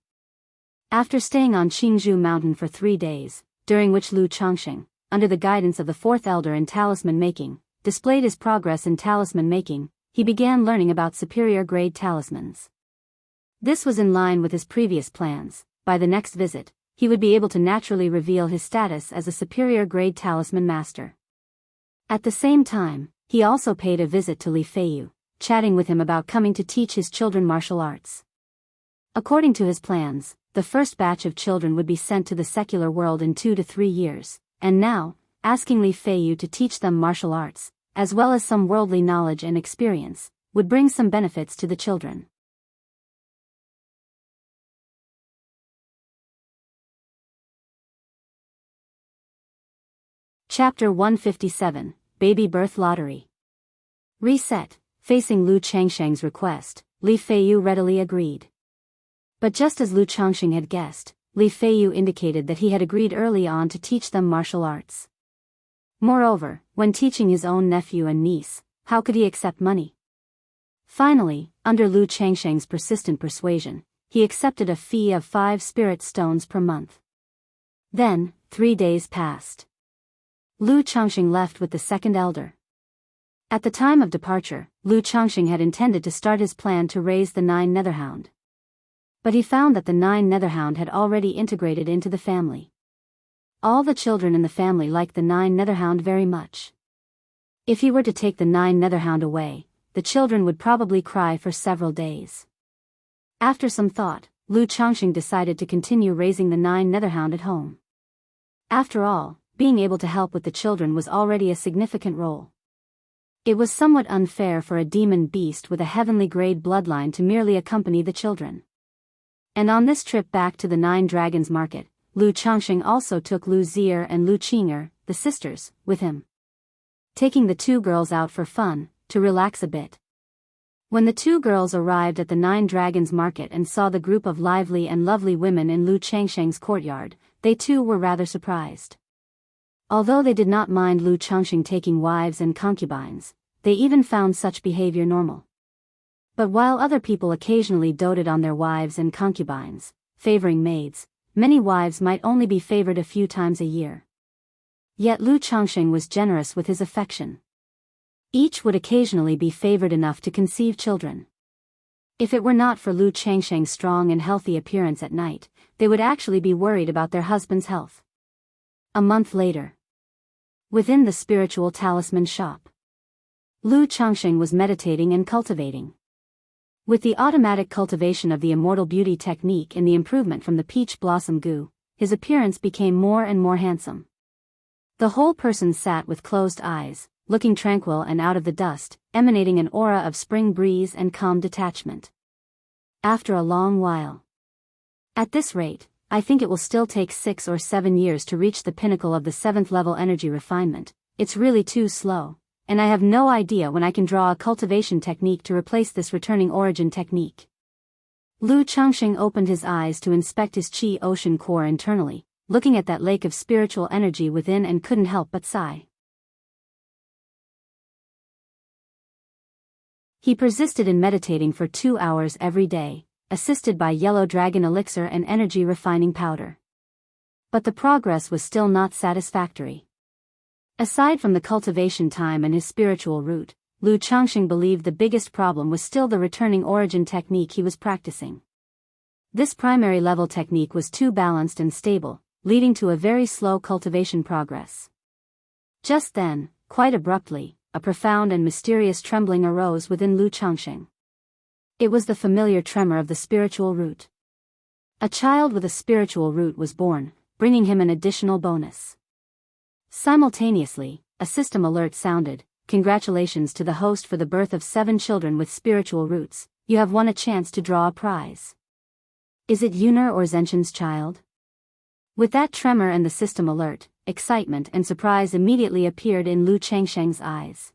After staying on Qingzhou Mountain for 3 days, during which Lu Changxing, under the guidance of the 4th elder in talisman making, displayed his progress in talisman making, he began learning about superior-grade talismans. This was in line with his previous plans. By the next visit, he would be able to naturally reveal his status as a superior-grade talisman master. At the same time, he also paid a visit to Li Feiyu, chatting with him about coming to teach his children martial arts. According to his plans, the first batch of children would be sent to the secular world in 2 to 3 years, and now, asking Li Feiyu to teach them martial arts, as well as some worldly knowledge and experience, would bring some benefits to the children. Chapter 157, Baby Birth Lottery. Reset. Facing Lu Changxing's request, Li Feiyu readily agreed. But just as Lu Changxing had guessed, Li Feiyu indicated that he had agreed early on to teach them martial arts. Moreover, when teaching his own nephew and niece, how could he accept money? Finally, under Lu Changxing's persistent persuasion, he accepted a fee of 5 spirit stones per month. Then, 3 days passed. Lu Changxing left with the second elder, At the time of departure, Lu Changxing had intended to start his plan to raise the 9 Netherhound. But he found that the 9 Netherhound had already integrated into the family. All the children in the family liked the 9 Netherhound very much. If he were to take the 9 Netherhound away, the children would probably cry for several days. After some thought, Lu Changxing decided to continue raising the 9 Netherhound at home. After all, being able to help with the children was already a significant role. It was somewhat unfair for a demon beast with a heavenly grade bloodline to merely accompany the children. And on this trip back to the 9 Dragons Market, Lu Changxing also took Lu Zier and Lu Qing'er, the sisters, with him. Taking the 2 girls out for fun, to relax a bit. When the 2 girls arrived at the 9 Dragons Market and saw the group of lively and lovely women in Lu Changxing's courtyard, they too were rather surprised. Although they did not mind Lu Changxing taking wives and concubines, they even found such behavior normal. But while other people occasionally doted on their wives and concubines, favoring maids, many wives might only be favored a few times a year. Yet Lu Changxing was generous with his affection. Each would occasionally be favored enough to conceive children. If it were not for Lu Changxing's strong and healthy appearance at night, they would actually be worried about their husband's health. A month later. Within the spiritual talisman shop, Lu Changxing was meditating and cultivating. With the automatic cultivation of the Immortal Beauty technique and the improvement from the peach blossom goo, his appearance became more and more handsome. The whole person sat with closed eyes, looking tranquil and out of the dust, emanating an aura of spring breeze and calm detachment. After a long while. At this rate, I think it will still take 6 or 7 years to reach the pinnacle of the 7th level energy refinement. It's really too slow, and I have no idea when I can draw a cultivation technique to replace this returning origin technique. Lu Changxing opened his eyes to inspect his chi ocean core internally, looking at that lake of spiritual energy within, and couldn't help but sigh. He persisted in meditating for 2 hours every day, assisted by yellow dragon elixir and energy refining powder. But the progress was still not satisfactory. Aside from the cultivation time and his spiritual root, Lu Changxing believed the biggest problem was still the returning origin technique he was practicing. This primary level technique was too balanced and stable, leading to a very slow cultivation progress. Just then, quite abruptly, a profound and mysterious trembling arose within Lu Changxing. It was the familiar tremor of the spiritual root. A child with a spiritual root was born, bringing him an additional bonus. Simultaneously, a system alert sounded. Congratulations to the host for the birth of 7 children with spiritual roots. You have won a chance to draw a prize. Is it Yuner or Zenshin's child? With that tremor and the system alert, excitement and surprise immediately appeared in Lu Changxing's eyes.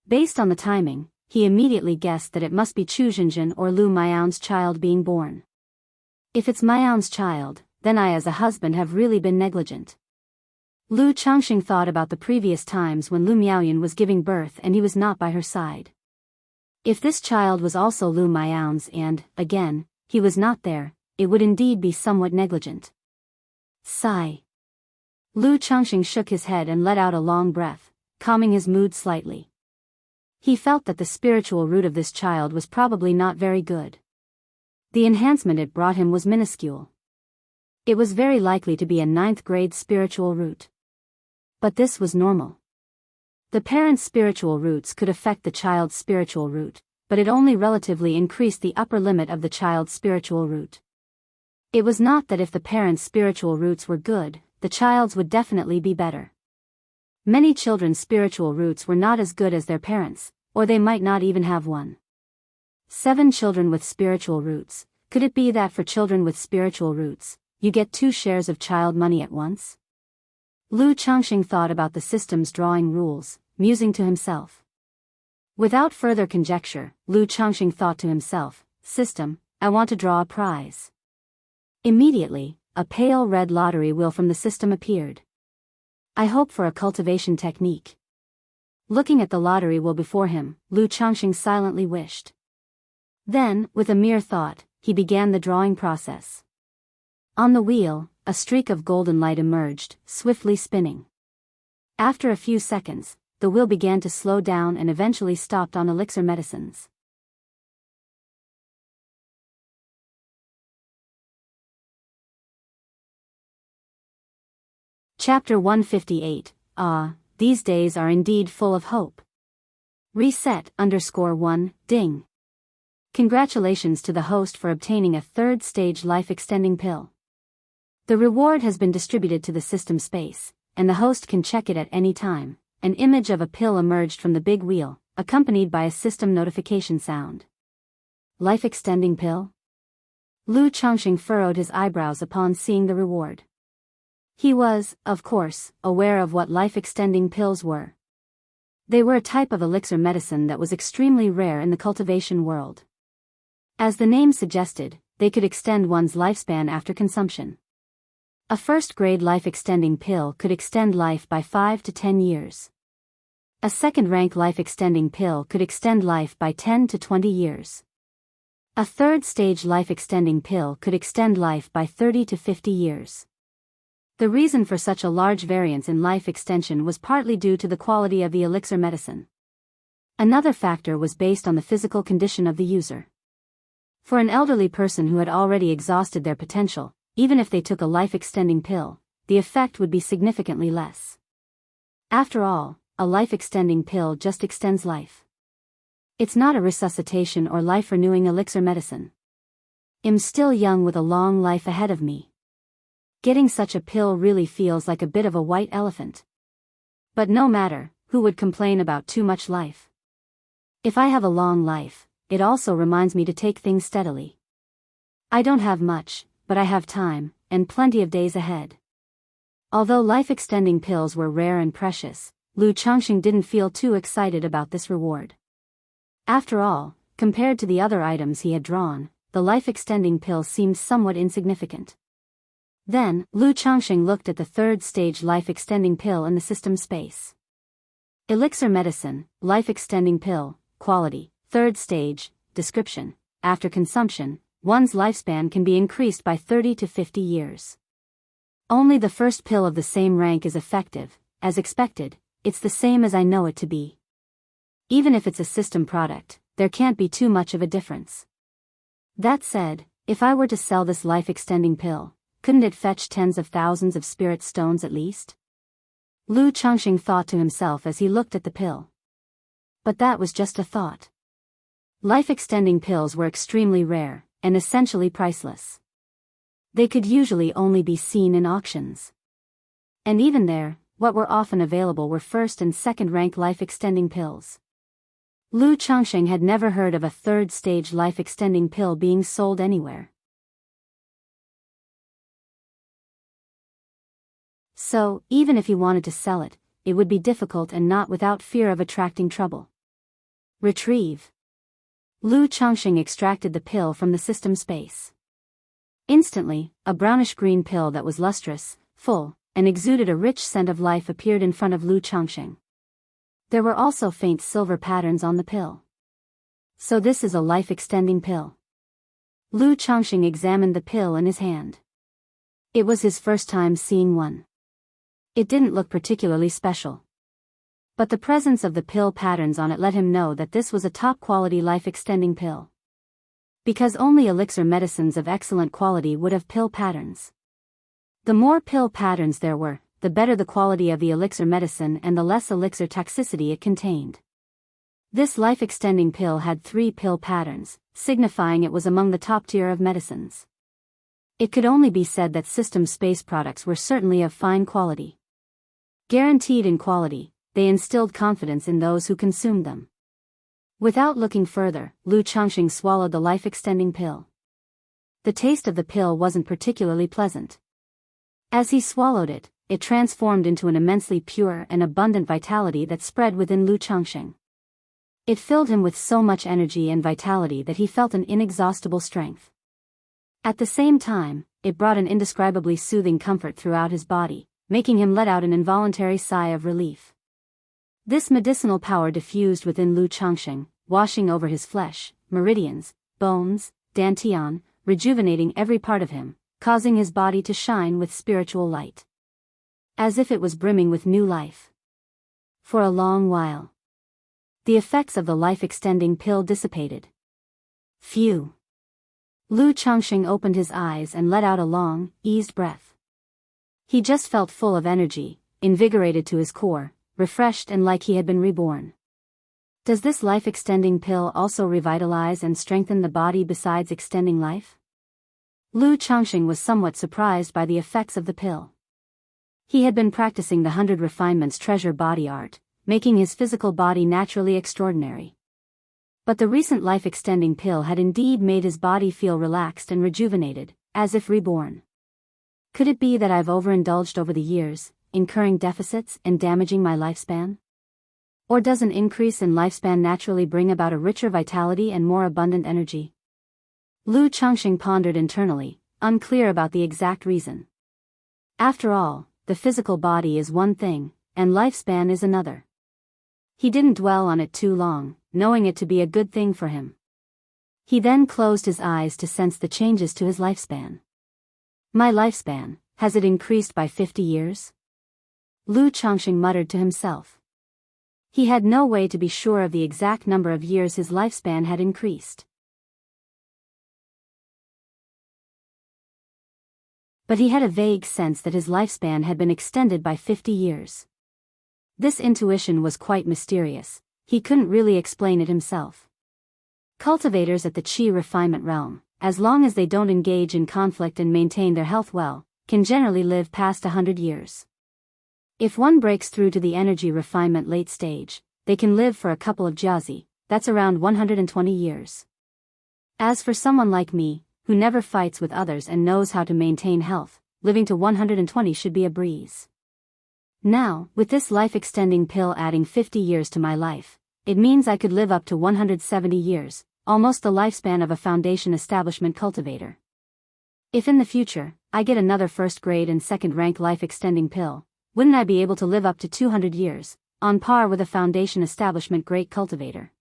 Based on the timing, he immediately guessed that it must be Chu Zhenjin or Lu Miao's child being born. If it's Miao's child, then I as a husband have really been negligent. Lu Changxing thought about the previous times when Lu Miaoyan was giving birth and he was not by her side. If this child was also Lu Miao's and, again, he was not there, it would indeed be somewhat negligent. Sigh. Lu Changxing shook his head and let out a long breath, calming his mood slightly. He felt that the spiritual root of this child was probably not very good. The enhancement it brought him was minuscule. It was very likely to be a 9th grade spiritual root. But this was normal. The parent's spiritual roots could affect the child's spiritual root, but it only relatively increased the upper limit of the child's spiritual root. It was not that if the parent's spiritual roots were good, the child's would definitely be better. Many children's spiritual roots were not as good as their parents', or they might not even have one. 7 children with spiritual roots. Could it be that for children with spiritual roots, you get 2 shares of child money at once? Lu Changxing thought about the system's drawing rules, musing to himself. Without further conjecture, Lu Changxing thought to himself, "System, I want to draw a prize." Immediately, a pale red lottery wheel from the system appeared. I hope for a cultivation technique. Looking at the lottery wheel before him, Lu Changxing silently wished. Then, with a mere thought, he began the drawing process. On the wheel, a streak of golden light emerged, swiftly spinning. After a few seconds, the wheel began to slow down and eventually stopped on elixir medicines. Chapter 158. Ah, these days are indeed full of hope. Reset_1, ding. Congratulations to the host for obtaining a third-stage life-extending pill. The reward has been distributed to the system space, and the host can check it at any time. An image of a pill emerged from the big wheel, accompanied by a system notification sound. Life-extending pill? Lu Chongqing furrowed his eyebrows upon seeing the reward. He was, of course, aware of what life-extending pills were. They were a type of elixir medicine that was extremely rare in the cultivation world. As the name suggested, they could extend one's lifespan after consumption. A first-grade life-extending pill could extend life by 5 to 10 years. A second-rank life-extending pill could extend life by 10 to 20 years. A third-stage life-extending pill could extend life by 30 to 50 years. The reason for such a large variance in life extension was partly due to the quality of the elixir medicine. Another factor was based on the physical condition of the user. For an elderly person who had already exhausted their potential, even if they took a life-extending pill, the effect would be significantly less. After all, a life-extending pill just extends life. It's not a resuscitation or life-renewing elixir medicine. I'm still young with a long life ahead of me. Getting such a pill really feels like a bit of a white elephant. But no matter, who would complain about too much life? If I have a long life, it also reminds me to take things steadily. I don't have much, but I have time, and plenty of days ahead. Although life-extending pills were rare and precious, Lu Chongqing didn't feel too excited about this reward. After all, compared to the other items he had drawn, the life-extending pill seemed somewhat insignificant. Then, Lu Chongqing looked at the third-stage life-extending pill in the system space. Elixir medicine, life-extending pill, quality, third stage, description. After consumption, one's lifespan can be increased by 30 to 50 years. Only the first pill of the same rank is effective. As expected, it's the same as I know it to be. Even if it's a system product, there can't be too much of a difference. That said, if I were to sell this life-extending pill, couldn't it fetch tens of thousands of spirit stones at least? Lu Chongqing thought to himself as he looked at the pill. But that was just a thought. Life-extending pills were extremely rare, and essentially priceless. They could usually only be seen in auctions. And even there, what were often available were first and second-rank life-extending pills. Lu Chongqing had never heard of a third-stage life-extending pill being sold anywhere. So, even if he wanted to sell it, it would be difficult and not without fear of attracting trouble. Retrieve. Lu Chongqing extracted the pill from the system space. Instantly, a brownish-green pill that was lustrous, full, and exuded a rich scent of life appeared in front of Lu Chongqing. There were also faint silver patterns on the pill. So this is a life-extending pill. Lu Chongqing examined the pill in his hand. It was his first time seeing one. It didn't look particularly special. But the presence of the pill patterns on it let him know that this was a top-quality life-extending pill. Because only elixir medicines of excellent quality would have pill patterns. The more pill patterns there were, the better the quality of the elixir medicine and the less elixir toxicity it contained. This life-extending pill had 3 pill patterns, signifying it was among the top tier of medicines. It could only be said that system space products were certainly of fine quality. Guaranteed in quality, they instilled confidence in those who consumed them. Without looking further, Lu Chongqing swallowed the life-extending pill. The taste of the pill wasn't particularly pleasant. As he swallowed it, it transformed into an immensely pure and abundant vitality that spread within Lu Chongqing. It filled him with so much energy and vitality that he felt an inexhaustible strength. At the same time, it brought an indescribably soothing comfort throughout his body, making him let out an involuntary sigh of relief. This medicinal power diffused within Lu Chongqing, washing over his flesh, meridians, bones, dantian, rejuvenating every part of him, causing his body to shine with spiritual light. As if it was brimming with new life. For a long while, the effects of the life-extending pill dissipated. Phew. Lu Changxing opened his eyes and let out a long, eased breath. He just felt full of energy, invigorated to his core, refreshed and like he had been reborn. Does this life-extending pill also revitalize and strengthen the body besides extending life? Lu Changxing was somewhat surprised by the effects of the pill. He had been practicing the 100 Refinements treasure body art, making his physical body naturally extraordinary. But the recent life-extending pill had indeed made his body feel relaxed and rejuvenated, as if reborn. Could it be that I've overindulged over the years, incurring deficits and damaging my lifespan? Or does an increase in lifespan naturally bring about a richer vitality and more abundant energy? Lu Changxing pondered internally, unclear about the exact reason. After all, the physical body is one thing, and lifespan is another. He didn't dwell on it too long, knowing it to be a good thing for him. He then closed his eyes to sense the changes to his lifespan. My lifespan, has it increased by 50 years? Lu Changxing muttered to himself. He had no way to be sure of the exact number of years his lifespan had increased. But he had a vague sense that his lifespan had been extended by 50 years. This intuition was quite mysterious, he couldn't really explain it himself. Cultivators at the Qi refinement realm, as long as they don't engage in conflict and maintain their health well, can generally live past 100 years. If one breaks through to the energy refinement late stage, they can live for a couple of jiazi, that's around 120 years. As for someone like me, who never fights with others and knows how to maintain health, living to 120 should be a breeze. Now, with this life-extending pill adding 50 years to my life, it means I could live up to 170 years, almost the lifespan of a foundation establishment cultivator. If in the future, I get another first-grade and second-rank life-extending pill, wouldn't I be able to live up to 200 years, on par with a foundation establishment great cultivator?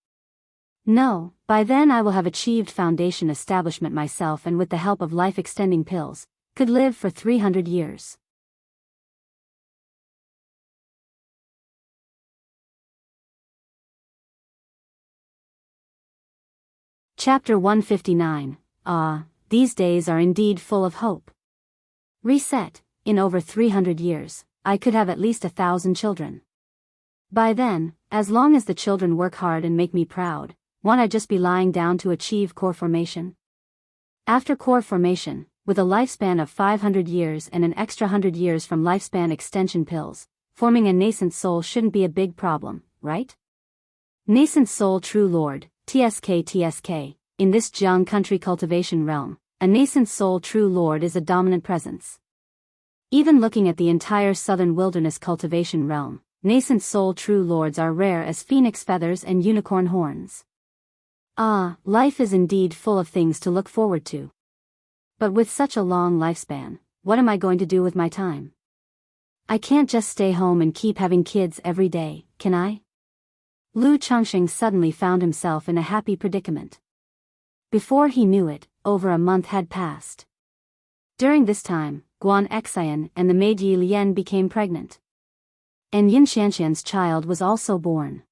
No, by then I will have achieved foundation establishment myself and with the help of life-extending pills, could live for 300 years. Chapter 159, these days are indeed full of hope. Reset, in over 300 years. I could have at least 1,000 children. By then, as long as the children work hard and make me proud, won't I just be lying down to achieve core formation? After core formation, with a lifespan of 500 years and an extra 100 years from lifespan extension pills, forming a nascent soul shouldn't be a big problem, right? Nascent soul true lord, TSK, in this Jiang country cultivation realm, a nascent soul true lord is a dominant presence. Even looking at the entire southern wilderness cultivation realm, nascent soul true lords are rare as phoenix feathers and unicorn horns. Life is indeed full of things to look forward to. But with such a long lifespan, what am I going to do with my time? I can't just stay home and keep having kids every day, can I? Lu Changxing suddenly found himself in a happy predicament. Before he knew it, over a month had passed. During this time, Guan Xian and the maid Yi Lian became pregnant. And Yin Xianxian's child was also born.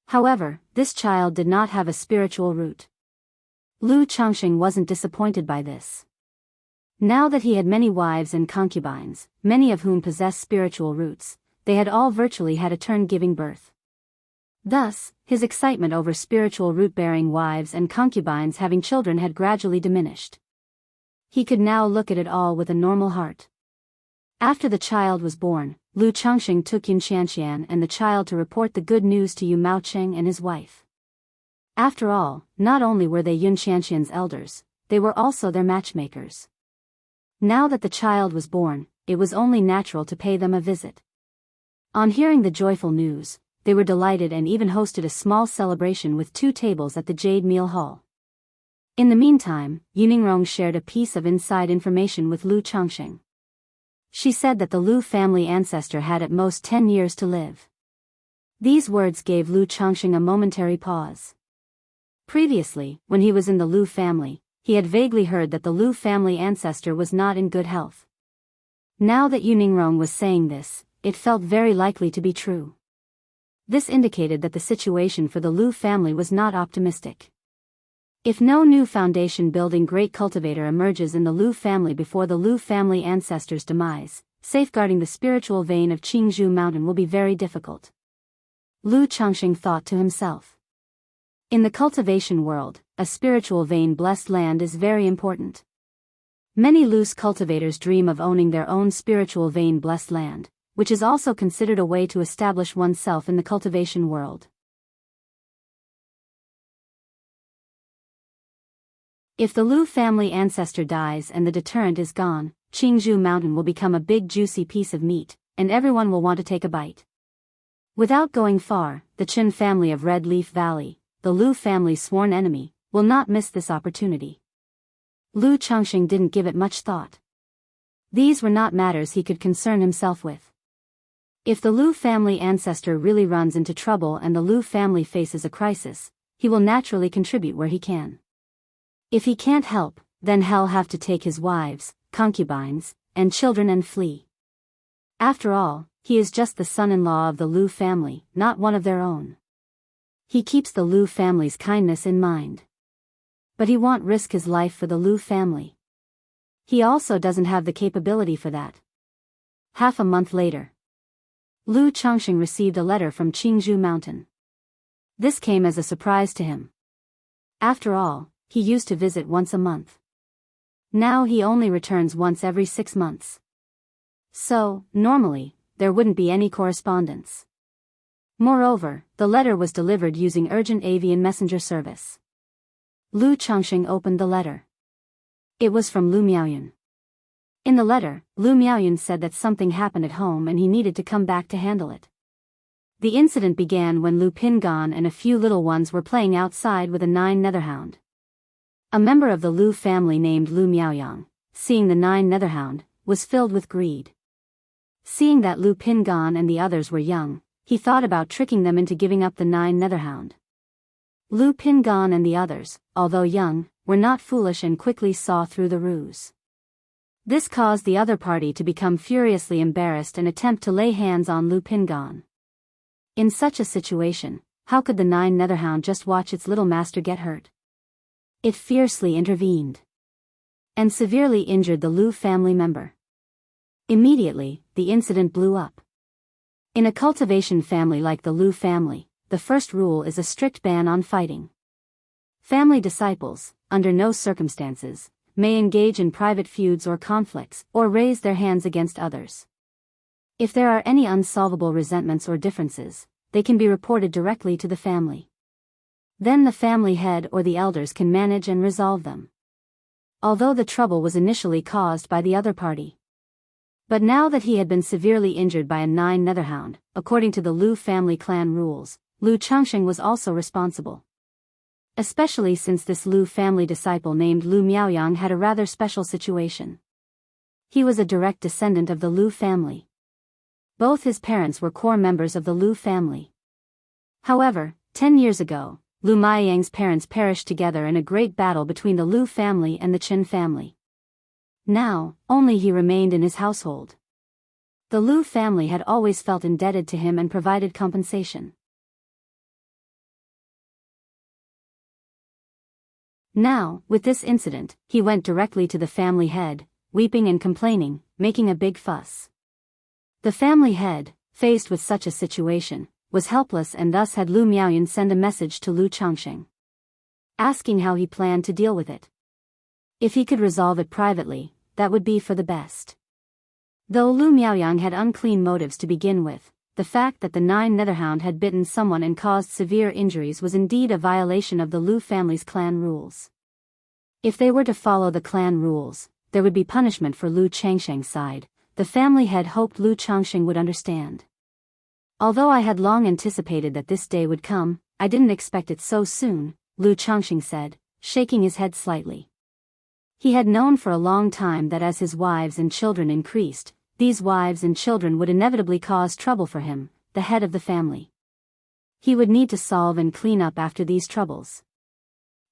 However, this child did not have a spiritual root. Lu Changxing wasn't disappointed by this. Now that he had many wives and concubines, many of whom possessed spiritual roots, they had all virtually had a turn giving birth. Thus, his excitement over spiritual root-bearing wives and concubines having children had gradually diminished. He could now look at it all with a normal heart. After the child was born, Lu Changxing took Yin Xianxian and the child to report the good news to Yu Maocheng and his wife. After all, not only were they Yin Xianxian's elders, they were also their matchmakers. Now that the child was born, it was only natural to pay them a visit. On hearing the joyful news, they were delighted and even hosted a small celebration with 2 tables at the Jade Meal Hall. In the meantime, Yuningrong shared a piece of inside information with Lu Changxing. She said that the Lu family ancestor had at most 10 years to live. These words gave Lu Changxing a momentary pause. Previously, when he was in the Lu family, he had vaguely heard that the Lu family ancestor was not in good health. Now that Yuningrong was saying this, it felt very likely to be true. This indicated that the situation for the Lu family was not optimistic. If no new foundation-building great cultivator emerges in the Lu family before the Lu family ancestors' demise, safeguarding the spiritual vein of Qingzhou Mountain will be very difficult. Lu Changxing thought to himself. In the cultivation world, a spiritual vein blessed land is very important. Many loose cultivators dream of owning their own spiritual vein blessed land, which is also considered a way to establish oneself in the cultivation world. If the Lu family ancestor dies and the deterrent is gone, Qingzhou Mountain will become a big juicy piece of meat, and everyone will want to take a bite. Without going far, the Qin family of Red Leaf Valley, the Lu family's sworn enemy, will not miss this opportunity. Lu Changxing didn't give it much thought. These were not matters he could concern himself with. If the Lu family ancestor really runs into trouble and the Lu family faces a crisis, he will naturally contribute where he can. If he can't help, then he'll have to take his wives, concubines, and children and flee. After all, he is just the son-in-law of the Lu family, not one of their own. He keeps the Lu family's kindness in mind. But he won't risk his life for the Lu family. He also doesn't have the capability for that. Half a month later, Lu Changxing received a letter from Qingzhou Mountain. This came as a surprise to him. After all, he used to visit once a month. Now he only returns once every 6 months. So, normally, there wouldn't be any correspondence. Moreover, the letter was delivered using urgent avian messenger service. Lu Changxing opened the letter. It was from Lu Miaoyun. In the letter, Lu Miaoyun said that something happened at home and he needed to come back to handle it. The incident began when Lu Pingan and a few little ones were playing outside with a 9 netherhound. A member of the Lu family named Lu Miaoyang, seeing the 9 netherhound, was filled with greed. Seeing that Lu Pingan and the others were young, he thought about tricking them into giving up the 9 netherhound. Lu Pingan and the others, although young, were not foolish and quickly saw through the ruse. This caused the other party to become furiously embarrassed and attempt to lay hands on Lu Pingan. In such a situation, how could the 9 netherhound just watch its little master get hurt? It fiercely intervened and severely injured the Lu family member. Immediately, the incident blew up. In a cultivation family like the Lu family, the first rule is a strict ban on fighting. Family disciples, under no circumstances, may engage in private feuds or conflicts, or raise their hands against others. If there are any unsolvable resentments or differences, they can be reported directly to the family. Then the family head or the elders can manage and resolve them. Although the trouble was initially caused by the other party. But now that he had been severely injured by a 9 netherhound, according to the Lu family clan rules, Lu Changxing was also responsible. Especially since this Lu family disciple named Lu Miaoyang had a rather special situation. He was a direct descendant of the Lu family. Both his parents were core members of the Lu family. However, 10 years ago, Lu Miaoyang's parents perished together in a great battle between the Lu family and the Qin family. Now, only he remained in his household. The Lu family had always felt indebted to him and provided compensation. Now, with this incident, he went directly to the family head, weeping and complaining, making a big fuss. The family head, faced with such a situation, was helpless and thus had Lu Miaoyun send a message to Lu Changxing, asking how he planned to deal with it. If he could resolve it privately, that would be for the best. Though Lu Miaoyang had unclean motives to begin with, the fact that the 9 netherhound had bitten someone and caused severe injuries was indeed a violation of the Lu family's clan rules. If they were to follow the clan rules, there would be punishment for Lu Changxing's side. The family head hoped Lu Changxing would understand. Although I had long anticipated that this day would come, I didn't expect it so soon, Lu Changxing said, shaking his head slightly. He had known for a long time that as his wives and children increased, these wives and children would inevitably cause trouble for him, the head of the family. He would need to solve and clean up after these troubles.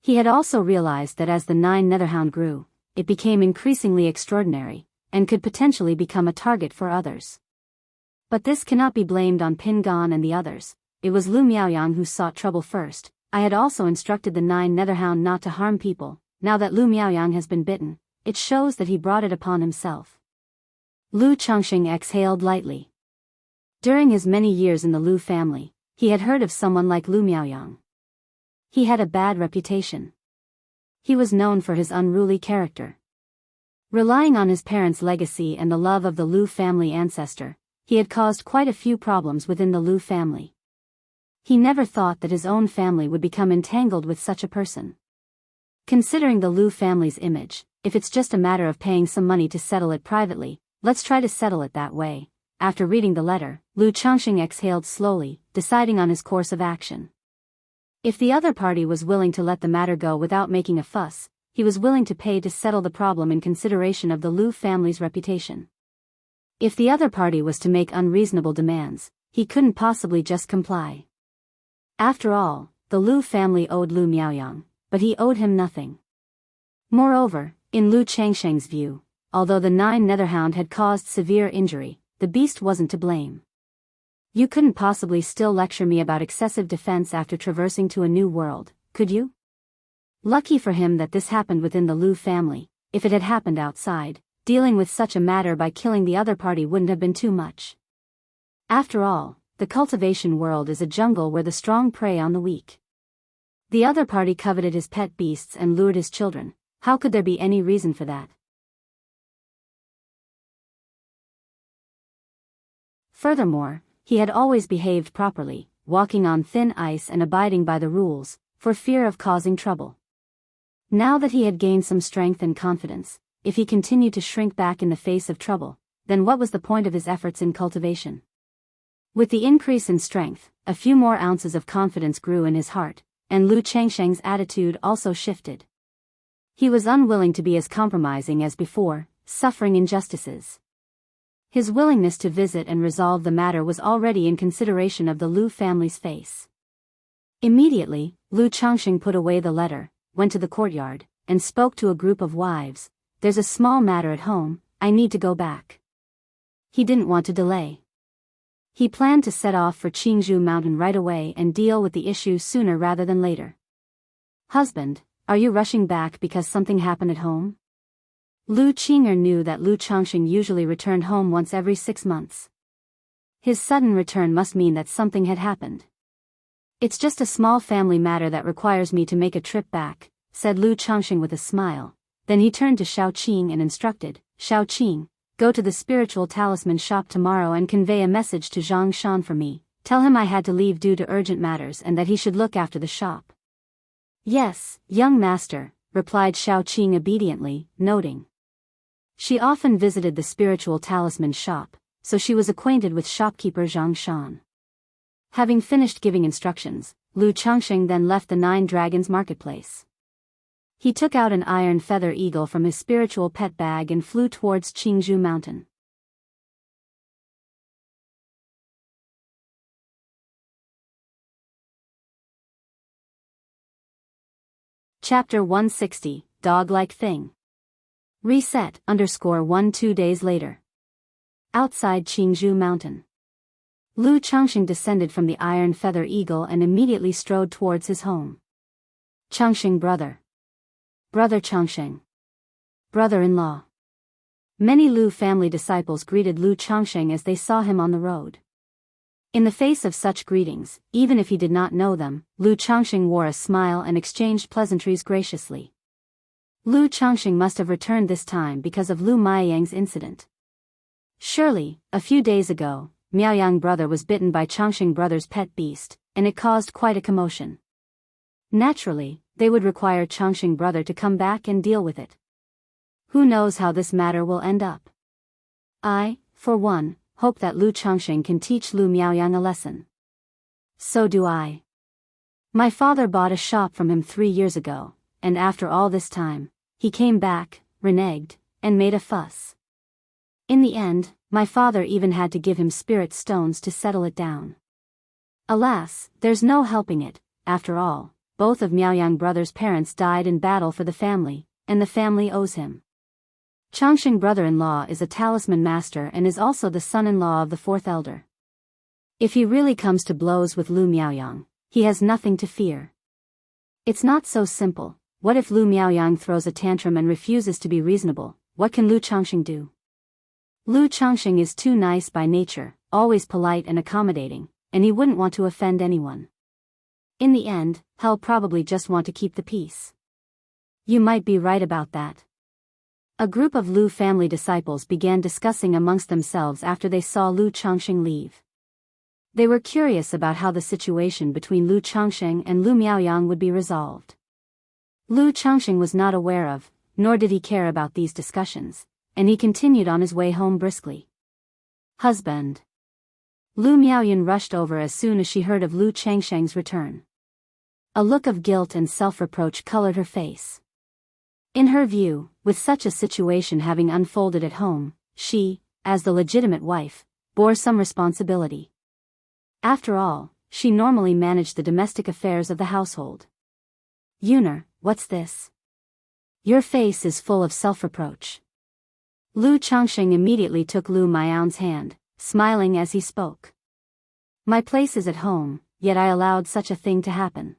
He had also realized that as the 9 netherhound grew, it became increasingly extraordinary, and could potentially become a target for others. But this cannot be blamed on Pingan and the others, it was Lu Miaoyang who sought trouble first. I had also instructed the 9 Netherhound not to harm people. Now that Lu Miaoyang has been bitten, it shows that he brought it upon himself. Lu Changxing exhaled lightly. During his many years in the Lu family, he had heard of someone like Lu Miaoyang. He had a bad reputation. He was known for his unruly character. Relying on his parents' legacy and the love of the Lu family ancestor, he had caused quite a few problems within the Lu family. He never thought that his own family would become entangled with such a person. Considering the Lu family's image, if it's just a matter of paying some money to settle it privately, let's try to settle it that way. After reading the letter, Lu Changxing exhaled slowly, deciding on his course of action. If the other party was willing to let the matter go without making a fuss, he was willing to pay to settle the problem in consideration of the Lu family's reputation. If the other party was to make unreasonable demands, he couldn't possibly just comply. After all, the Lu family owed Lu Miaoyang, but he owed him nothing. Moreover, in Lu Changsheng's view, although the 9 Netherhound had caused severe injury, the beast wasn't to blame. You couldn't possibly still lecture me about excessive defense after traversing to a new world, could you? Lucky for him that this happened within the Lu family. If it had happened outside, dealing with such a matter by killing the other party wouldn't have been too much. After all, the cultivation world is a jungle where the strong prey on the weak. The other party coveted his pet beasts and lured his children. How could there be any reason for that? Furthermore, he had always behaved properly, walking on thin ice and abiding by the rules, for fear of causing trouble. Now that he had gained some strength and confidence, if he continued to shrink back in the face of trouble, then what was the point of his efforts in cultivation? With the increase in strength, a few more ounces of confidence grew in his heart, and Lu Changsheng's attitude also shifted. He was unwilling to be as compromising as before, suffering injustices. His willingness to visit and resolve the matter was already in consideration of the Lu family's face. Immediately, Lu Changxing put away the letter, went to the courtyard, and spoke to a group of wives. There's a small matter at home, I need to go back. He didn't want to delay. He planned to set off for Qingzhou Mountain right away and deal with the issue sooner rather than later. Husband, are you rushing back because something happened at home? Lu Qing'er knew that Lu Changxing usually returned home once every 6 months. His sudden return must mean that something had happened. It's just a small family matter that requires me to make a trip back, said Lu Changxing with a smile. Then he turned to Shao Qing and instructed, Shao Qing, go to the spiritual talisman shop tomorrow and convey a message to Zhang Shan for me. Tell him I had to leave due to urgent matters and that he should look after the shop. Yes, young master, replied Shao Qing obediently, noting. She often visited the spiritual talisman shop, so she was acquainted with shopkeeper Zhang Shan. Having finished giving instructions, Lu Changxing then left the 9 Dragons marketplace. He took out an iron feather eagle from his spiritual pet bag and flew towards Qingzhou Mountain. Chapter 160, Dog-like Thing. Reset _1 2 days later. Outside Qingzhou Mountain. Lu Changxing descended from the iron feather eagle and immediately strode towards his home. Changxing brother. Brother Changxing. Brother-in-law. Many Lu family disciples greeted Lu Changxing as they saw him on the road. In the face of such greetings, even if he did not know them, Lu Changxing wore a smile and exchanged pleasantries graciously. Lu Changxing must have returned this time because of Lu Miaoyang's incident. Surely, a few days ago, Miaoyang brother was bitten by Changxing brother's pet beast, and it caused quite a commotion. Naturally, they would require Changxing brother to come back and deal with it. Who knows how this matter will end up? I, for one, hope that Lu Changxing can teach Lu Miaoyang a lesson. So do I. My father bought a shop from him 3 years ago, and after all this time, he came back, reneged, and made a fuss. In the end, my father even had to give him spirit stones to settle it down. Alas, there's no helping it. After all, both of Miaoyang brother's parents died in battle for the family, and the family owes him. Changxing brother-in-law is a talisman master and is also the son-in-law of the 4th elder. If he really comes to blows with Lu Miaoyang, he has nothing to fear. It's not so simple. What if Lu Miaoyang throws a tantrum and refuses to be reasonable? What can Lu Changxing do? Lu Changxing is too nice by nature, always polite and accommodating, and he wouldn't want to offend anyone. In the end, he'll probably just want to keep the peace. You might be right about that. A group of Lu family disciples began discussing amongst themselves after they saw Lu Changxing leave. They were curious about how the situation between Lu Changxing and Lu Miaoyang would be resolved. Lu Changxing was not aware of, nor did he care about these discussions, and he continued on his way home briskly. Husband. Lu Miaoyan rushed over as soon as she heard of Lu Changsheng's return. A look of guilt and self-reproach colored her face. In her view, with such a situation having unfolded at home, she, as the legitimate wife, bore some responsibility. After all, she normally managed the domestic affairs of the household. Yuner, what's this? Your face is full of self-reproach. Lu Changxing immediately took Lu Miaoyan's hand, smiling as he spoke. My place is at home, yet I allowed such a thing to happen.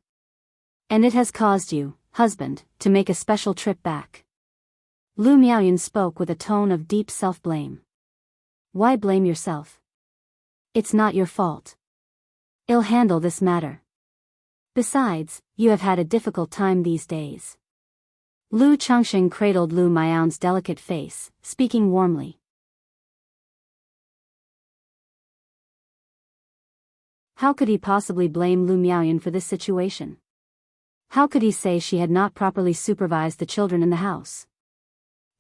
And it has caused you, husband, to make a special trip back. Lu Miaoyan spoke with a tone of deep self-blame. Why blame yourself? It's not your fault. I'll handle this matter. Besides, you have had a difficult time these days. Lu Changxing cradled Lu Miaoyan's delicate face, speaking warmly. How could he possibly blame Lu Miaoyan for this situation? How could he say she had not properly supervised the children in the house?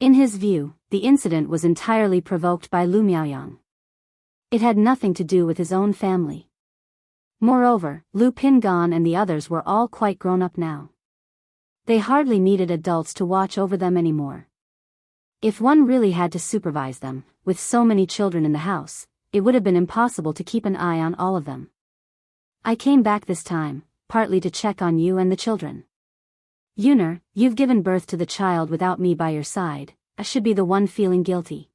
In his view, the incident was entirely provoked by Lu Miaoyang. It had nothing to do with his own family. Moreover, Lu Pingan and the others were all quite grown up now. They hardly needed adults to watch over them anymore. If one really had to supervise them, with so many children in the house, it would have been impossible to keep an eye on all of them. I came back this time, partly to check on you and the children. Yuner, you've given birth to the child without me by your side. I should be the one feeling guilty.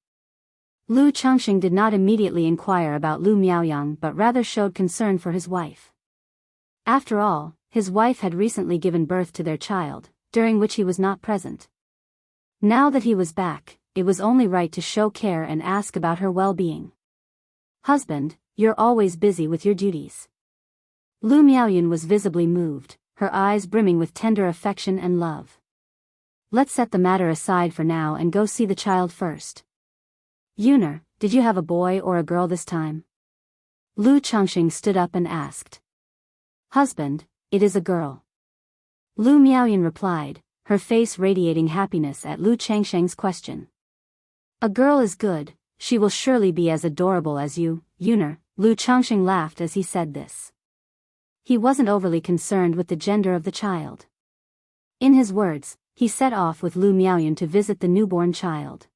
Lu Changxing did not immediately inquire about Lu Miaoyang but rather showed concern for his wife. After all, his wife had recently given birth to their child, during which he was not present. Now that he was back, it was only right to show care and ask about her well-being. Husband, you're always busy with your duties. Lu Miaoyan was visibly moved, her eyes brimming with tender affection and love. Let's set the matter aside for now and go see the child first. Yuner, did you have a boy or a girl this time? Lu Changxing stood up and asked. Husband, it is a girl. Lu Miaoyan replied, her face radiating happiness at Lu Changsheng's question. A girl is good, she will surely be as adorable as you, Yuner. Lu Changxing laughed as he said this. He wasn't overly concerned with the gender of the child. In his words, he set off with Lu Miaoyan to visit the newborn child.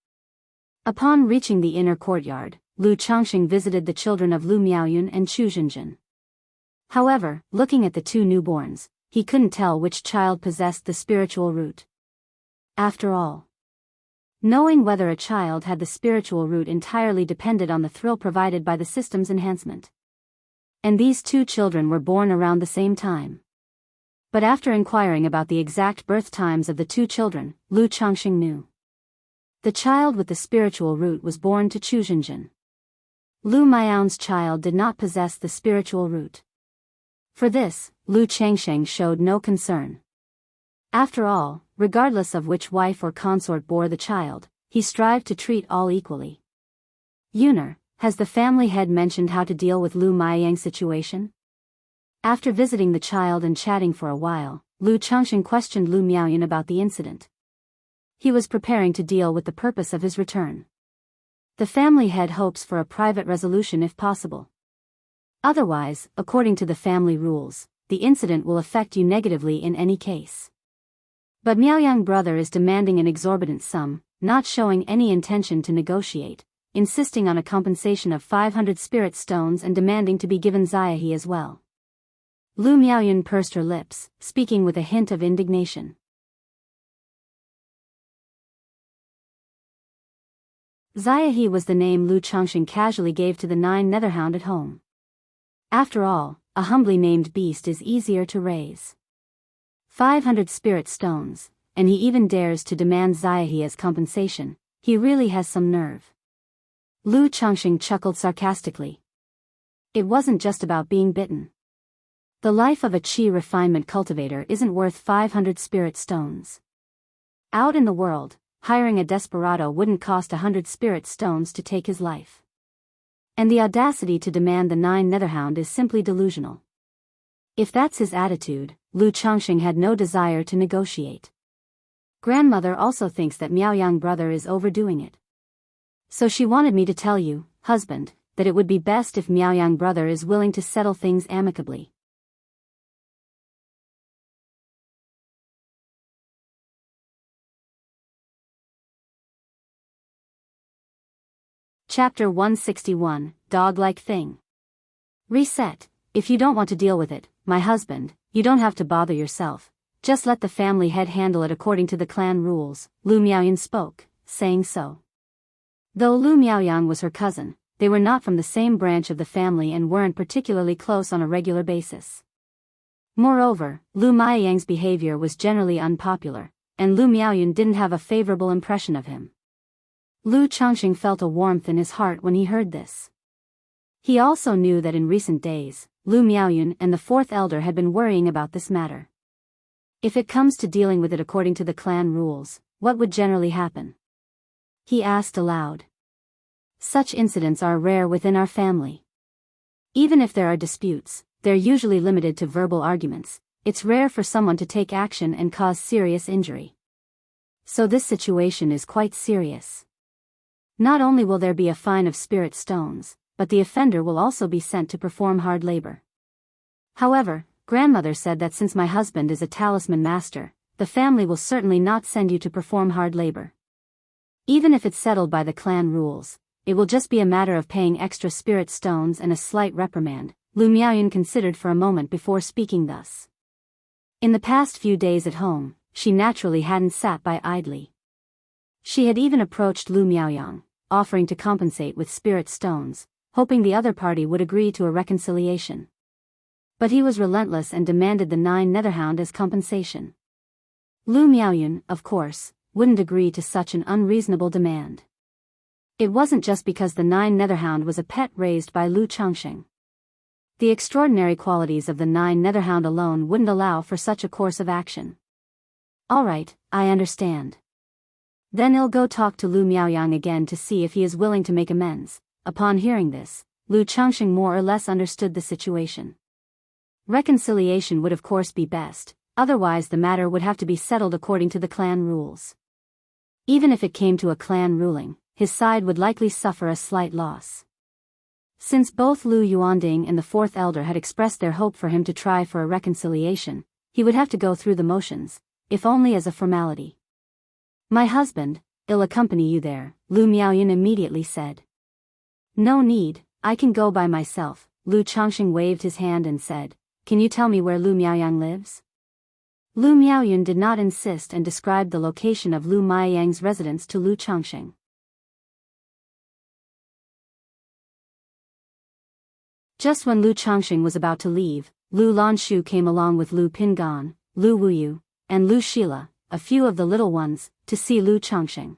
Upon reaching the inner courtyard, Lu Changxing visited the children of Lu Miaoyan and Chu Zhenjin. However, looking at the two newborns, he couldn't tell which child possessed the spiritual root. After all, knowing whether a child had the spiritual root entirely depended on the thrill provided by the system's enhancement. And these two children were born around the same time. But after inquiring about the exact birth times of the two children, Lu Changxing knew. The child with the spiritual root was born to Chu Zhenjin. Lu Miaoyan's child did not possess the spiritual root. For this, Lu Changxing showed no concern. After all, regardless of which wife or consort bore the child, he strived to treat all equally. Yuner, has the family head mentioned how to deal with Lu Miaoyang's situation? After visiting the child and chatting for a while, Lu Changxing questioned Lu Miaoyan about the incident. He was preparing to deal with the purpose of his return. The family head hopes for a private resolution if possible. Otherwise, according to the family rules, the incident will affect you negatively in any case. But Miaoyang brother is demanding an exorbitant sum, not showing any intention to negotiate, insisting on a compensation of 500 spirit stones and demanding to be given Ziahe as well. Lu Miaoyan pursed her lips, speaking with a hint of indignation. Ziahe was the name Lu Changxing casually gave to the 9 netherhound at home. After all, a humbly named beast is easier to raise. 500 spirit stones, and he even dares to demand Ziahe as compensation. He really has some nerve. Lu Changxing chuckled sarcastically. It wasn't just about being bitten. The life of a qi refinement cultivator isn't worth 500 spirit stones. Out in the world, hiring a desperado wouldn't cost 100 spirit stones to take his life. And the audacity to demand the 9 Netherhound is simply delusional. If that's his attitude, Lu Changxing had no desire to negotiate. Grandmother also thinks that Miaoyang brother is overdoing it. So she wanted me to tell you, husband, that it would be best if Miaoyang brother is willing to settle things amicably. Chapter 161, Dog-like Thing. Reset. If you don't want to deal with it, my husband, you don't have to bother yourself. Just let the family head handle it according to the clan rules, Lu Miaoyan spoke, saying so. Though Lu Miaoyang was her cousin, they were not from the same branch of the family and weren't particularly close on a regular basis. Moreover, Lu Miaoyang's behavior was generally unpopular, and Lu Miaoyan didn't have a favorable impression of him. Lu Changxing felt a warmth in his heart when he heard this. He also knew that in recent days, Lu Miaoyan and the fourth elder had been worrying about this matter. If it comes to dealing with it according to the clan rules, what would generally happen? He asked aloud. Such incidents are rare within our family. Even if there are disputes, they're usually limited to verbal arguments. It's rare for someone to take action and cause serious injury. So this situation is quite serious. Not only will there be a fine of spirit stones, but the offender will also be sent to perform hard labor. However, grandmother said that since my husband is a talisman master, the family will certainly not send you to perform hard labor. Even if it's settled by the clan rules, it will just be a matter of paying extra spirit stones and a slight reprimand, Lu Miaoyan considered for a moment before speaking thus. In the past few days at home, she naturally hadn't sat by idly. She had even approached Lu Miaoyang, offering to compensate with spirit stones, hoping the other party would agree to a reconciliation. But he was relentless and demanded the 9 Netherhound as compensation. Lu Miaoyan, of course, wouldn't agree to such an unreasonable demand. It wasn't just because the 9 Netherhound was a pet raised by Lu Changxing. The extraordinary qualities of the 9 Netherhound alone wouldn't allow for such a course of action. All right, I understand. Then I'll go talk to Lu Miaoyang again to see if he is willing to make amends. Upon hearing this, Lu Changxing more or less understood the situation. Reconciliation would of course be best, otherwise the matter would have to be settled according to the clan rules. Even if it came to a clan ruling, his side would likely suffer a slight loss. Since both Lu Yuanding and the fourth elder had expressed their hope for him to try for a reconciliation, he would have to go through the motions, if only as a formality. My husband, I'll accompany you there, Lu Miaoyan immediately said. No need, I can go by myself, Lu Changxing waved his hand and said, can you tell me where Lu Miaoyang lives? Lu Miaoyan did not insist and described the location of Lu Miaoyang's residence to Lu Changxing. Just when Lu Changxing was about to leave, Lu Lanshu came along with Lu Pingan, Lu Wuyu, and Lu Shila, a few of the little ones, to see Lu Changxing.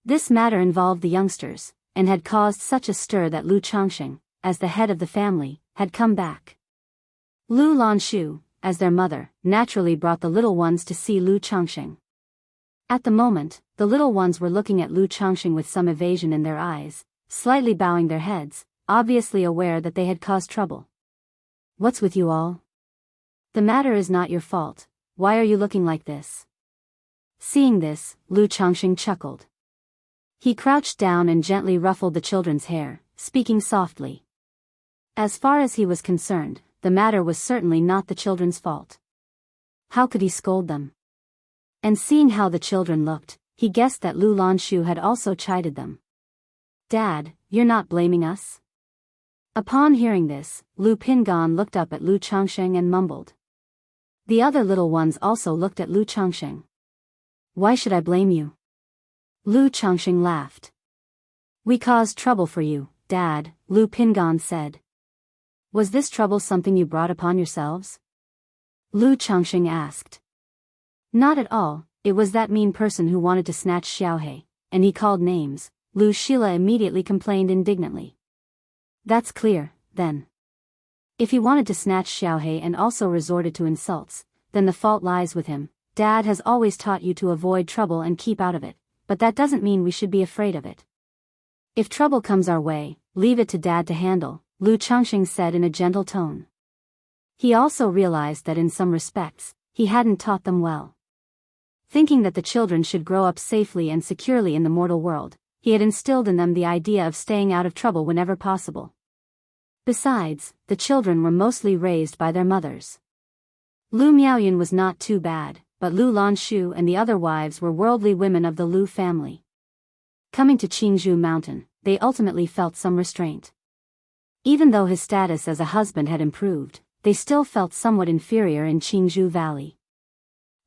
This matter involved the youngsters, and had caused such a stir that Lu Changxing, as the head of the family, had come back. Lu Lanshu, as their mother, naturally brought the little ones to see Lu Changxing. At the moment, the little ones were looking at Lu Changxing with some evasion in their eyes, slightly bowing their heads, obviously aware that they had caused trouble. What's with you all? The matter is not your fault. Why are you looking like this? Seeing this, Lu Changxing chuckled. He crouched down and gently ruffled the children's hair, speaking softly. As far as he was concerned, the matter was certainly not the children's fault. How could he scold them? And seeing how the children looked, he guessed that Lu Lanshu had also chided them. Dad, you're not blaming us? Upon hearing this, Lu Pingan looked up at Lu Changxing and mumbled. The other little ones also looked at Lu Changxing. Why should I blame you? Lu Changxing laughed. We caused trouble for you, Dad, Lu Pingan said. Was this trouble something you brought upon yourselves? Lu Changxing asked. Not at all, it was that mean person who wanted to snatch Xiaohe, and he called names, Lu Shila immediately complained indignantly. That's clear, then. If he wanted to snatch Xiaohe and also resorted to insults, then the fault lies with him. Dad has always taught you to avoid trouble and keep out of it, but that doesn't mean we should be afraid of it. If trouble comes our way, leave it to Dad to handle, Lu Changxing said in a gentle tone. He also realized that in some respects, he hadn't taught them well. Thinking that the children should grow up safely and securely in the mortal world, he had instilled in them the idea of staying out of trouble whenever possible. Besides, the children were mostly raised by their mothers. Lu Miaoyun was not too bad, but Lu Lanshu and the other wives were worldly women of the Lu family. Coming to Qingzhou Mountain, they ultimately felt some restraint. Even though his status as a husband had improved, they still felt somewhat inferior in Qingzhou Valley.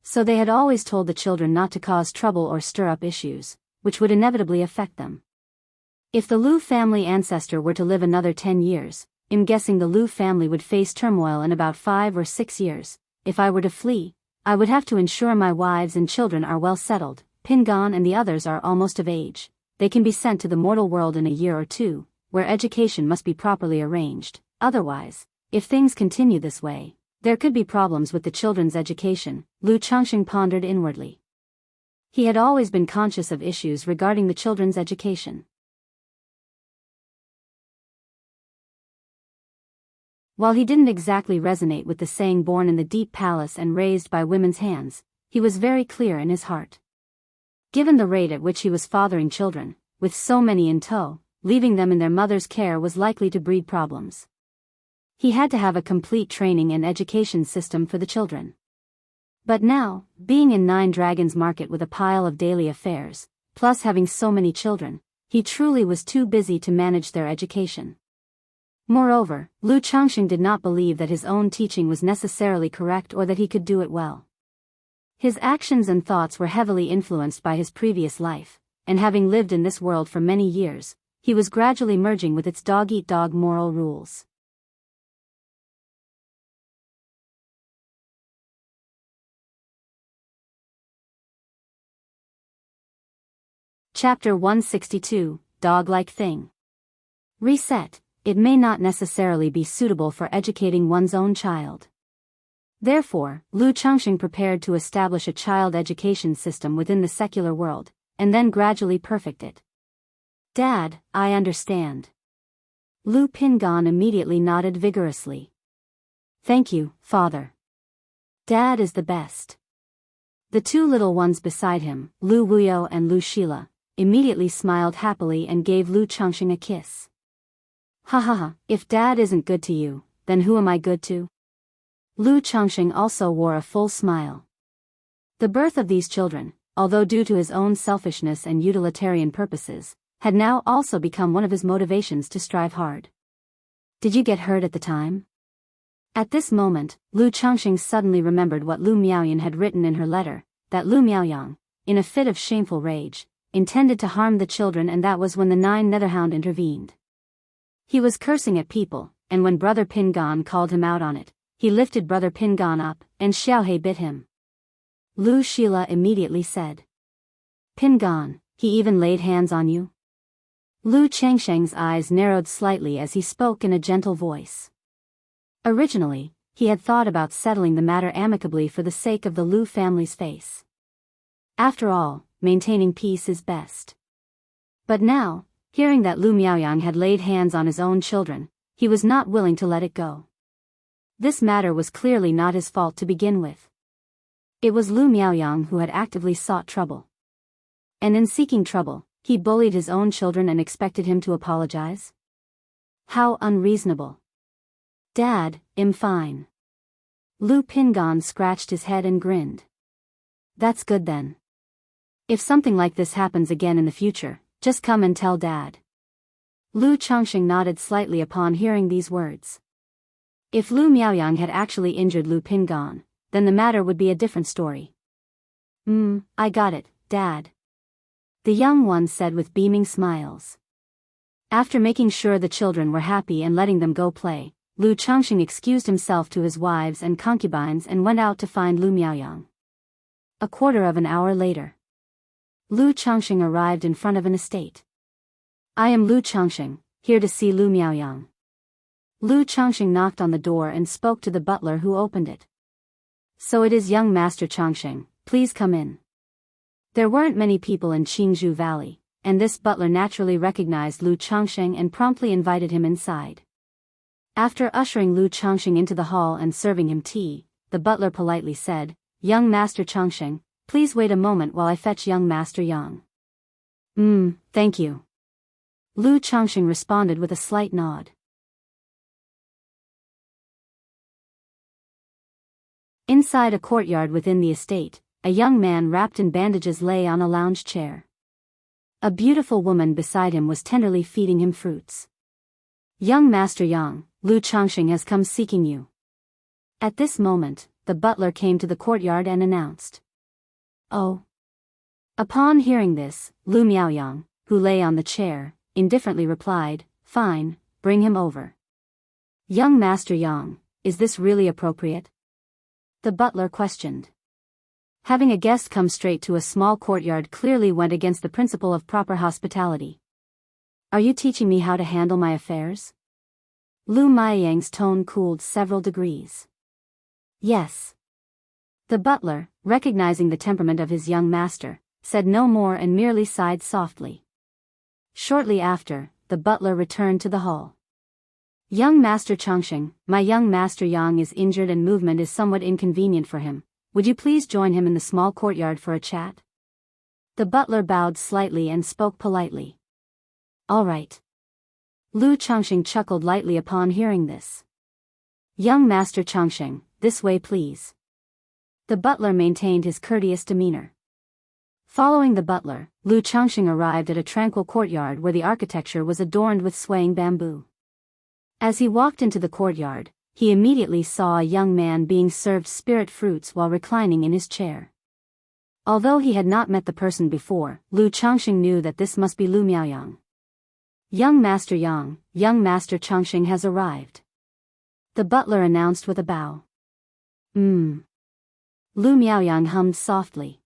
So they had always told the children not to cause trouble or stir up issues, which would inevitably affect them. If the Lu family ancestor were to live another 10 years, I'm guessing the Lu family would face turmoil in about 5 or 6 years. If I were to flee, I would have to ensure my wives and children are well settled. Pingan and the others are almost of age. They can be sent to the mortal world in a year or two, where education must be properly arranged. Otherwise, if things continue this way, there could be problems with the children's education, Lu Changxing pondered inwardly. He had always been conscious of issues regarding the children's education. While he didn't exactly resonate with the saying born in the deep palace and raised by women's hands, he was very clear in his heart. Given the rate at which he was fathering children, with so many in tow, leaving them in their mother's care was likely to breed problems. He had to have a complete training and education system for the children. But now, being in Nine Dragons Market with a pile of daily affairs, plus having so many children, he truly was too busy to manage their education. Moreover, Lu Changxing did not believe that his own teaching was necessarily correct or that he could do it well. His actions and thoughts were heavily influenced by his previous life, and having lived in this world for many years, he was gradually merging with its dog-eat-dog moral rules. Chapter 162, Dog-like Thing. Reset. It may not necessarily be suitable for educating one's own child. Therefore, Lu Changxing prepared to establish a child education system within the secular world, and then gradually perfect it. Dad, I understand. Lu Pingan immediately nodded vigorously. Thank you, Father. Dad is the best. The two little ones beside him, Lu Wuyo and Lu Shila, immediately smiled happily and gave Lu Changxing a kiss. Ha ha ha, if Dad isn't good to you, then who am I good to? Lu Changxing also wore a full smile. The birth of these children, although due to his own selfishness and utilitarian purposes, had now also become one of his motivations to strive hard. Did you get hurt at the time? At this moment, Lu Changxing suddenly remembered what Lu Miaoyan had written in her letter, that Lu Miaoyang, in a fit of shameful rage, intended to harm the children, and that was when the 9 Netherhound intervened. He was cursing at people, and when Brother Pingan called him out on it, he lifted Brother Pingan up, and Xiaohe bit him. Lu Shila immediately said. Pingan, he even laid hands on you? Lu Changxing's eyes narrowed slightly as he spoke in a gentle voice. Originally, he had thought about settling the matter amicably for the sake of the Lu family's face. After all, maintaining peace is best. But now, hearing that Lu Miaoyang had laid hands on his own children, he was not willing to let it go. This matter was clearly not his fault to begin with. It was Lu Miaoyang who had actively sought trouble. And in seeking trouble, he bullied his own children and expected him to apologize? How unreasonable. Dad, I'm fine. Lu Pingan scratched his head and grinned. That's good then. If something like this happens again in the future, just come and tell Dad. Lu Changxing nodded slightly upon hearing these words. If Lu Miaoyang had actually injured Lu Pingan, then the matter would be a different story. I got it, Dad. The young ones said with beaming smiles. After making sure the children were happy and letting them go play, Lu Changxing excused himself to his wives and concubines and went out to find Lu Miaoyang. A quarter of an hour later, Lu Changxing arrived in front of an estate. "I am Lu Changxing, here to see Lu Miaoyang." Lu Changxing knocked on the door and spoke to the butler who opened it. "So it is young Master Changxing, please come in." There weren't many people in Qingzhou Valley, and this butler naturally recognized Lu Changxing and promptly invited him inside. After ushering Lu Changxing into the hall and serving him tea, the butler politely said, "Young Master Changxing, please wait a moment while I fetch young Master Yang." Thank you." Lu Changxing responded with a slight nod. Inside a courtyard within the estate, a young man wrapped in bandages lay on a lounge chair. A beautiful woman beside him was tenderly feeding him fruits. "Young Master Yang, Lu Changxing has come seeking you." At this moment, the butler came to the courtyard and announced, "Oh." Upon hearing this, Lu Miaoyang, who lay on the chair, indifferently replied, "Fine, bring him over." "Young Master Yang, is this really appropriate?" the butler questioned. Having a guest come straight to a small courtyard clearly went against the principle of proper hospitality. "Are you teaching me how to handle my affairs?" Lu Miaoyang's tone cooled several degrees. "Yes." The butler, recognizing the temperament of his young master, said no more and merely sighed softly. Shortly after, the butler returned to the hall. "Young Master Changxing, my young Master Yang is injured and movement is somewhat inconvenient for him. Would you please join him in the small courtyard for a chat?" The butler bowed slightly and spoke politely. "All right." Lu Changxing chuckled lightly upon hearing this. "Young Master Changxing, this way please." The butler maintained his courteous demeanor. Following the butler, Lu Changxing arrived at a tranquil courtyard where the architecture was adorned with swaying bamboo. As he walked into the courtyard, he immediately saw a young man being served spirit fruits while reclining in his chair. Although he had not met the person before, Lu Changxing knew that this must be Lu Miaoyang. "Young Master Yang, young Master Changxing has arrived," the butler announced with a bow. Lu Miaoyang hummed softly.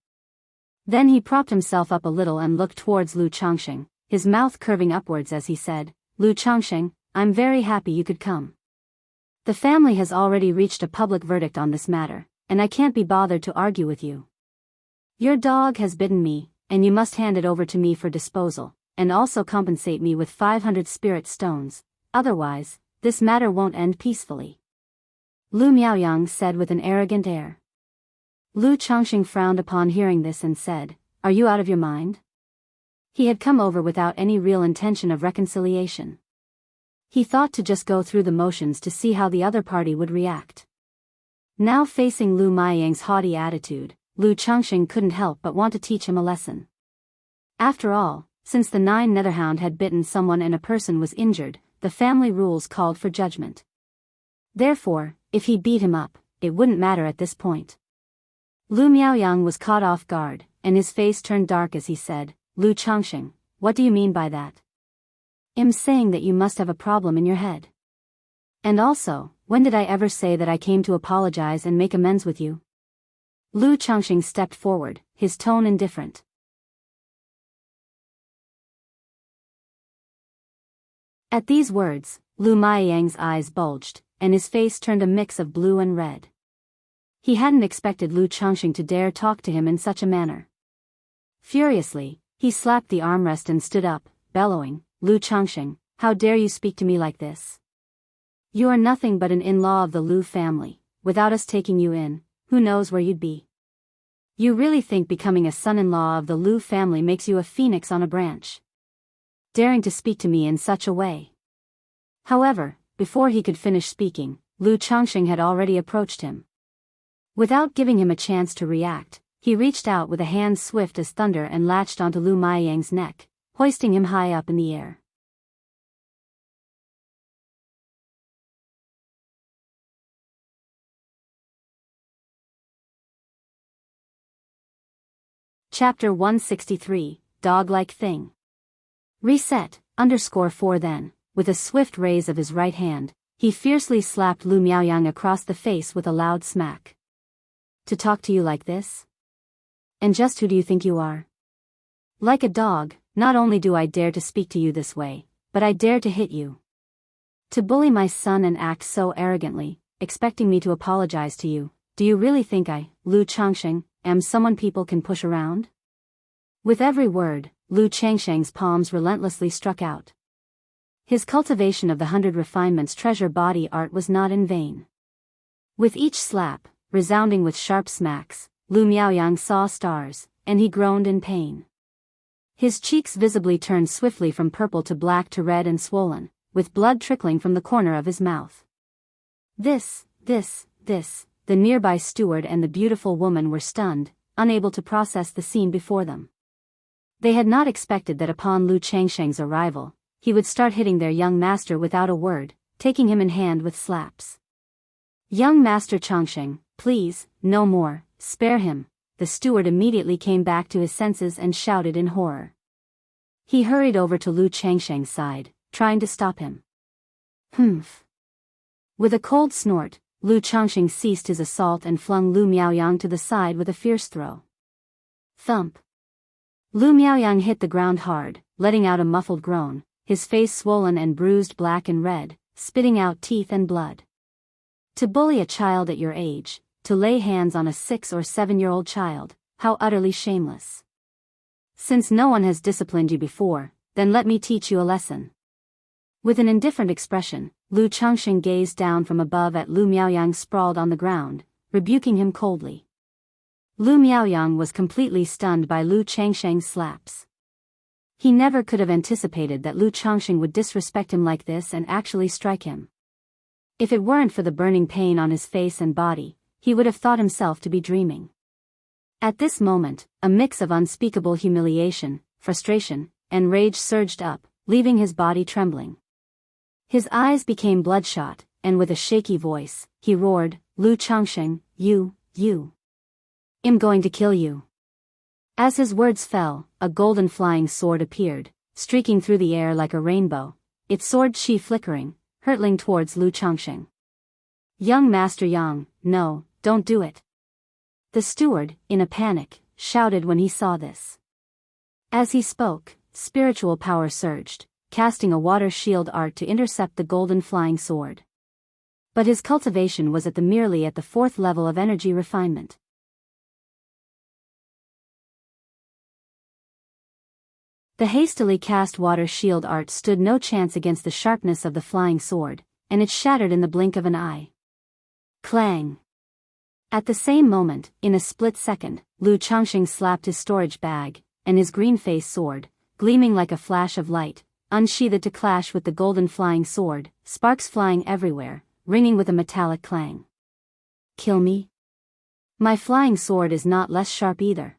Then he propped himself up a little and looked towards Lu Changxing, his mouth curving upwards as he said, "Lu Changxing, I'm very happy you could come. The family has already reached a public verdict on this matter, and I can't be bothered to argue with you. Your dog has bitten me, and you must hand it over to me for disposal, and also compensate me with 500 spirit stones, otherwise, this matter won't end peacefully," Lu Miaoyang said with an arrogant air. Lu Changxing frowned upon hearing this and said, "Are you out of your mind?" He had come over without any real intention of reconciliation. He thought to just go through the motions to see how the other party would react. Now facing Lu Miaoyang's haughty attitude, Lu Changxing couldn't help but want to teach him a lesson. After all, since the 9 Netherhound had bitten someone and a person was injured, the family rules called for judgment. Therefore, if he beat him up, it wouldn't matter at this point. Lu Miaoyang was caught off guard, and his face turned dark as he said, "Lu Changxing, what do you mean by that?" "I'm saying that you must have a problem in your head. And also, when did I ever say that I came to apologize and make amends with you?" Lu Changxing stepped forward, his tone indifferent. At these words, Lu Miaoyang's eyes bulged, and his face turned a mix of blue and red. He hadn't expected Lu Changxing to dare talk to him in such a manner. Furiously, he slapped the armrest and stood up, bellowing, "Lu Changxing, how dare you speak to me like this? You are nothing but an in-law of the Lu family. Without us taking you in, who knows where you'd be? You really think becoming a son-in-law of the Lu family makes you a phoenix on a branch? Daring to speak to me in such a way." However, before he could finish speaking, Lu Changxing had already approached him. Without giving him a chance to react, he reached out with a hand swift as thunder and latched onto Lu Miaoyang's neck, hoisting him high up in the air. Chapter 163, Dog-like Thing. Reset, _4 Then, with a swift raise of his right hand, He fiercely slapped Lu Miaoyang across the face with a loud smack. To talk to you like this? And just who do you think you are? Like a dog, not only do I dare to speak to you this way, but I dare to hit you. To bully my son and act so arrogantly, expecting me to apologize to you, do you really think I, Lu Changsheng, am someone people can push around? With every word, Lu Changsheng's palms relentlessly struck out. His cultivation of the 100 refinements treasure body art was not in vain. With each slap, resounding with sharp smacks, Lu Miaoyang saw stars, and he groaned in pain. His cheeks visibly turned swiftly from purple to black to red and swollen, with blood trickling from the corner of his mouth. This, the nearby steward and the beautiful woman were stunned, unable to process the scene before them. They had not expected that upon Lu Changsheng's arrival, he would start hitting their young master without a word, taking him in hand with slaps. Young Master Changsheng, please, no more, spare him. The steward immediately came back to his senses and shouted in horror. He hurried over to Lu Changsheng's side, trying to stop him. Humph. With a cold snort, Lu Changsheng ceased his assault and flung Lu Miaoyang to the side with a fierce throw. Thump. Lu Miaoyang hit the ground hard, letting out a muffled groan, his face swollen and bruised black and red, spitting out teeth and blood. To bully a child at your age, to lay hands on a 6 or 7-year-old child, how utterly shameless. Since no one has disciplined you before, then let me teach you a lesson. With an indifferent expression, Lu Changsheng gazed down from above at Lu Miaoyang sprawled on the ground, rebuking him coldly. Lu Miaoyang was completely stunned by Lu Changsheng's slaps. He never could have anticipated that Lu Changsheng would disrespect him like this and actually strike him. If it weren't for the burning pain on his face and body, he would have thought himself to be dreaming. At this moment, a mix of unspeakable humiliation, frustration, and rage surged up, leaving his body trembling. His eyes became bloodshot, and with a shaky voice, he roared, Lu Changsheng, you. I'm going to kill you. As his words fell, a golden flying sword appeared, streaking through the air like a rainbow, its sword chi flickering, hurtling towards Lu Changsheng. Young Master Yang, no, don't do it. The steward, in a panic, shouted when he saw this. As he spoke, spiritual power surged, casting a water shield art to intercept the golden flying sword. But his cultivation was merely at the 4th level of energy refinement. The hastily cast water shield art stood no chance against the sharpness of the flying sword, and it shattered in the blink of an eye. Clang! At the same moment, in a split second, Lu Changsheng slapped his storage bag, and his green-faced sword, gleaming like a flash of light, unsheathed to clash with the golden flying sword, sparks flying everywhere, ringing with a metallic clang. Kill me? My flying sword is not less sharp either.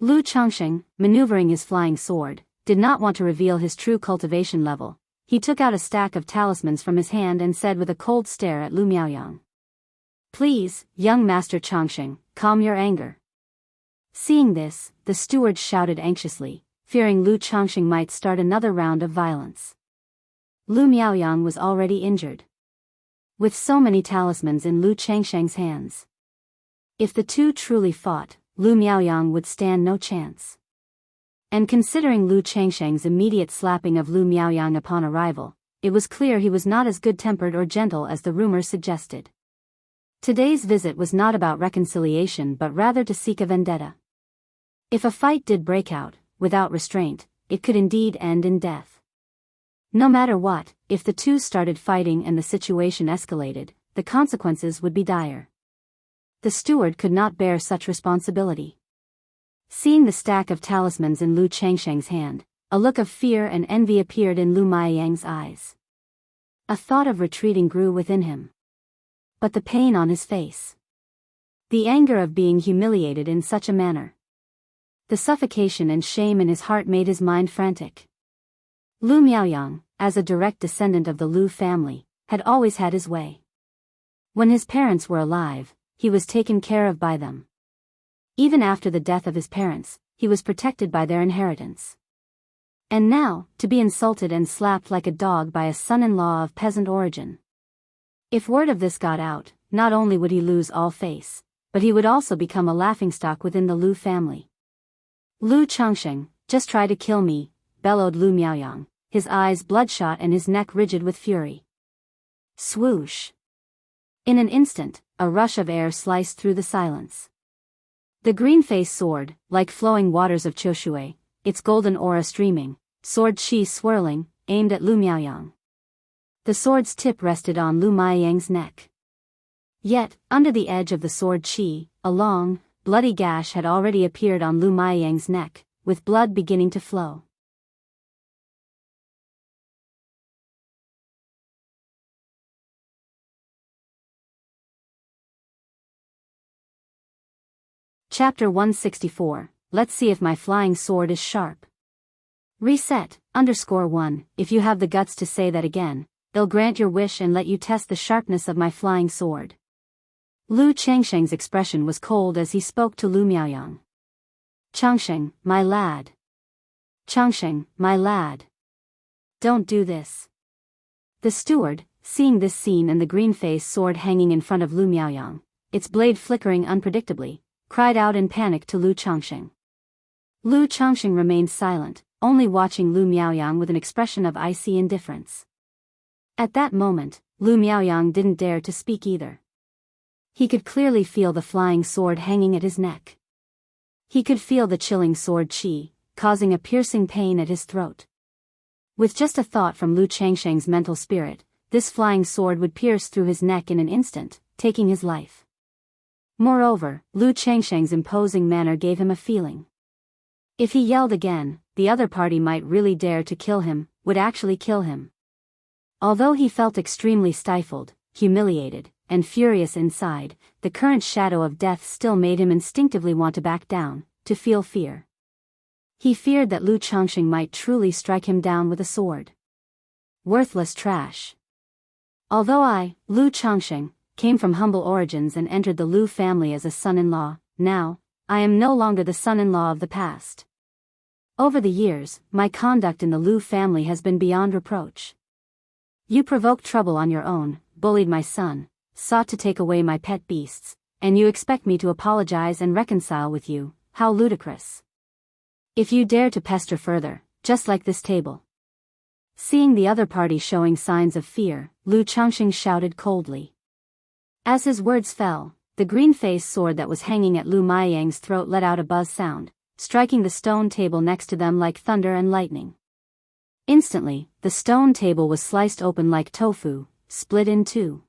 Lu Changsheng, maneuvering his flying sword, did not want to reveal his true cultivation level. He took out a stack of talismans from his hand and said with a cold stare at Lu Miaoyang. Please, young Master Changsheng, calm your anger. Seeing this, the steward shouted anxiously, fearing Lu Changsheng might start another round of violence. Lu Miaoyang was already injured. With so many talismans in Lu Changsheng's hands, if the two truly fought, Lu Miaoyang would stand no chance. And considering Lu Changsheng's immediate slapping of Lu Miaoyang upon arrival, it was clear he was not as good-tempered or gentle as the rumors suggested. Today's visit was not about reconciliation but rather to seek a vendetta. If a fight did break out, without restraint, it could indeed end in death. No matter what, if the two started fighting and the situation escalated, the consequences would be dire. The steward could not bear such responsibility. Seeing the stack of talismans in Lu Changsheng's hand, a look of fear and envy appeared in Lu Miaoyang's eyes. A thought of retreating grew within him. But the pain on his face, the anger of being humiliated in such a manner, the suffocation and shame in his heart made his mind frantic. Lu Miaoyang, as a direct descendant of the Lu family, had always had his way. When his parents were alive, he was taken care of by them. Even after the death of his parents, he was protected by their inheritance. And now, to be insulted and slapped like a dog by a son-in-law of peasant origin. If word of this got out, not only would he lose all face, but he would also become a laughingstock within the Lu family. Lu Changsheng, just try to kill me, bellowed Lu Miaoyang, his eyes bloodshot and his neck rigid with fury. Swoosh! In an instant, a rush of air sliced through the silence. The green-faced sword, like flowing waters of Choshui, its golden aura streaming, sword chi swirling, aimed at Lu Miaoyang. The sword's tip rested on Lu Miaoyang's neck. Yet, under the edge of the sword chi, a long, bloody gash had already appeared on Lu Miaoyang's neck, with blood beginning to flow. Chapter 164, Let's see if my flying sword is sharp. Reset, _1, if you have the guts to say that again, they'll grant your wish and let you test the sharpness of my flying sword. Lu Changsheng's expression was cold as he spoke to Lu Miaoyang. Changsheng, my lad. Changsheng, my lad. Don't do this. The steward, seeing this scene and the green-faced sword hanging in front of Lu Miaoyang, its blade flickering unpredictably, cried out in panic to Lu Changsheng. Lu Changsheng remained silent, only watching Lu Miaoyang with an expression of icy indifference. At that moment, Lu Miaoyang didn't dare to speak either. He could clearly feel the flying sword hanging at his neck. He could feel the chilling sword chi, causing a piercing pain at his throat. With just a thought from Lu Changsheng's mental spirit, this flying sword would pierce through his neck in an instant, taking his life. Moreover, Lu Changsheng's imposing manner gave him a feeling. If he yelled again, the other party might really dare to kill him, would actually kill him. Although he felt extremely stifled, humiliated, and furious inside, the current shadow of death still made him instinctively want to back down, to feel fear. He feared that Lu Changsheng might truly strike him down with a sword. Worthless trash. Although I, Lu Changsheng, came from humble origins and entered the Lu family as a son-in-law, now, I am no longer the son-in-law of the past. Over the years, my conduct in the Lu family has been beyond reproach. You provoked trouble on your own, bullied my son, sought to take away my pet beasts, and you expect me to apologize and reconcile with you, how ludicrous. If you dare to pester further, just like this table. Seeing the other party showing signs of fear, Lu Changsheng shouted coldly. As his words fell, the green-faced sword that was hanging at Lu Miaoyang's throat let out a buzz sound, striking the stone table next to them like thunder and lightning. Instantly, the stone table was sliced open like tofu, split in two.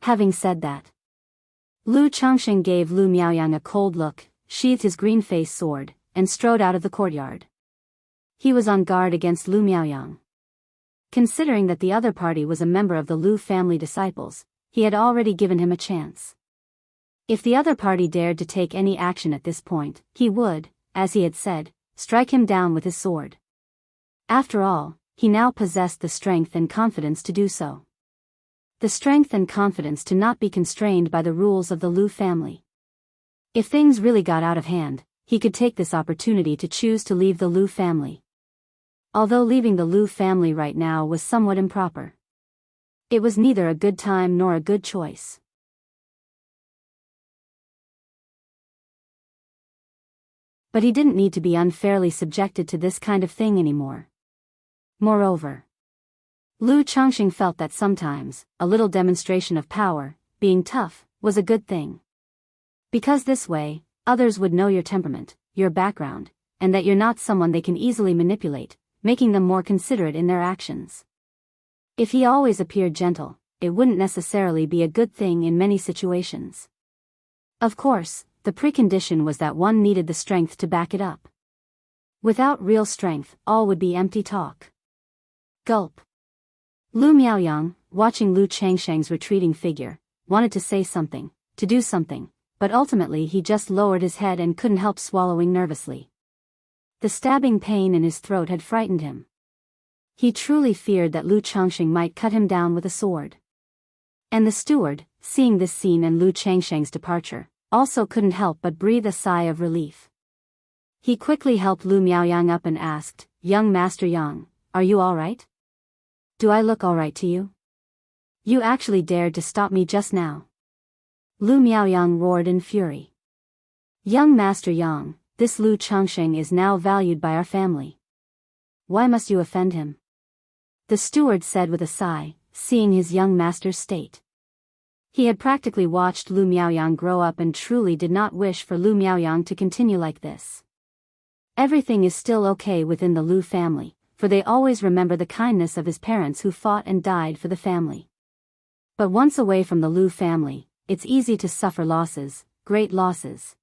Having said that, Lu Changsheng gave Lu Miaoyang a cold look, sheathed his green-faced sword, and strode out of the courtyard. He was on guard against Lu Miaoyang. Considering that the other party was a member of the Lu family disciples, he had already given him a chance. If the other party dared to take any action at this point, he would, as he had said, strike him down with his sword. After all, he now possessed the strength and confidence to do so. The strength and confidence to not be constrained by the rules of the Lu family. If things really got out of hand, he could take this opportunity to choose to leave the Lu family. Although leaving the Lu family right now was somewhat improper. It was neither a good time nor a good choice. But he didn't need to be unfairly subjected to this kind of thing anymore. Moreover, Lu Changsheng felt that sometimes, a little demonstration of power, being tough, was a good thing. Because this way, others would know your temperament, your background, and that you're not someone they can easily manipulate, making them more considerate in their actions. If he always appeared gentle, it wouldn't necessarily be a good thing in many situations. Of course, the precondition was that one needed the strength to back it up. Without real strength, all would be empty talk. Gulp. Lu Miaoyang, watching Lu Changsheng's retreating figure, wanted to say something, to do something, but ultimately he just lowered his head and couldn't help swallowing nervously. The stabbing pain in his throat had frightened him. He truly feared that Lu Changsheng might cut him down with a sword. And the steward, seeing this scene and Lu Changsheng's departure, also couldn't help but breathe a sigh of relief. He quickly helped Lu Miaoyang up and asked, "Young Master Yang, are you all right? Do I look all right to you?" You actually dared to stop me just now. Lu Miaoyang roared in fury. Young Master Yang, this Lu Changxing is now valued by our family. Why must you offend him? The steward said with a sigh, seeing his young master's state. He had practically watched Lu Miaoyang grow up and truly did not wish for Lu Miaoyang to continue like this. Everything is still okay within the Lu family, for they always remember the kindness of his parents who fought and died for the family. But once away from the Lu family, it's easy to suffer losses, great losses.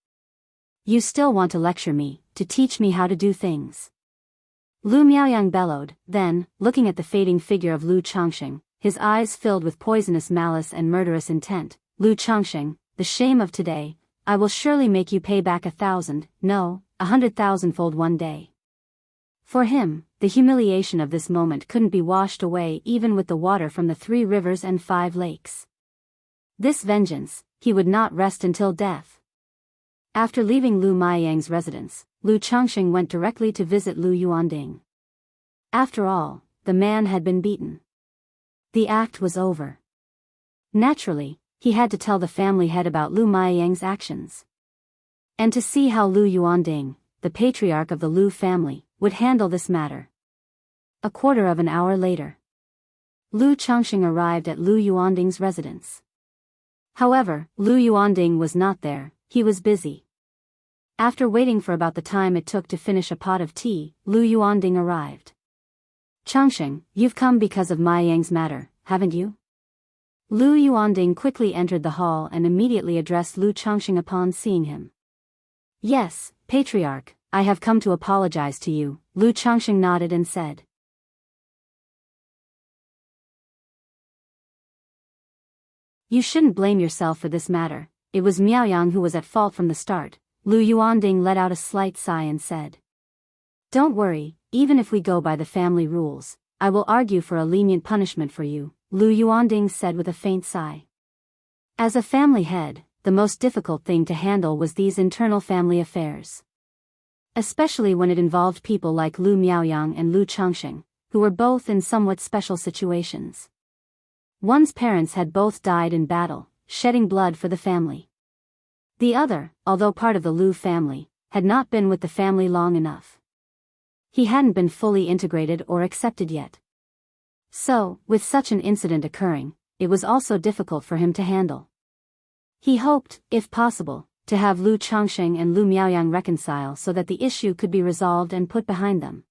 You still want to lecture me, to teach me how to do things. Lu Miaoyang bellowed, then, looking at the fading figure of Lu Changxing, his eyes filled with poisonous malice and murderous intent. Lu Changxing, the shame of today, I will surely make you pay back 1,000, no, 100,000-fold one day. For him, the humiliation of this moment couldn't be washed away even with the water from the 3 rivers and 5 lakes. This vengeance, he would not rest until death. After leaving Lu Miaoyang's residence, Lu Changxing went directly to visit Lu Yuanding. After all, the man had been beaten. The act was over. Naturally, he had to tell the family head about Lu Miaoyang's actions. And to see how Lu Yuanding, the patriarch of the Lu family, would handle this matter. A quarter of an hour later, Lu Changxing arrived at Lu Yuanding's residence. However, Lu Yuanding was not there, he was busy. After waiting for about the time it took to finish a pot of tea, Lu Yuanding arrived. Changxing, you've come because of Miaoyang's matter, haven't you? Lu Yuanding quickly entered the hall and immediately addressed Lu Changxing upon seeing him. Yes, Patriarch, I have come to apologize to you, Lu Changxing nodded and said. You shouldn't blame yourself for this matter, it was Miaoyang who was at fault from the start. Lu Yuanding let out a slight sigh and said. Don't worry, even if we go by the family rules, I will argue for a lenient punishment for you, Lu Yuanding said with a faint sigh. As a family head, the most difficult thing to handle was these internal family affairs. Especially when it involved people like Lu Miaoyang and Lu Changxing, who were both in somewhat special situations. One's parents had both died in battle, shedding blood for the family. The other, although part of the Lu family, had not been with the family long enough. He hadn't been fully integrated or accepted yet. So, with such an incident occurring, it was also difficult for him to handle. He hoped, if possible, to have Lu Changxing and Lu Miaoyang reconcile so that the issue could be resolved and put behind them.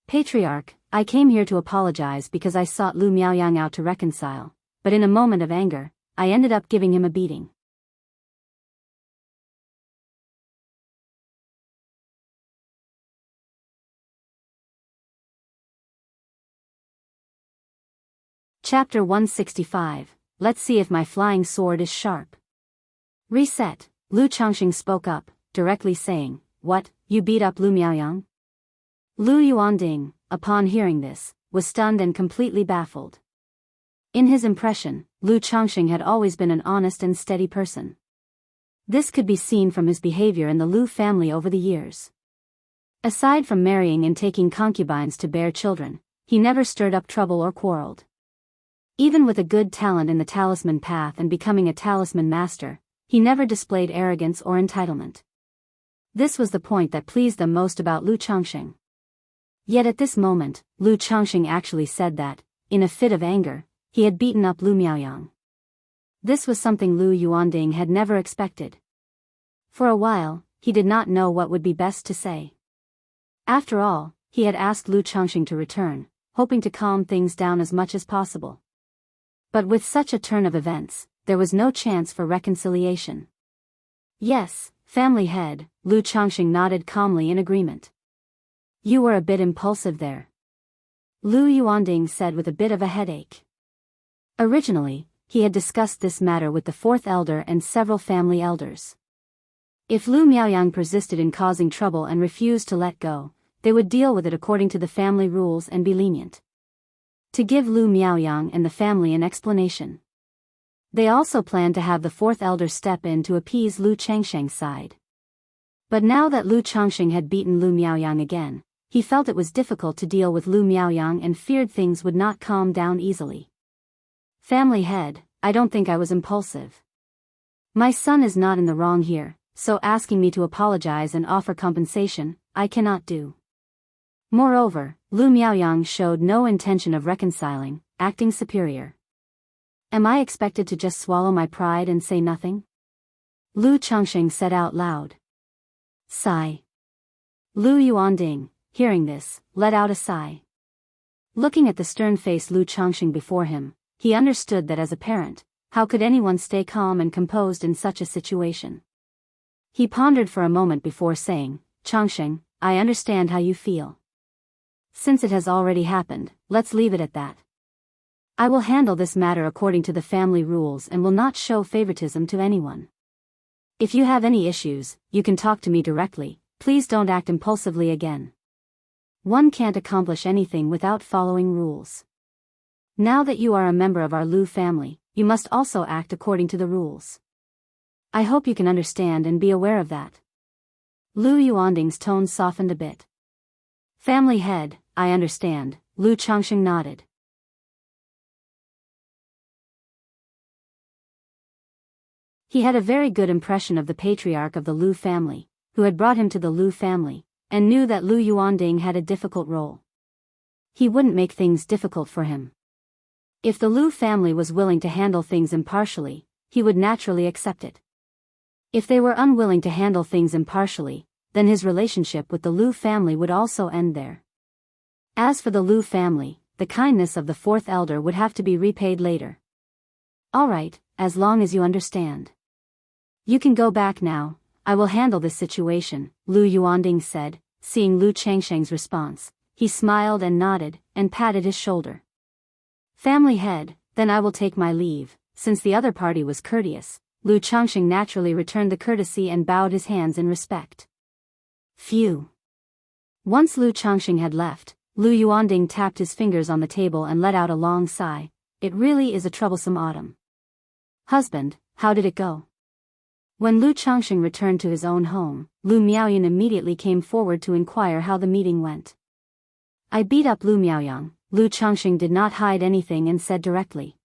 Patriarch, I came here to apologize because I sought Lu Miaoyang out to reconcile, but in a moment of anger, I ended up giving him a beating. Chapter 165, Let's see if my flying sword is sharp. Reset, Lu Changxing spoke up, directly saying, What, you beat up Lu Miaoyang? Lu Yuanding, upon hearing this, was stunned and completely baffled. In his impression, Lu Changxing had always been an honest and steady person. This could be seen from his behavior in the Lu family over the years. Aside from marrying and taking concubines to bear children, he never stirred up trouble or quarreled. Even with a good talent in the talisman path and becoming a talisman master, he never displayed arrogance or entitlement. This was the point that pleased them most about Lu Changxing. Yet at this moment, Lu Changxing actually said that, in a fit of anger, he had beaten up Lu Miaoyang. This was something Lu Yuanding had never expected. For a while, he did not know what would be best to say. After all, he had asked Lu Changxing to return, hoping to calm things down as much as possible. But with such a turn of events, there was no chance for reconciliation. Yes, family head, Lu Changxing nodded calmly in agreement. You were a bit impulsive there. Lu Yuanding said with a bit of a headache. Originally, he had discussed this matter with the 4th elder and several family elders. If Lu Miaoyang persisted in causing trouble and refused to let go, they would deal with it according to the family rules and be lenient. To give Lu Miaoyang and the family an explanation. They also planned to have the 4th elder step in to appease Lu Changxing's side. But now that Lu Changxing had beaten Lu Miaoyang again, he felt it was difficult to deal with Lu Miaoyang and feared things would not calm down easily. Family head, I don't think I was impulsive. My son is not in the wrong here, so asking me to apologize and offer compensation, I cannot do. Moreover, Lu Miaoyang showed no intention of reconciling, acting superior. Am I expected to just swallow my pride and say nothing? Lu Changxing said out loud. Sigh. Lu Yuanding, hearing this, let out a sigh. Looking at the stern-faced Lu Changxing before him, he understood that as a parent, how could anyone stay calm and composed in such a situation? He pondered for a moment before saying, Changxing, I understand how you feel. Since it has already happened, let's leave it at that. I will handle this matter according to the family rules and will not show favoritism to anyone. If you have any issues, you can talk to me directly, please don't act impulsively again. One can't accomplish anything without following rules. Now that you are a member of our Lu family, you must also act according to the rules. I hope you can understand and be aware of that. Lu Yuanding's tone softened a bit. Family head, I understand, Lu Changxing nodded. He had a very good impression of the patriarch of the Lu family, who had brought him to the Lu family, and knew that Lu Yuanding had a difficult role. He wouldn't make things difficult for him. If the Lu family was willing to handle things impartially, he would naturally accept it. If they were unwilling to handle things impartially, then his relationship with the Lu family would also end there. As for the Lu family, the kindness of the fourth elder would have to be repaid later. All right, as long as you understand. You can go back now, I will handle this situation, Lu Yuanding said, seeing Lu Changsheng's response. He smiled and nodded, and patted his shoulder. Family head, then I will take my leave. Since the other party was courteous, Lu Changxing naturally returned the courtesy and bowed his hands in respect. Phew. Once Lu Changxing had left, Lu Yuanding tapped his fingers on the table and let out a long sigh. It really is a troublesome autumn. Husband, how did it go? When Lu Changxing returned to his own home, Lu Miaoyan immediately came forward to inquire how the meeting went. I beat up Lu Miaoyang, Lu Changxing did not hide anything and said directly.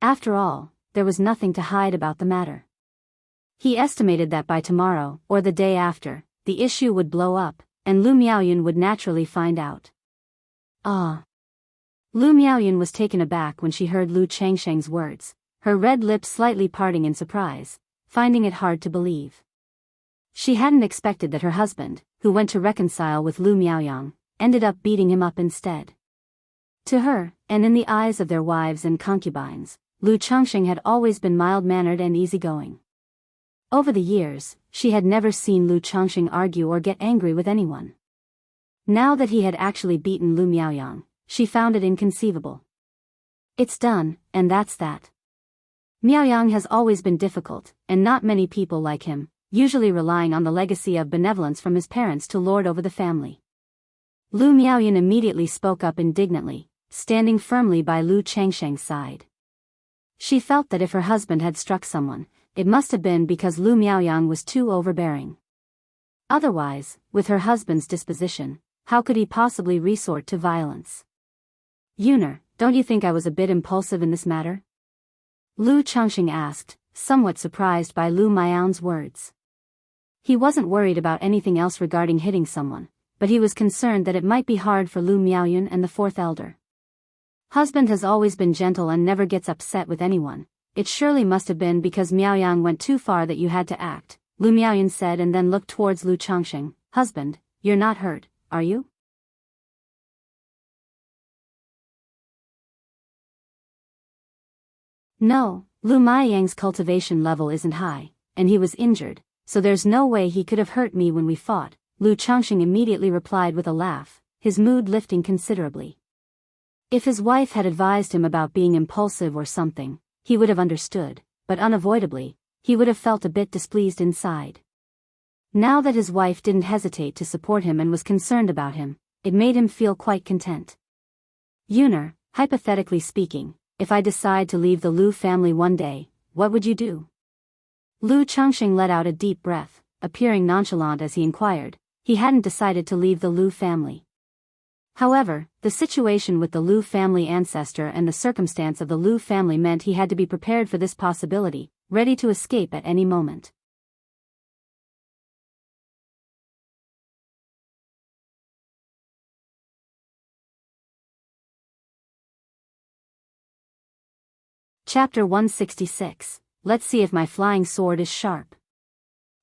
After all, there was nothing to hide about the matter. He estimated that by tomorrow, or the day after, the issue would blow up, and Lu Miaoyan would naturally find out. Ah. Lu Miaoyan was taken aback when she heard Lu Changsheng's words, her red lips slightly parting in surprise, finding it hard to believe. She hadn't expected that her husband, who went to reconcile with Lu Miaoyang, ended up beating him up instead. To her, and in the eyes of their wives and concubines, Lu Changxing had always been mild-mannered and easygoing. Over the years, she had never seen Lu Changxing argue or get angry with anyone. Now that he had actually beaten Lu Miaoyang, she found it inconceivable. It's done, and that's that. Miaoyang has always been difficult, and not many people like him, usually relying on the legacy of benevolence from his parents to lord over the family. Lu Miaoyan immediately spoke up indignantly, standing firmly by Lu Changsheng's side. She felt that if her husband had struck someone, it must have been because Lu Miaoyang was too overbearing. Otherwise, with her husband's disposition, how could he possibly resort to violence? Yuner, don't you think I was a bit impulsive in this matter? Lu Changxing asked, somewhat surprised by Lu Miaoyan's words. He wasn't worried about anything else regarding hitting someone, but he was concerned that it might be hard for Lu Miaoyan and the fourth elder. Husband has always been gentle and never gets upset with anyone. It surely must have been because Miaoyang went too far that you had to act, Lu Miaoyan said and then looked towards Lu Changxing. Husband, you're not hurt, are you? No, Lu Miaoyang's cultivation level isn't high, and he was injured, so there's no way he could have hurt me when we fought, Lu Changxing immediately replied with a laugh, his mood lifting considerably. If his wife had advised him about being impulsive or something, he would have understood, but unavoidably, he would have felt a bit displeased inside. Now that his wife didn't hesitate to support him and was concerned about him, it made him feel quite content. Yuner, hypothetically speaking, if I decide to leave the Lu family one day, what would you do? Lu Changxing let out a deep breath, appearing nonchalant as he inquired. He hadn't decided to leave the Lu family. However, the situation with the Lu family ancestor and the circumstance of the Lu family meant he had to be prepared for this possibility, ready to escape at any moment. Chapter 166. Let's see if my flying sword is sharp.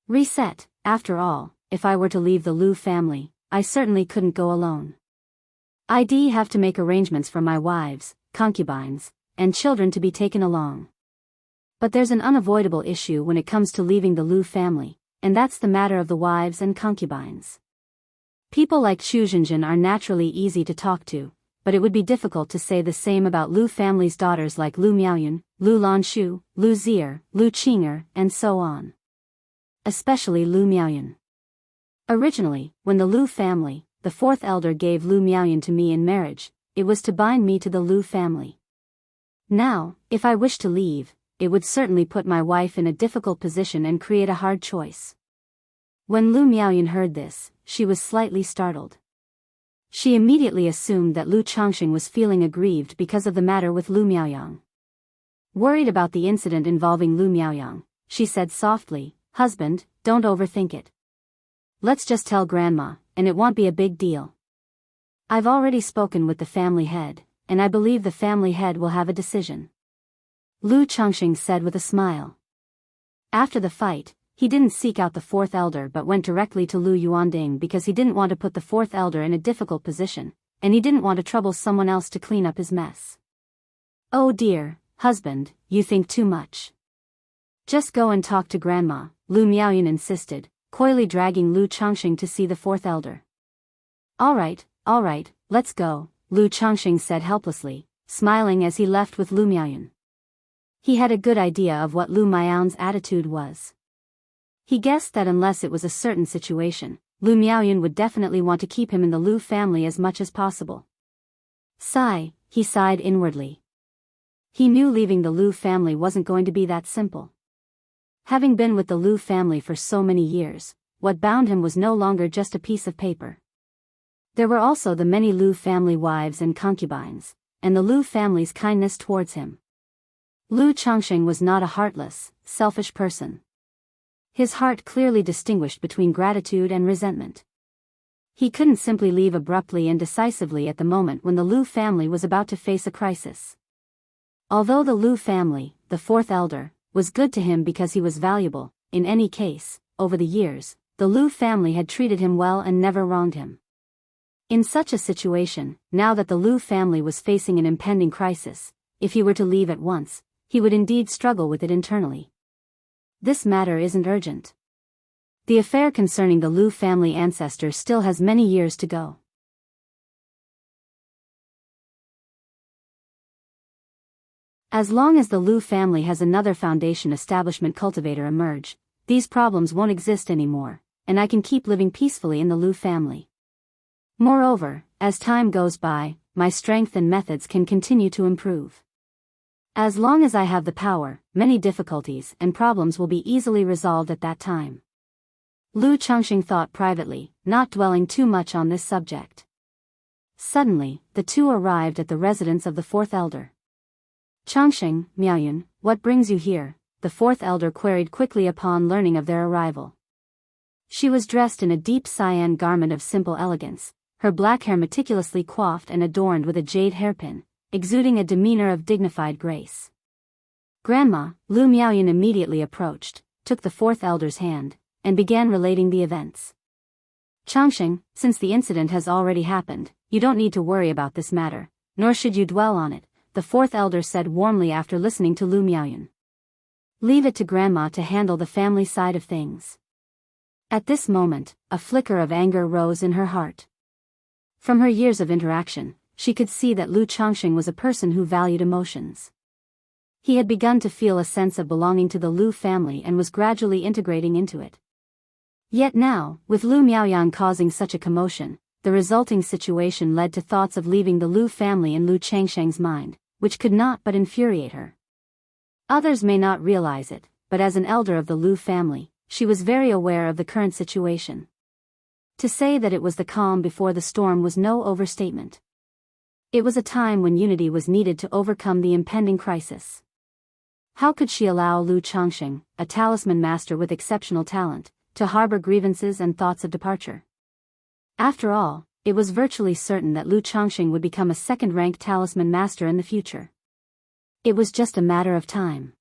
Reset. After all, if I were to leave the Lu family, I certainly couldn't go alone. I'd have to make arrangements for my wives, concubines, and children to be taken along. But there's an unavoidable issue when it comes to leaving the Lu family, and that's the matter of the wives and concubines. People like Chu Jinjin are naturally easy to talk to, but it would be difficult to say the same about Lu family's daughters like Lu Miaoyun, Lu Lanshu, Lu Zier, Lu Qing'er, and so on. Especially Lu Miaoyun. Originally, when the Lu family, the fourth elder, gave Lu Miaoyun to me in marriage, it was to bind me to the Lu family. Now, if I wish to leave, it would certainly put my wife in a difficult position and create a hard choice. When Lu Miaoyun heard this, she was slightly startled. She immediately assumed that Lu Changxing was feeling aggrieved because of the matter with Lu Miaoyang. Worried about the incident involving Lu Miaoyang, she said softly, "Husband, don't overthink it. Let's just tell Grandma, and it won't be a big deal. I've already spoken with the family head, and I believe the family head will have a decision." Lu Changxing said with a smile. After the fight, he didn't seek out the fourth elder but went directly to Lu Yuanding because he didn't want to put the fourth elder in a difficult position, and he didn't want to trouble someone else to clean up his mess. "Oh dear, husband, you think too much. Just go and talk to Grandma," Lu Miaoyun insisted, coyly dragging Lu Changxing to see the fourth elder. All right, let's go," Lu Changxing said helplessly, smiling as he left with Lu Miaoyun. He had a good idea of what Lu Miaoyun's attitude was. He guessed that unless it was a certain situation, Lu Miaoyun would definitely want to keep him in the Lu family as much as possible. Sigh, he sighed inwardly. He knew leaving the Lu family wasn't going to be that simple. Having been with the Lu family for so many years, what bound him was no longer just a piece of paper. There were also the many Lu family wives and concubines, and the Lu family's kindness towards him. Lu Changxing was not a heartless, selfish person. His heart clearly distinguished between gratitude and resentment. He couldn't simply leave abruptly and decisively at the moment when the Lu family was about to face a crisis. Although the Lu family, the fourth elder, was good to him because he was valuable, in any case, over the years, the Lu family had treated him well and never wronged him. In such a situation, now that the Lu family was facing an impending crisis, if he were to leave at once, he would indeed struggle with it internally. This matter isn't urgent. The affair concerning the Lu family ancestor still has many years to go. As long as the Lu family has another foundation establishment cultivator emerge, these problems won't exist anymore, and I can keep living peacefully in the Lu family. Moreover, as time goes by, my strength and methods can continue to improve. As long as I have the power, many difficulties and problems will be easily resolved at that time. Lu Changxing thought privately, not dwelling too much on this subject. Suddenly, the two arrived at the residence of the fourth elder. "Changxing, Miaoyun, what brings you here?" the fourth elder queried quickly upon learning of their arrival. She was dressed in a deep cyan garment of simple elegance, her black hair meticulously coiffed and adorned with a jade hairpin, exuding a demeanor of dignified grace. "Grandma," Lu Miaoyun immediately approached, took the fourth elder's hand, and began relating the events. "Changxing, since the incident has already happened, you don't need to worry about this matter, nor should you dwell on it," the fourth elder said warmly after listening to Lu Miaoyun. "Leave it to Grandma to handle the family side of things." At this moment, a flicker of anger rose in her heart. From her years of interaction, she could see that Lu Changxing was a person who valued emotions. He had begun to feel a sense of belonging to the Lu family and was gradually integrating into it. Yet now, with Lu Miaoyang causing such a commotion, the resulting situation led to thoughts of leaving the Lu family in Lu Changxing's mind, which could not but infuriate her. Others may not realize it, but as an elder of the Lu family, she was very aware of the current situation. To say that it was the calm before the storm was no overstatement. It was a time when unity was needed to overcome the impending crisis. How could she allow Lu Changxing, a talisman master with exceptional talent, to harbor grievances and thoughts of departure? After all, it was virtually certain that Lu Changxing would become a second-ranked talisman master in the future. It was just a matter of time.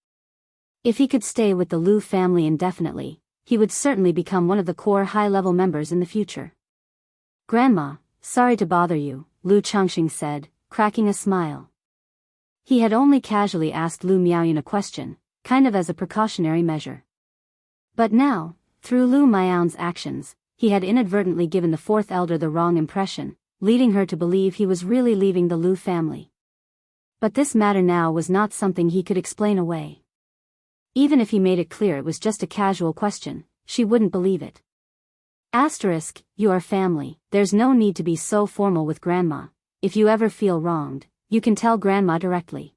If he could stay with the Lu family indefinitely, he would certainly become one of the core high-level members in the future. "Grandma, sorry to bother you," Lu Changxing said, cracking a smile. He had only casually asked Lu Miaoyan a question, kind of as a precautionary measure. But now, through Lu Miaoyan's actions, he had inadvertently given the fourth elder the wrong impression, leading her to believe he was really leaving the Lu family. But this matter now was not something he could explain away. Even if he made it clear it was just a casual question, she wouldn't believe it. You are family, there's no need to be so formal with Grandma. If you ever feel wronged, you can tell Grandma directly.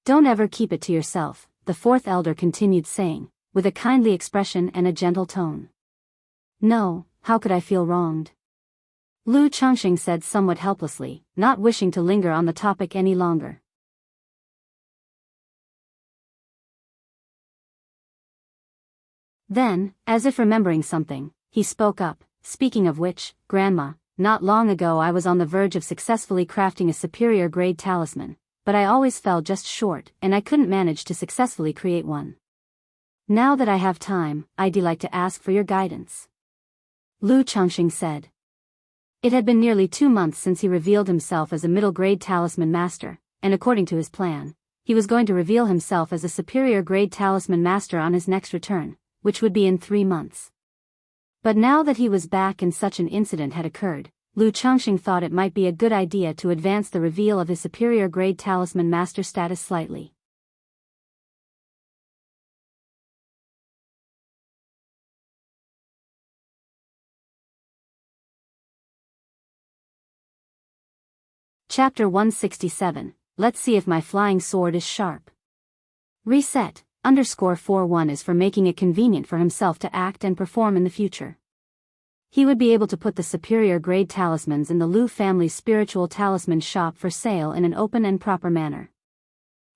Don't ever keep it to yourself, the fourth elder continued saying, with a kindly expression and a gentle tone. No, how could I feel wronged? Lu Changxing said somewhat helplessly, not wishing to linger on the topic any longer. Then, as if remembering something, he spoke up, "Speaking of which, Grandma, not long ago I was on the verge of successfully crafting a superior grade talisman, but I always fell just short and I couldn't manage to successfully create one. Now that I have time, I'd like to ask for your guidance." Lu Changxing said. It had been nearly 2 months since he revealed himself as a middle-grade talisman master, and according to his plan, he was going to reveal himself as a superior-grade talisman master on his next return, which would be in 3 months. But now that he was back and such an incident had occurred, Lu Changxing thought it might be a good idea to advance the reveal of his superior-grade talisman master status slightly. Chapter 167, Let's see if my flying sword is sharp. Reset, _41 is for making it convenient for himself to act and perform in the future. He would be able to put the superior grade talismans in the Lu family's spiritual talisman shop for sale in an open and proper manner.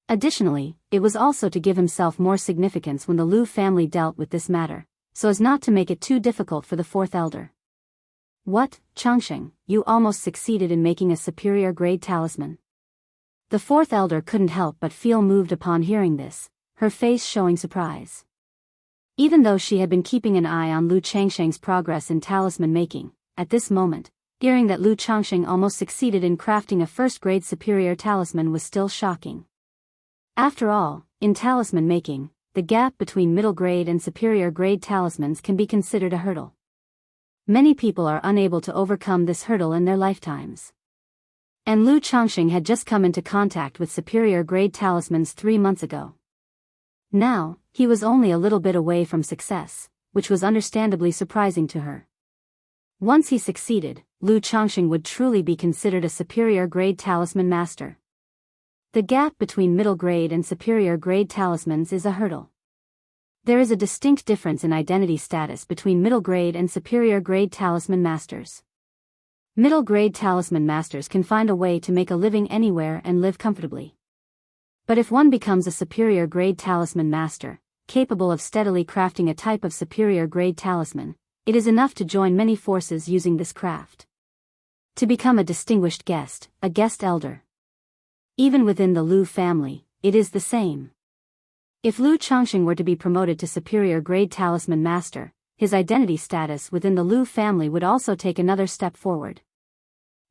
Additionally, it was also to give himself more significance when the Lu family dealt with this matter, so as not to make it too difficult for the fourth elder. What, Changxing, you almost succeeded in making a superior grade talisman? The fourth elder couldn't help but feel moved upon hearing this, her face showing surprise. Even though she had been keeping an eye on Lu Changxing's progress in talisman making, at this moment, hearing that Lu Changxing almost succeeded in crafting a first-grade superior talisman was still shocking. After all, in talisman making, the gap between middle-grade and superior-grade talismans can be considered a hurdle. Many people are unable to overcome this hurdle in their lifetimes. And Lu Changxing had just come into contact with superior-grade talismans 3 months ago. Now, he was only a little bit away from success, which was understandably surprising to her. Once he succeeded, Lu Changxing would truly be considered a superior-grade talisman master. The gap between middle-grade and superior-grade talismans is a hurdle. There is a distinct difference in identity status between middle-grade and superior-grade talisman masters. Middle-grade talisman masters can find a way to make a living anywhere and live comfortably. But if one becomes a superior-grade talisman master, capable of steadily crafting a type of superior-grade talisman, it is enough to join many forces using this craft. To become a distinguished guest, a guest elder. Even within the Lu family, it is the same. If Lu Changxing were to be promoted to superior-grade talisman master, his identity status within the Lu family would also take another step forward.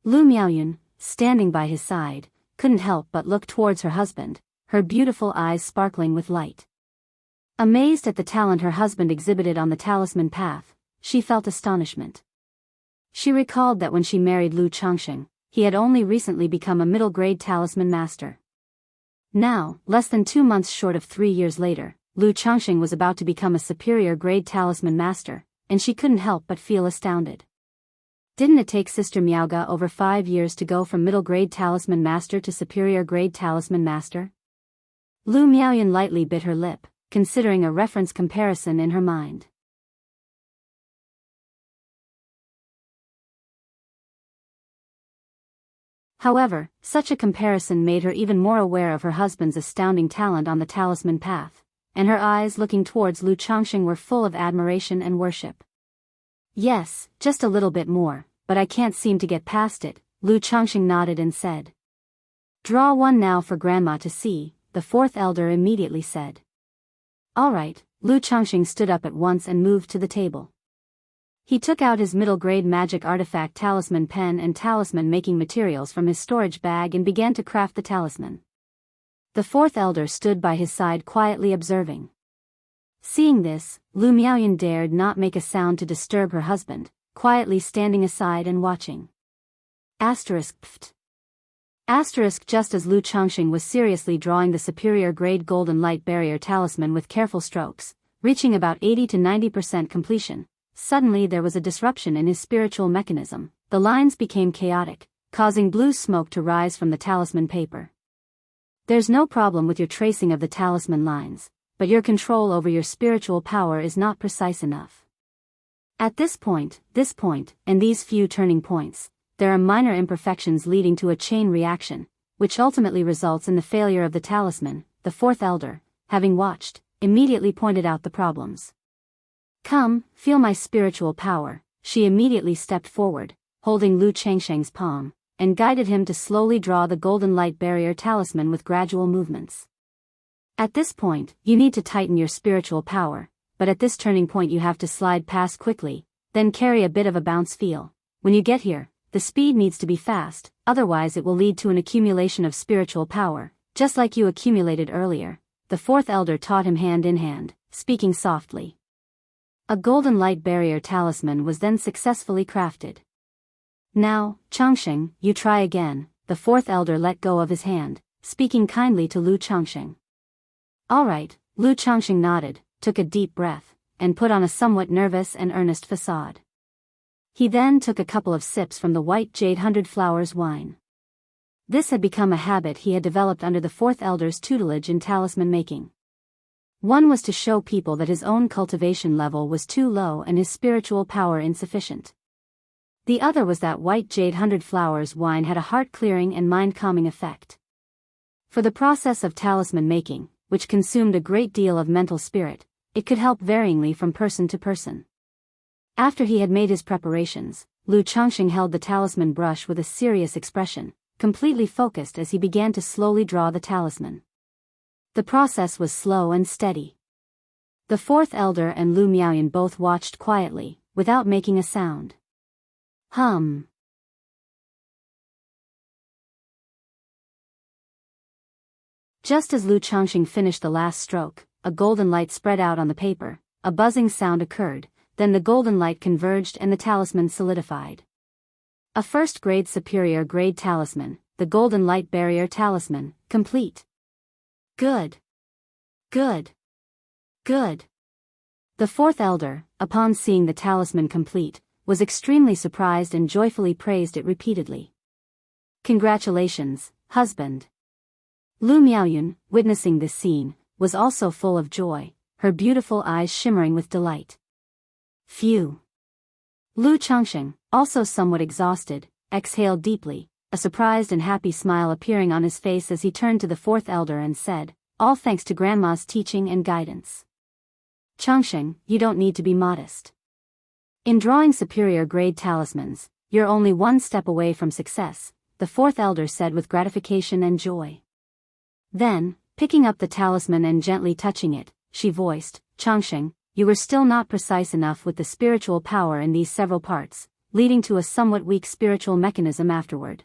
Lu Miaoyan, standing by his side, couldn't help but look towards her husband, her beautiful eyes sparkling with light. Amazed at the talent her husband exhibited on the talisman path, she felt astonishment. She recalled that when she married Lu Changxing, he had only recently become a middle-grade talisman master. Now, less than 2 months short of 3 years later, Lu Changxing was about to become a superior-grade talisman master, and she couldn't help but feel astounded. Didn't it take Sister Miaoga over 5 years to go from middle-grade talisman master to superior-grade talisman master? Lu Miaoyan lightly bit her lip, considering a reference comparison in her mind. However, such a comparison made her even more aware of her husband's astounding talent on the talisman path, and her eyes looking towards Lu Changxing were full of admiration and worship. Yes, just a little bit more, but I can't seem to get past it, Lu Changxing nodded and said. Draw one now for Grandma to see, the fourth elder immediately said. All right, Lu Changxing stood up at once and moved to the table. He took out his middle-grade magic artifact talisman pen and talisman-making materials from his storage bag and began to craft the talisman. The fourth elder stood by his side quietly observing. Seeing this, Lu Miaoyan dared not make a sound to disturb her husband, quietly standing aside and watching. Pft. Just as Lu Changxing was seriously drawing the superior-grade golden light barrier talisman with careful strokes, reaching about 80 to 90% completion, suddenly there was a disruption in his spiritual mechanism. The lines became chaotic, causing blue smoke to rise from the talisman paper. There's no problem with your tracing of the talisman lines, but your control over your spiritual power is not precise enough. At this point, and these few turning points, there are minor imperfections leading to a chain reaction, which ultimately results in the failure of the talisman. The fourth elder, having watched, immediately pointed out the problems. Come, feel my spiritual power. She immediately stepped forward, holding Lu Changxing's palm, and guided him to slowly draw the golden light barrier talisman with gradual movements. At this point, you need to tighten your spiritual power, but at this turning point you have to slide past quickly, then carry a bit of a bounce feel. When you get here, the speed needs to be fast, otherwise it will lead to an accumulation of spiritual power, just like you accumulated earlier. The fourth elder taught him hand in hand, speaking softly. A golden light barrier talisman was then successfully crafted. Now, Changxing, you try again. The fourth elder let go of his hand, speaking kindly to Lu Changxing. All right, Lu Changxing nodded, took a deep breath, and put on a somewhat nervous and earnest facade. He then took a couple of sips from the white jade 100 flowers wine. This had become a habit he had developed under the fourth elder's tutelage in talisman making. One was to show people that his own cultivation level was too low and his spiritual power insufficient. The other was that white jade 100 flowers wine had a heart-clearing and mind-calming effect. For the process of talisman making, which consumed a great deal of mental spirit, it could help varyingly from person to person. After he had made his preparations, Lu Changxing held the talisman brush with a serious expression, completely focused as he began to slowly draw the talisman. The process was slow and steady. The fourth elder and Lu Miaoyan both watched quietly, without making a sound. Just as Lu Changxing finished the last stroke, a golden light spread out on the paper, a buzzing sound occurred, then the golden light converged and the talisman solidified. A first-grade superior-grade talisman, the golden light barrier talisman, complete. Good. The fourth elder, upon seeing the talisman complete, was extremely surprised and joyfully praised it repeatedly. Congratulations, husband. Lu Miaoyan, witnessing this scene, was also full of joy, her beautiful eyes shimmering with delight. Phew. Lu Changxing, also somewhat exhausted, exhaled deeply, a surprised and happy smile appearing on his face as he turned to the fourth elder and said, all thanks to Grandma's teaching and guidance. Changxing, you don't need to be modest. In drawing superior-grade talismans, you're only one step away from success, the fourth elder said with gratification and joy. Then, picking up the talisman and gently touching it, she voiced, Changxing, you were still not precise enough with the spiritual power in these several parts, leading to a somewhat weak spiritual mechanism afterward.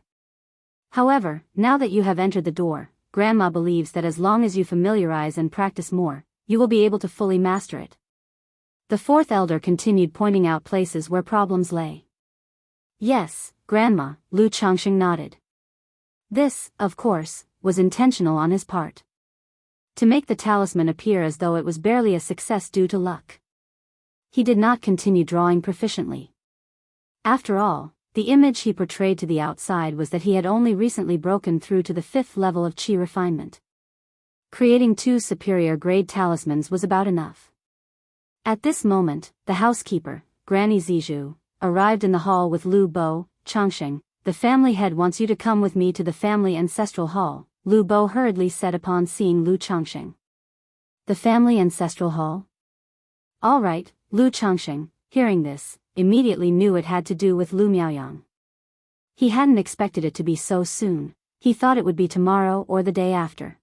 However, now that you have entered the door, Grandma believes that as long as you familiarize and practice more, you will be able to fully master it. The fourth elder continued pointing out places where problems lay. Yes, Grandma, Lu Changxing nodded. This, of course, was intentional on his part. To make the talisman appear as though it was barely a success due to luck. He did not continue drawing proficiently. After all, the image he portrayed to the outside was that he had only recently broken through to the 5th level of qi refinement. Creating 2 superior-grade talismans was about enough. At this moment, the housekeeper, Granny Zijou, arrived in the hall with Lu Bo, Changxing, the family head wants you to come with me to the family ancestral hall, Lu Bo hurriedly said upon seeing Lu Changxing. The family ancestral hall? All right, Lu Changxing, hearing this, immediately knew it had to do with Lu Miaoyang. He hadn't expected it to be so soon, he thought it would be tomorrow or the day after.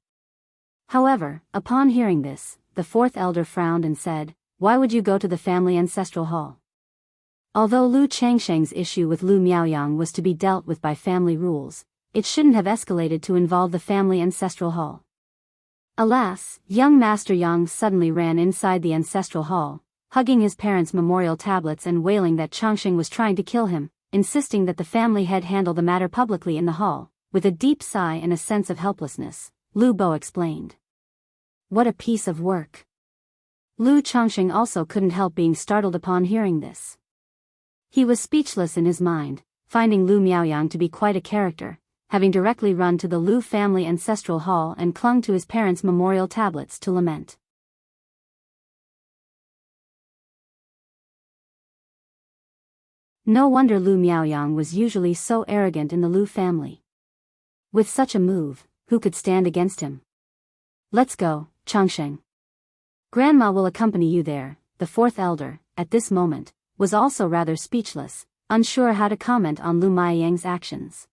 However, upon hearing this, the fourth elder frowned and said, "Why would you go to the family ancestral hall?" Although Lu Changsheng's issue with Lu Miaoyang was to be dealt with by family rules, it shouldn't have escalated to involve the family ancestral hall. Alas, young Master Yang suddenly ran inside the ancestral hall, hugging his parents' memorial tablets and wailing that Changxing was trying to kill him, insisting that the family head handle the matter publicly in the hall. With a deep sigh and a sense of helplessness, Lu Bo explained. What a piece of work. Lu Changxing also couldn't help being startled upon hearing this. He was speechless in his mind, finding Lu Miaoyang to be quite a character, having directly run to the Lu family ancestral hall and clung to his parents' memorial tablets to lament. No wonder Lu Miaoyang was usually so arrogant in the Lu family. With such a move, who could stand against him? Let's go, Changxing. Grandma will accompany you there. The fourth elder, at this moment, was also rather speechless, unsure how to comment on Lu Miaoyang's actions.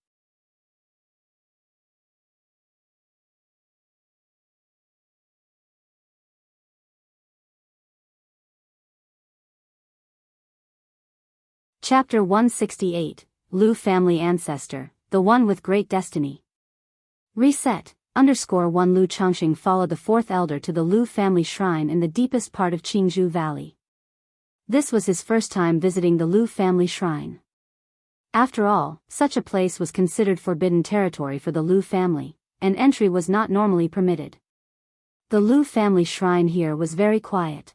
Chapter 168, Lu Family Ancestor, the one with great destiny. Reset, _1 Lu Changxing followed the fourth elder to the Lu family shrine in the deepest part of Qingzhou Valley. This was his first time visiting the Lu family shrine. After all, such a place was considered forbidden territory for the Lu family, and entry was not normally permitted. The Lu family shrine here was very quiet.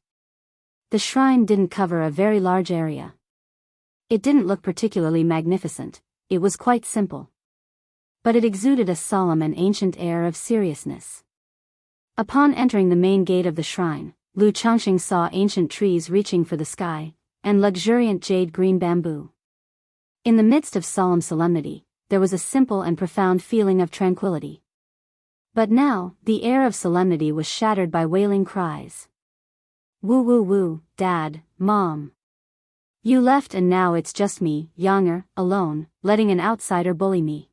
The shrine didn't cover a very large area. It didn't look particularly magnificent, it was quite simple. But it exuded a solemn and ancient air of seriousness. Upon entering the main gate of the shrine, Lu Changxing saw ancient trees reaching for the sky, and luxuriant jade-green bamboo. In the midst of solemn solemnity, there was a simple and profound feeling of tranquility. But now, the air of solemnity was shattered by wailing cries. Woo woo woo, Dad, Mom. You left and now it's just me, Yanger, alone, letting an outsider bully me.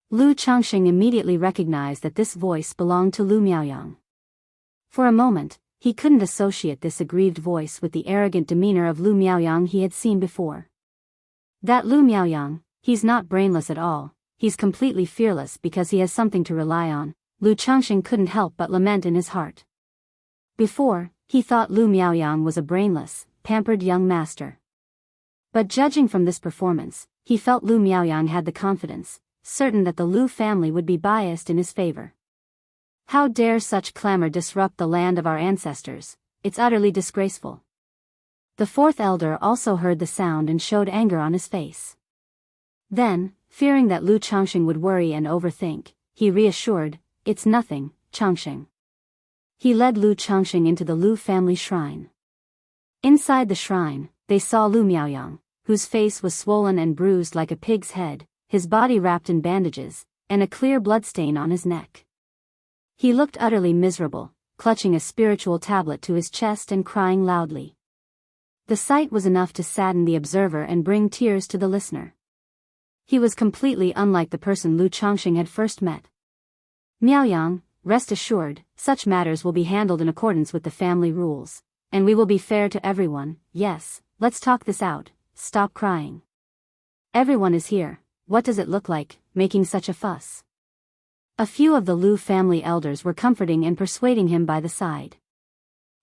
Lu Changxing immediately recognized that this voice belonged to Lu Miaoyang. For a moment, he couldn't associate this aggrieved voice with the arrogant demeanor of Lu Miaoyang he had seen before. That Lu Miaoyang, he's not brainless at all, he's completely fearless because he has something to rely on, Lu Changxing couldn't help but lament in his heart. Before, he thought Lu Miaoyang was a brainless, pampered young master. But judging from this performance, he felt Lu Miaoyang had the confidence, certain that the Lu family would be biased in his favor. How dare such clamor disrupt the land of our ancestors, it's utterly disgraceful. The fourth elder also heard the sound and showed anger on his face. Then, fearing that Lu Changxing would worry and overthink, he reassured, "It's nothing, Changxing." He led Lu Changxing into the Lu family shrine. Inside the shrine, they saw Lu Miaoyang, whose face was swollen and bruised like a pig's head, his body wrapped in bandages, and a clear bloodstain on his neck. He looked utterly miserable, clutching a spiritual tablet to his chest and crying loudly. The sight was enough to sadden the observer and bring tears to the listener. He was completely unlike the person Lu Changxing had first met. Miaoyang, rest assured, such matters will be handled in accordance with the family rules, and we will be fair to everyone. Yes, let's talk this out, stop crying. Everyone is here, what does it look like, making such a fuss? A few of the Lu family elders were comforting and persuading him by the side.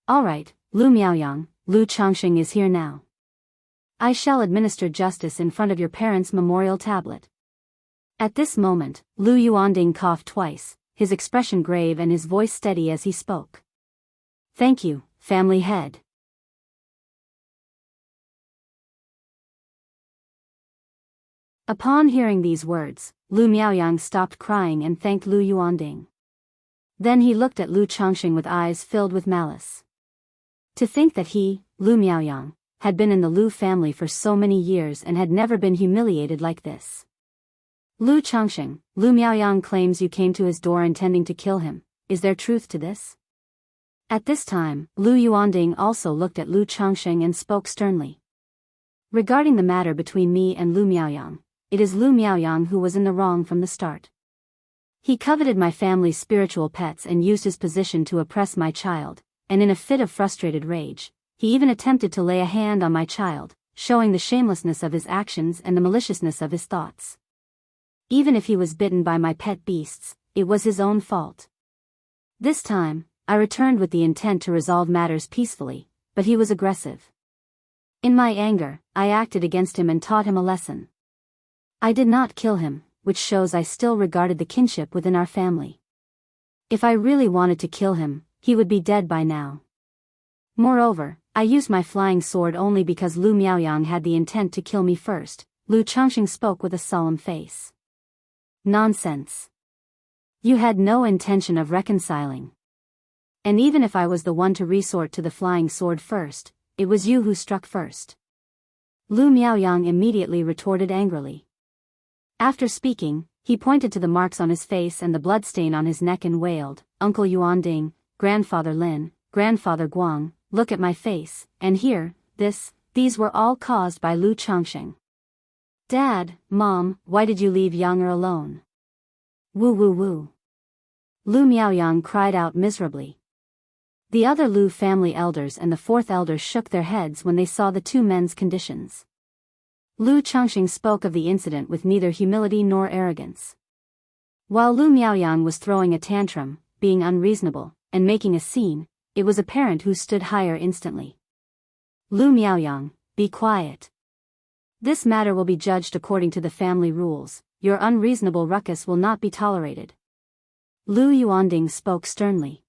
All right, Lu Miaoyang, Lu Changxing is here now. I shall administer justice in front of your parents' memorial tablet. At this moment, Lu Yuanding coughed twice, his expression grave and his voice steady as he spoke. Thank you, family head. Upon hearing these words, Lu Miaoyang stopped crying and thanked Lu Yuanding. Then he looked at Lu Changxing with eyes filled with malice. To think that he, Lu Miaoyang, had been in the Lu family for so many years and had never been humiliated like this. Lu Changxing, Lu Miaoyang claims you came to his door intending to kill him. Is there truth to this? At this time, Lu Yuanding also looked at Lu Changxing and spoke sternly. Regarding the matter between me and Lu Miaoyang, it is Lu Miaoyang who was in the wrong from the start. He coveted my family's spiritual pets and used his position to oppress my child, and in a fit of frustrated rage, he even attempted to lay a hand on my child, showing the shamelessness of his actions and the maliciousness of his thoughts. Even if he was bitten by my pet beasts, it was his own fault. This time, I returned with the intent to resolve matters peacefully, but he was aggressive. In my anger, I acted against him and taught him a lesson. I did not kill him, which shows I still regarded the kinship within our family. If I really wanted to kill him, he would be dead by now. Moreover, I used my flying sword only because Lu Miaoyang had the intent to kill me first. Lu Changxing spoke with a solemn face. Nonsense. You had no intention of reconciling. And even if I was the one to resort to the flying sword first, it was you who struck first. Lu Miaoyang immediately retorted angrily. After speaking, he pointed to the marks on his face and the bloodstain on his neck and wailed, Uncle Yuanding, Grandfather Lin, Grandfather Guang, look at my face, and here, these were all caused by Lu Changxing. Dad, Mom, why did you leave Younger alone? Woo woo woo. Lu Miaoyang cried out miserably. The other Lu family elders and the fourth elder shook their heads when they saw the two men's conditions. Lu Changxing spoke of the incident with neither humility nor arrogance. While Lu Miaoyang was throwing a tantrum, being unreasonable, and making a scene, it was apparent who stood higher instantly. Lu Miaoyang, be quiet. This matter will be judged according to the family rules. Your unreasonable ruckus will not be tolerated. Lu Yuanding spoke sternly.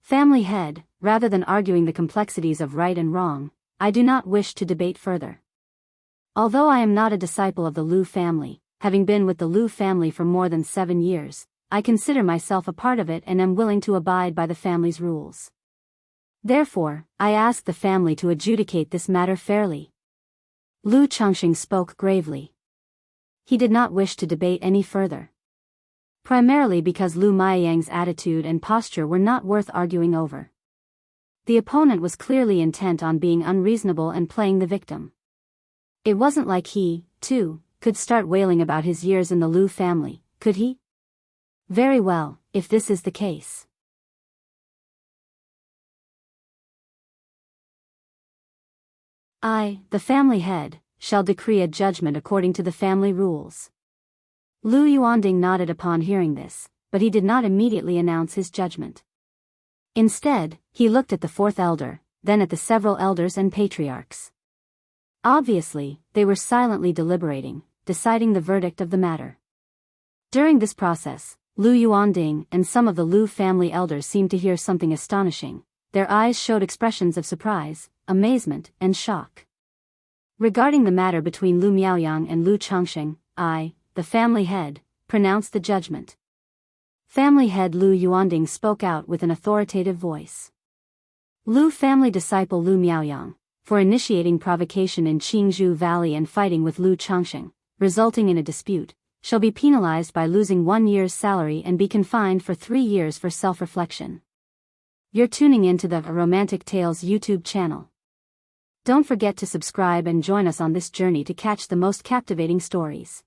Family head, rather than arguing the complexities of right and wrong, I do not wish to debate further. Although I am not a disciple of the Lu family, having been with the Lu family for more than 7 years, I consider myself a part of it and am willing to abide by the family's rules. Therefore, I ask the family to adjudicate this matter fairly. Lu Changxing spoke gravely. He did not wish to debate any further. Primarily because Lu Miaoyang's attitude and posture were not worth arguing over. The opponent was clearly intent on being unreasonable and playing the victim. It wasn't like he, too, could start wailing about his years in the Lu family, could he? Very well, if this is the case. I, the family head, shall decree a judgment according to the family rules. Lu Yuanding nodded upon hearing this, but he did not immediately announce his judgment. Instead, he looked at the fourth elder, then at the several elders and patriarchs. Obviously, they were silently deliberating, deciding the verdict of the matter. During this process, Lu Yuanding and some of the Lu family elders seemed to hear something astonishing. Their eyes showed expressions of surprise, amazement, and shock. Regarding the matter between Lu Miaoyang and Lu Changxing, I, the family head, pronounced the judgment. Family head Lu Yuanding spoke out with an authoritative voice. Lu family disciple Lu Miaoyang, for initiating provocation in Qingzhou Valley and fighting with Lu Changxing, resulting in a dispute, shall be penalized by losing 1 year's salary and be confined for 3 years for self-reflection. You're tuning into the Romantic Tales YouTube channel. Don't forget to subscribe and join us on this journey to catch the most captivating stories.